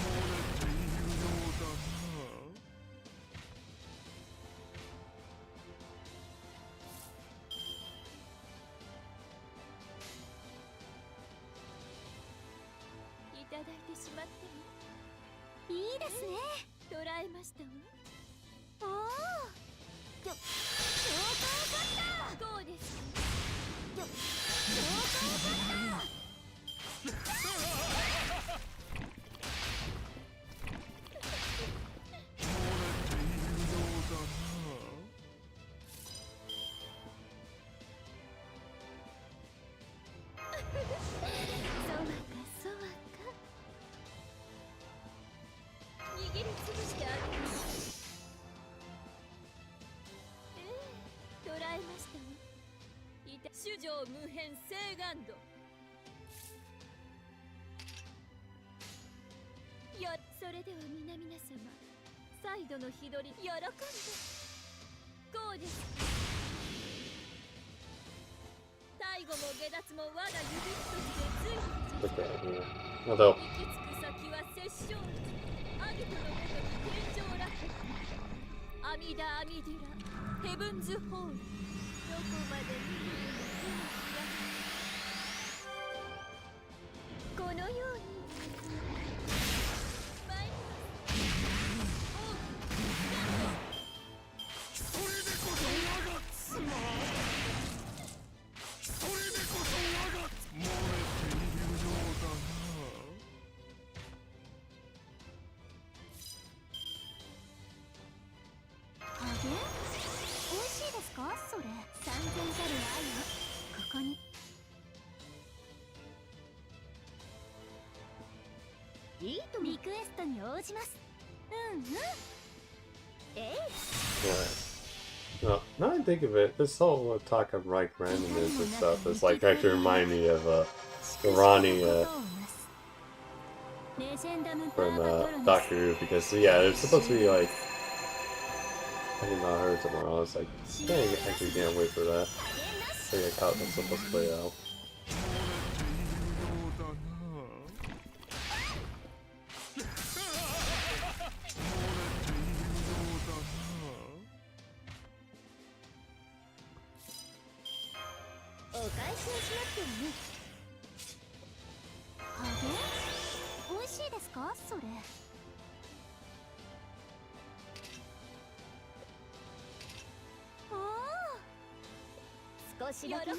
ているようだな。ただいてしまってもいいですね。捉えましたわ。おお、超高かった。こうです。超高かった。握りつぶしてあげます。捉えましたわ。いた主情無変聖願度。それでは皆々様、再度の日取り喜んで。こうです。最後も下脱も我が指一つでついて Okay, yeah. Although, 行き着く先は殺生。アギトのごとに天井落下。阿弥陀阿弥寺ヘブンズホール。どこまで見るのも手のひら。このように参ります。それでこそ我が妻。それでこそ我が漏れているようだな。あげ？美味しいですかそれ。三千たる愛はここに。いいとリクエストに応じます。うんうん。えい。 yeah. Now I think of it, this whole talk of right randomness and stuff is like actually remind me of Ronnie from Doctor Who, because yeah, it's supposed to be like talking about her tomorrow. I was like, dang, I actually can't wait for that. See like how that's supposed to play out. お返しをしますよね。あげ？美味しいですかそれ。おお、少しだけね。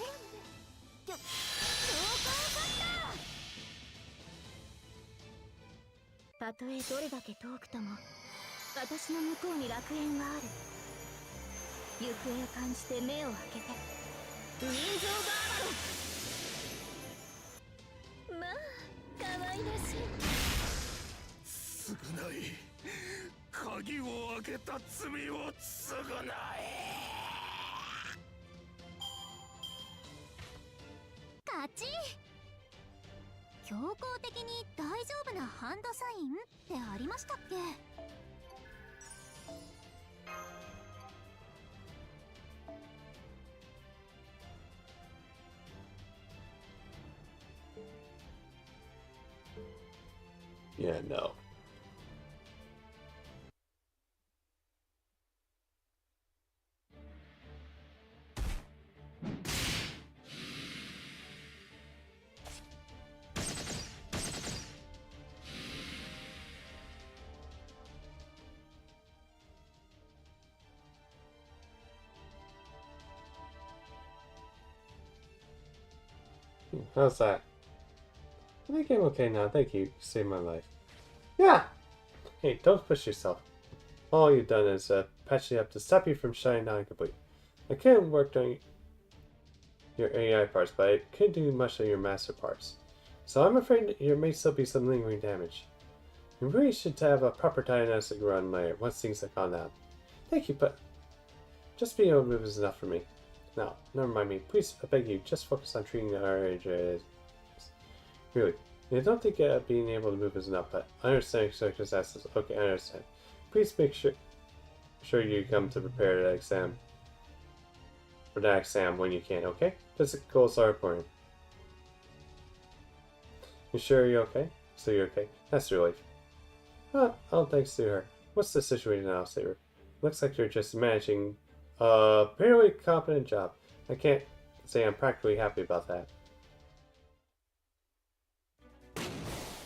超高かった。たとえどれだけ遠くとも私の向こうに楽園がある。行方を感じて目を開けて。人情バーバロ。まあ、可愛らしい。償い。鍵を開けた罪を償え。勝ち。強行的に大丈夫なハンドサインってありましたっけ？Yeah, no. How's that? I think I'm okay now. Thank you. You saved my life. Yeah! Hey, don't push yourself. All you've done is patch it up to stop you from shutting down complete. I couldn't work on your AI parts, but I couldn't do much on your master parts. So I'm afraid there may still be some lingering damage. You really should have a proper diagnostic run later once things have gone down. Thank you, but just being able to move is enough for me. Now, never mind me. Please, I beg you, just focus on treating our injuries. Really, I don't think being able to move is enough, but I understand circumstances. Okay, I understand. Please make sure you come to prepare that exam. For that exam when you can, okay? Physical goals are important. You sure you're okay? So you're okay? That's a relief. Oh, thanks to her. What's the situation now, Saber? Looks like you're just managing a fairly competent job. I can't say I'm practically happy about that.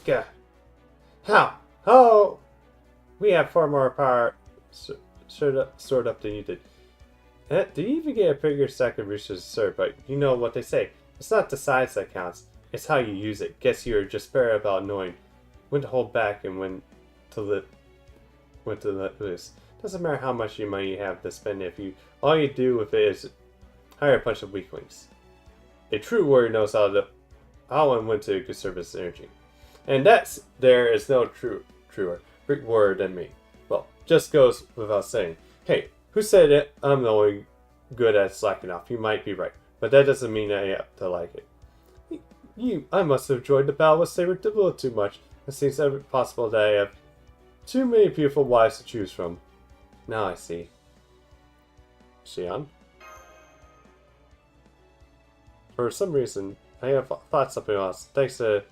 Yeah, How? Oh, we have far more power stored up than you did. Did you even get a bigger stack of research, sir? But you know what they say. It's not the size that counts. It's how you use it. Guess you're just better about knowing when to hold back and when to let loose. Doesn't matter how much money you have to spend if all you do with it is hire a bunch of weaklings. A true warrior knows how and when to conserve his energy. And there is no truer warrior than me. Well, just goes without saying. Hey, who said it? I'm the only good at slacking off. You might be right, but that doesn't mean I have to like it. I must have enjoyed the battle with Saber a little too much. It seems possible that I have too many beautiful wives to choose from. Now I see. Xian? For some reason, I have thought something else. Thanks to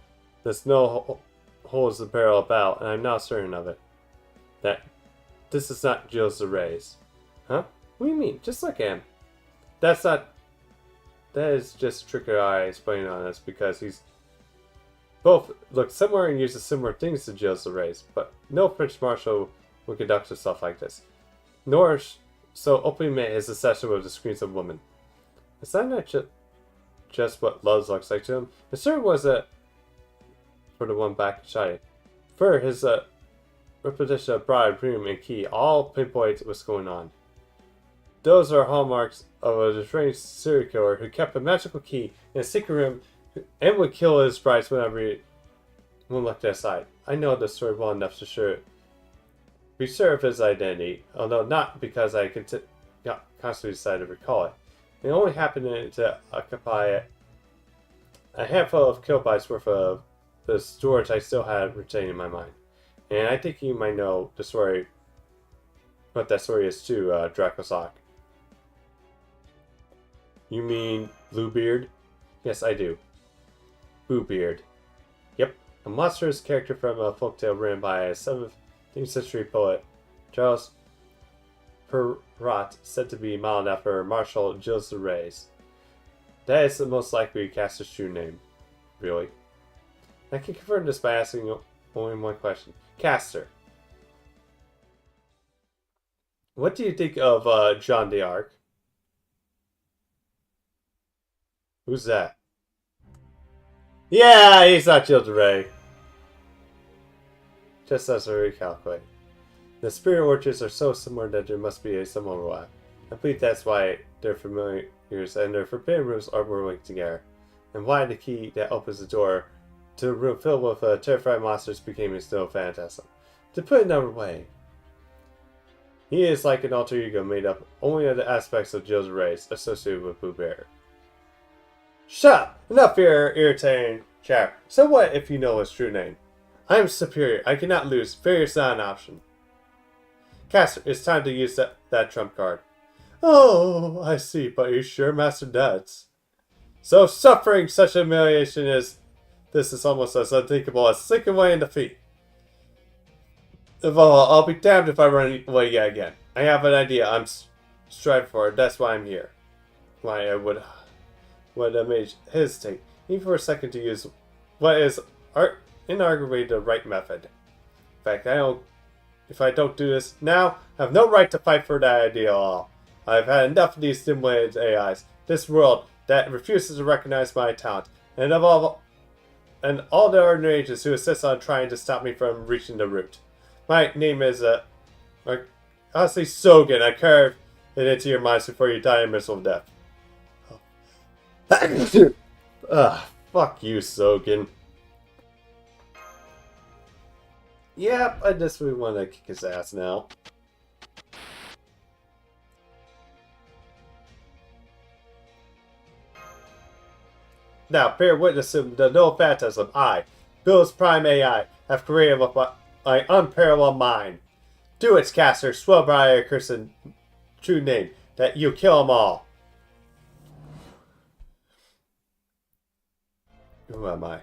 this no holes in the barrel about, and I'm now certain of it. That this is not Gilles the Rays. Huh? What do you mean? Just look at him. That is just Trickery Eyes playing on us because he's both look similar and uses similar things to Gilles the Rays, but no French marshal would conduct himself like this. Nor so openly admit his obsession with the screams of women. Is that not just what love looks like to him? It sure was for the one back in China. For his repetition of bride, room, and key all pinpoint what's going on. Those are hallmarks of a deranged serial killer who kept a magical key in a secret room and would kill his brides whenever one looked aside. I know the story well enough to be sure of his identity, although not because I constantly decided to recall it. It only happened to occupy a handful of kilobytes worth of the storage I still had retained in my mind. And I think you might know the story, what that story is too, Dracosoc. You mean Bluebeard? Yes, I do. Bluebeard. Yep, a monstrous character from a folktale written by a 17th century poet, Charles Perrault, said to be modeled after Marshal Gilles de Rays. That is the most likely caster's true name. Really? I can confirm this by asking only one question. Caster, what do you think of Jean d'Arc? Who's that? Yeah, he's not Gilles de Rais. Just as I recalculate. The spirit orchards are so similar that there must be some overlap. I believe that's why their familiars and their forbidden rooms are more linked together, and why the key that opens the door to a room filled with terrifying monsters became his no phantasm. To put it another way, he is like an alter ego made up only of the aspects of Gilles de Rais associated with Blue Bear. Shut up! Enough of your irritating chatter. So what if you know his true name? I am superior. I cannot lose. Failure is not an option. Caster, it's time to use that trump card. Oh, I see, but you sure mastered that. So suffering such humiliation this is almost as unthinkable as sinking away in defeat. Well, I'll be damned if I run away yet again. I have an idea I'm striving for. That's why I'm here. Why I would have made hesitate, even for a second, to use what is inarguably the right method. In fact, if I don't do this now, I have no right to fight for that idea at all. I've had enough of these dim-witted AIs. This world that refuses to recognize my talent, and all the ordinary agents who insist on trying to stop me from reaching the root. My name is honestly Sogan. I carve it into your minds before you die a miserable death. Fuck you, Sogan. Yep, I just really want to kick his ass now. Now, bear witness to the no phantasm I, Bill's Prime AI, have created with my unparalleled mind. Do it, Caster. Swear by your cursed true name that you kill them all. Who am I?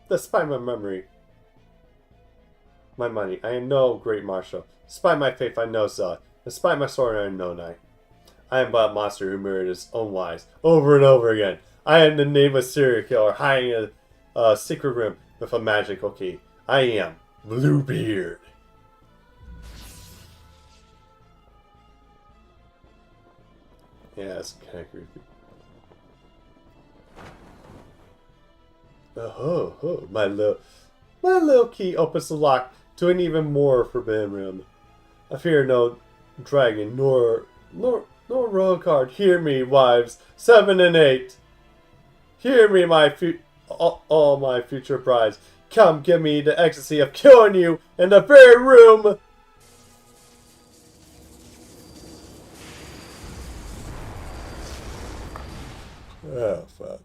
Despite my memory, my money, I am no great marshal. Despite my faith, I know Zod. Despite my sword, I am no knight. I am but a monster who murdered his own wives over and over again. I am the nameless serial killer hiding in a secret room with a magical key. I am Bluebeard. Yeah, it's kind of creepy. Oh, my little key opens the lock to an even more forbidden room. I fear no dragon nor royal card. Hear me, wives 7 and 8. Hear me, all my future brides. Come, give me the ecstasy of killing you in the very room. Oh fuck.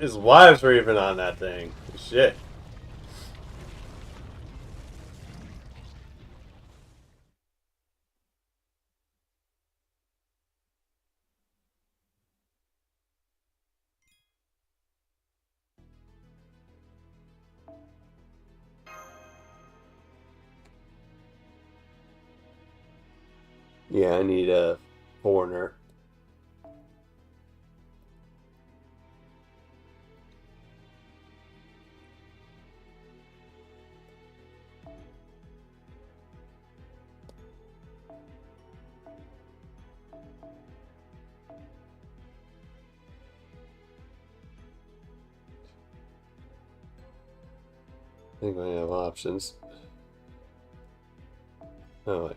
His wives were even on that thing. Shit. Yeah, I need a foreigner. I think I have options. Oh, wait.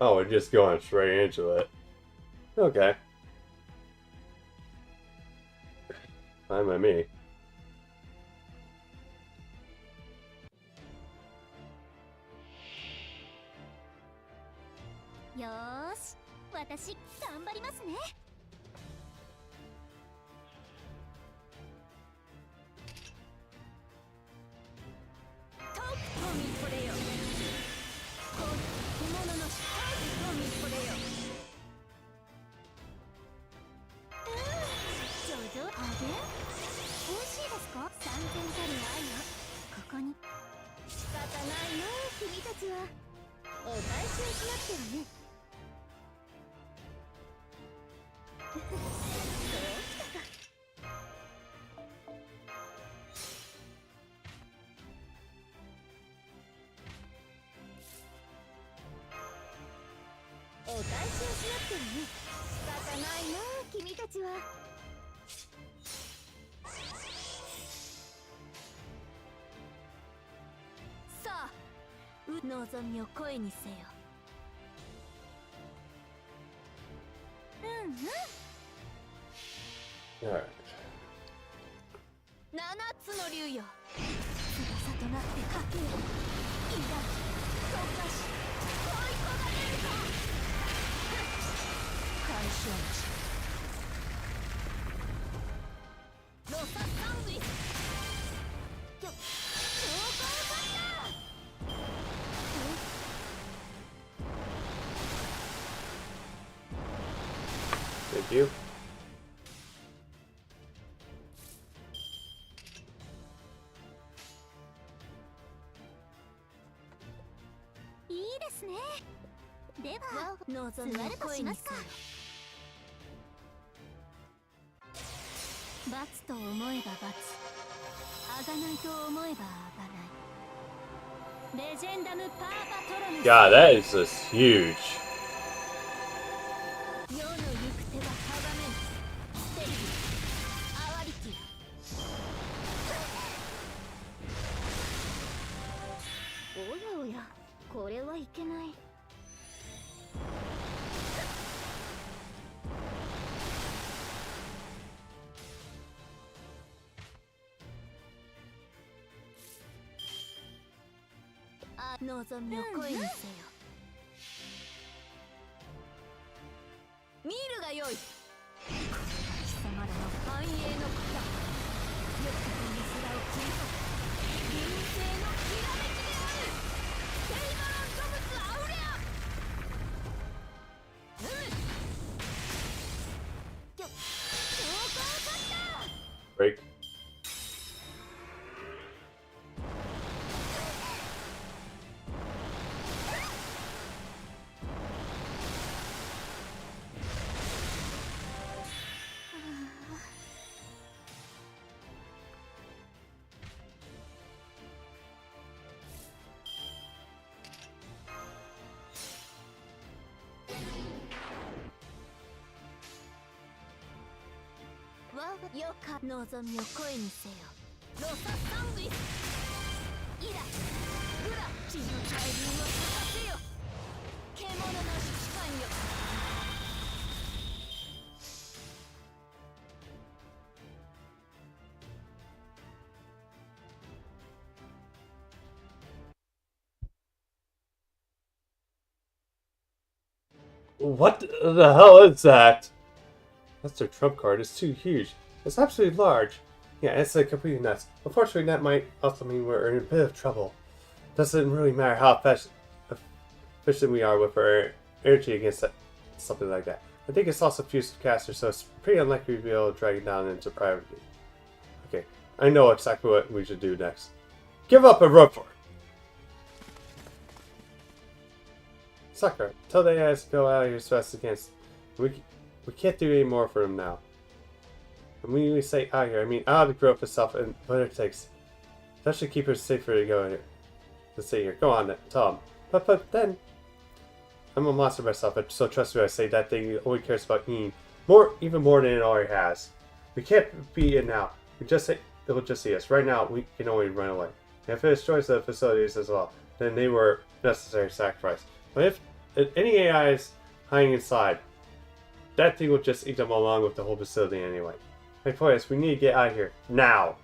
Oh, we're just going straight into it. Okay. Fine by me. Yosh, 私頑張りますね。とっとみこれよ。獣のとっとみこれよ。ジョジョあげ？美味しいですか？3000たる愛がここに。仕方ないの君たちは。お返しをしなくてはね。そうきたか。お返しをしなくてはね。仕方ないな君たちは。さあ、望みを声にせよ。うんうん。Alright. 七つの竜よ。翼となってかけよ。いざ、溶かし、追い込まれるか。解消し。ロササンウィス。超高ファイター。Thank you. いいですね。では、望みを声にせよ。罰と思えば罰、贖いと思えば贖い。レジェンダムパーパトロヌス。 God, that is just huge. 世の行く手は鋼めん。ステリル、アワリティ。おやおや、これはいけない。望みを声にせよ。見るがよい。原の繁栄の方、よく見せらを切り裂く臨星のきらめきである。セイバロン諸物アウレア。強行勝った。 Break.よか望みを声にせよ。ロササングリスイラグラ地の大軍を咲かせよ。獣の士官よ。What the hell is that? That's their trump card. It's too huge. It's absolutely large. Yeah, it's like completely nuts. Unfortunately, that might also mean we're in a bit of trouble. Doesn't really matter how efficient we are with our energy against that, something like that. I think it's also fused with caster, so it's pretty unlikely we'll be able to drag it down into priority. Okay, I know exactly what we should do next. Give up and run for it! Sakura, tell the AIs to go out of here as fast as they can. We can't do any more for them now. And when we say out here, I mean out of the growth itself and whatever it takes. That should keep us safer to go here. Let's stay here. Go on then, tell them. But then, I'm a monster myself, so trust me when I say that thing only cares about eating even more than it already has. We can't be in now. It will just see us. Right now, we can only run away. And if it destroys the facilities as well, then they were necessary sacrifice. But if any AI is hiding inside, that thing will just eat them along with the whole facility anyway. My point is, we need to get out of here now.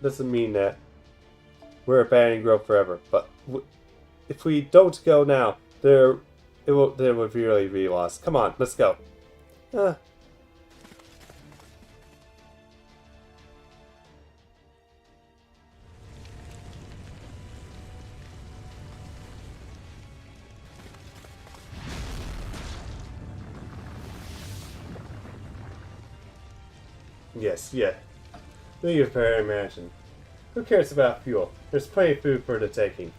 Doesn't mean that we're abandoning growth forever, but if we don't go now, there will really be lost. Come on, let's go. Yes, yeah. You can imagine. Who cares about fuel? There's plenty of food for the taking.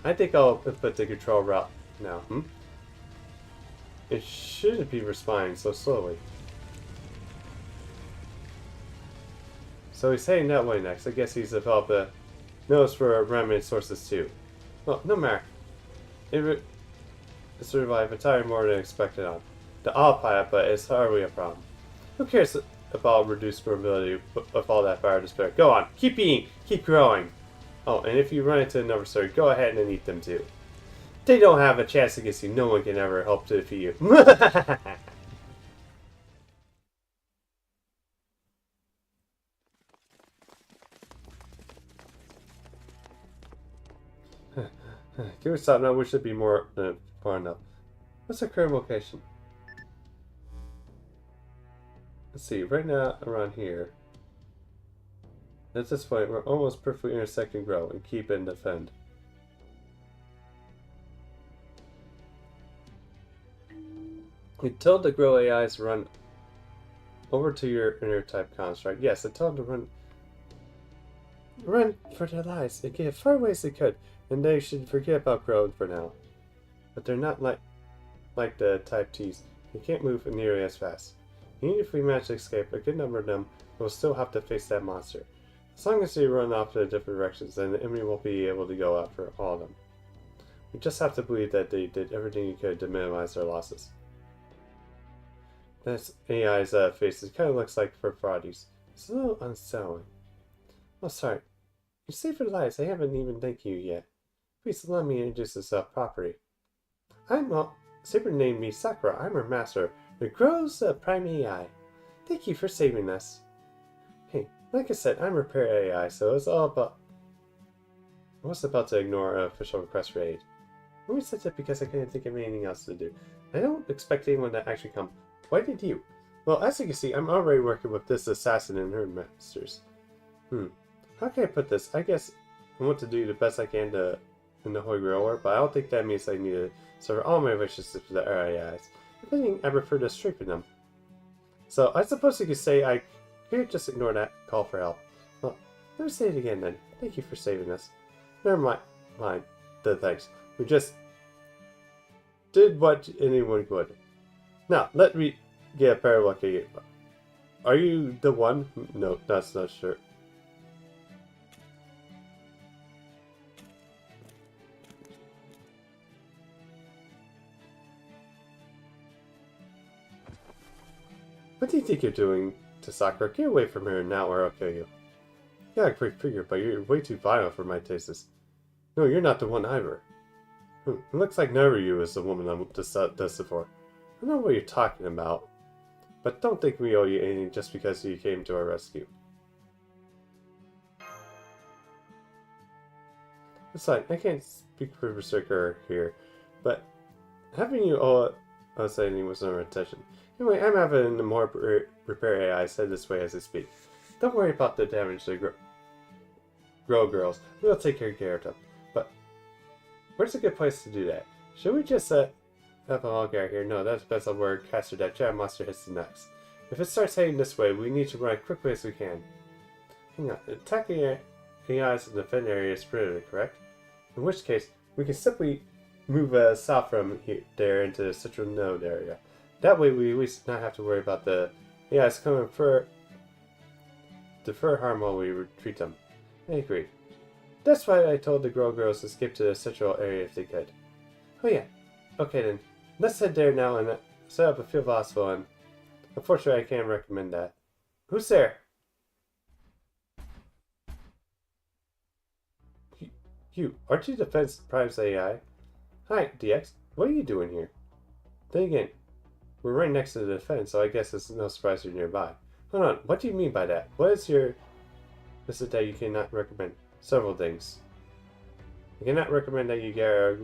I think I'll put the control route now. It shouldn't be responding so slowly. So he's heading that way next. I guess he's developed a nose for remnant sources too. Well, no matter. It survived entirely more than expected on the autopilot, but it's hardly a problem. Who cares about reduced mobility with all that fire to spare? Go on, keep eating, keep growing. Oh, and if you run into another story, go ahead and eat them too. They don't have a chance against you. No one can ever help to defeat you. Give it a stop now. We should be more than far enough. What's our current location? Let's see, right now around here. At this point, we're almost perfectly intersecting grow and keep and defend. We told the grow AIs to run over to your inner type construct. Yes, I told them to run for their lives and get as far away as they could, and they should forget about grow for now. But they're not like the type T's. They can't move nearly as fast. Even if we manage to escape, a good number of them will still have to face that monster. As long as they run off in different directions, then the enemy won't be able to go after all of them. We just have to believe that they did everything they could to minimize their losses. This AI's faces kind of looks like for fraudies. It's a little unsettling. Oh, sorry. You saved their lives. I haven't even thanked you yet. Please allow me to introduce myself properly. Saber named me Sakura. I'm her master. The Grow's Prime AI. Thank you for saving us. Hey, like I said, I'm Repair AI, so it's all about... I was about to ignore an official request for aid. I only said that because I couldn't think of anything else to do. I don't expect anyone to actually come. Why did you? Well, as you can see, I'm already working with this assassin and her masters. How can I put this? I guess I want to do the best I can in the Holy Grail War, but I don't think that means I need to serve all my wishes to the RAIs. If anything, I prefer to strengthen them. So, I suppose you could say I could just ignore that call for help. Well, let me say it again then. Thank you for saving us. Never mind the thanks. We just did what anyone would. Now, let me get a better look at you. Are you the one? No, that's not sure. What do you think you're doing to Sakura? Get away from her now or I'll kill you. You got a great figure, but you're way too violent for my tastes. No, you're not the one either. It looks like never you is the woman I'm destined for. I know what you're talking about, but don't think we owe you anything just because you came to our rescue. Besides, I can't speak for Berserker here, but having you owe us anything was no intention. Anyway, I'm having more repair AI said this way as I speak. Don't worry about the damage to grow girls. We'll take care of them. But where's a good place to do that? Should we just have an all guy here? No, that depends on where caster that giant monster hits the next. If it starts heading this way, we need to run as quickly as we can. Hang on, attacking AIs in the defend area is prohibited, correct? In which case, we can simply move south from there into the central node area. That way we at least not have to worry about the AIs coming for defer harm while we retreat them. I agree. That's why I told the girls to skip to the central area if they could. Oh yeah. Okay then. Let's head there now and set up a field hospital, and unfortunately I can't recommend that. Who's there? You, aren't you Defense Prime's AI? Hi, DX. What are you doing here? Then again, we're right next to the defense, so I guess it's no surprise you're nearby. Hold on, what do you mean by that? What is your... This is that you cannot recommend several things. I cannot recommend that you get a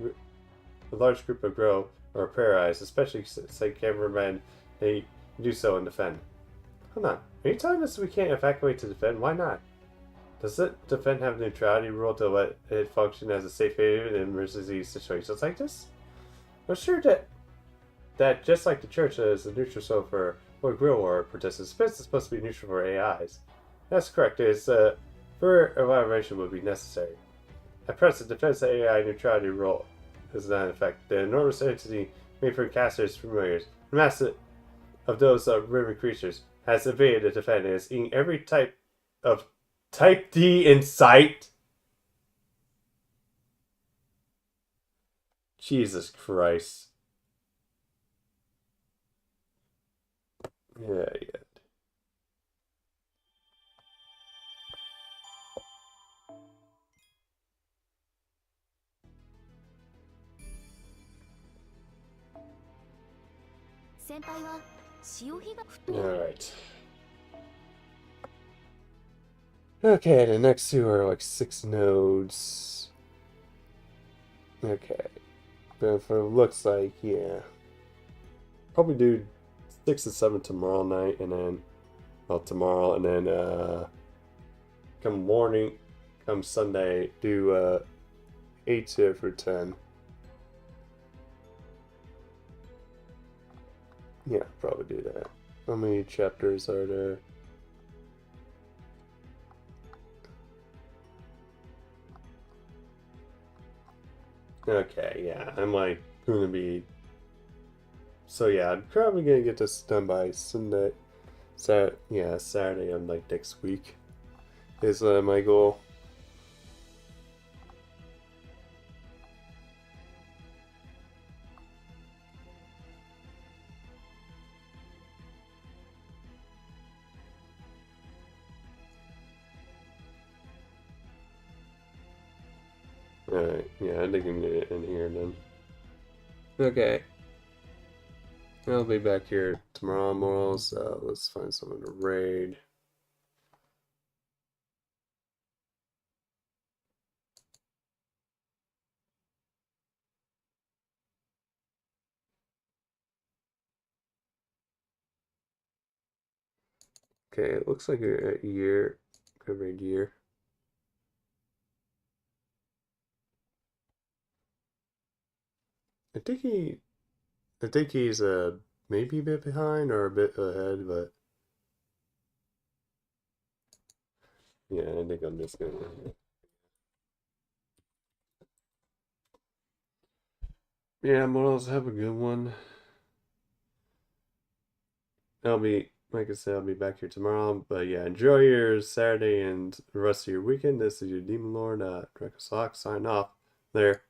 large group of grow or paralyze, especially since I can't recommend that you do so and defend. Hold on, are you telling us we can't evacuate to defend? Why not? Does it defend have a neutrality rule to let it function as a safe haven in emergency situations like this? I'm sure that just like the church is a neutral zone for Grill War participants, it's supposed to be neutral for AIs. That's correct. It's for evaluation would be necessary. At present, defense AI neutrality rule is not in effect. The enormous entity made for casters familiars, the mass of those river creatures, has evaded the defense and is eating every type of Type D in sight. Jesus Christ. Yeah. 先輩は潮干が Alright. Okay, the next two are like 6 nodes. Okay. But if it looks like, yeah. Probably do 6 and 7 tomorrow night, and then, well, tomorrow, and then, come morning, come Sunday, do, 8 for 10. Yeah, probably do that. How many chapters are there? Okay, yeah, I'm like gonna be. So yeah, I'm probably gonna get this done by Sunday. Saturday of like next week is my goal. Alright, yeah, I think I'm gonna get in here then. Okay. I'll be back here tomorrow, so let's find someone to raid. Okay, it looks like a year, covered year. I think he's maybe a bit behind or a bit ahead, but yeah, I think I'm just gonna. Yeah, Morals, have a good one. Like I said, I'll be back here tomorrow. But yeah, enjoy your Saturday and the rest of your weekend. This is your Demon Lord, Dracosock, sign off. There.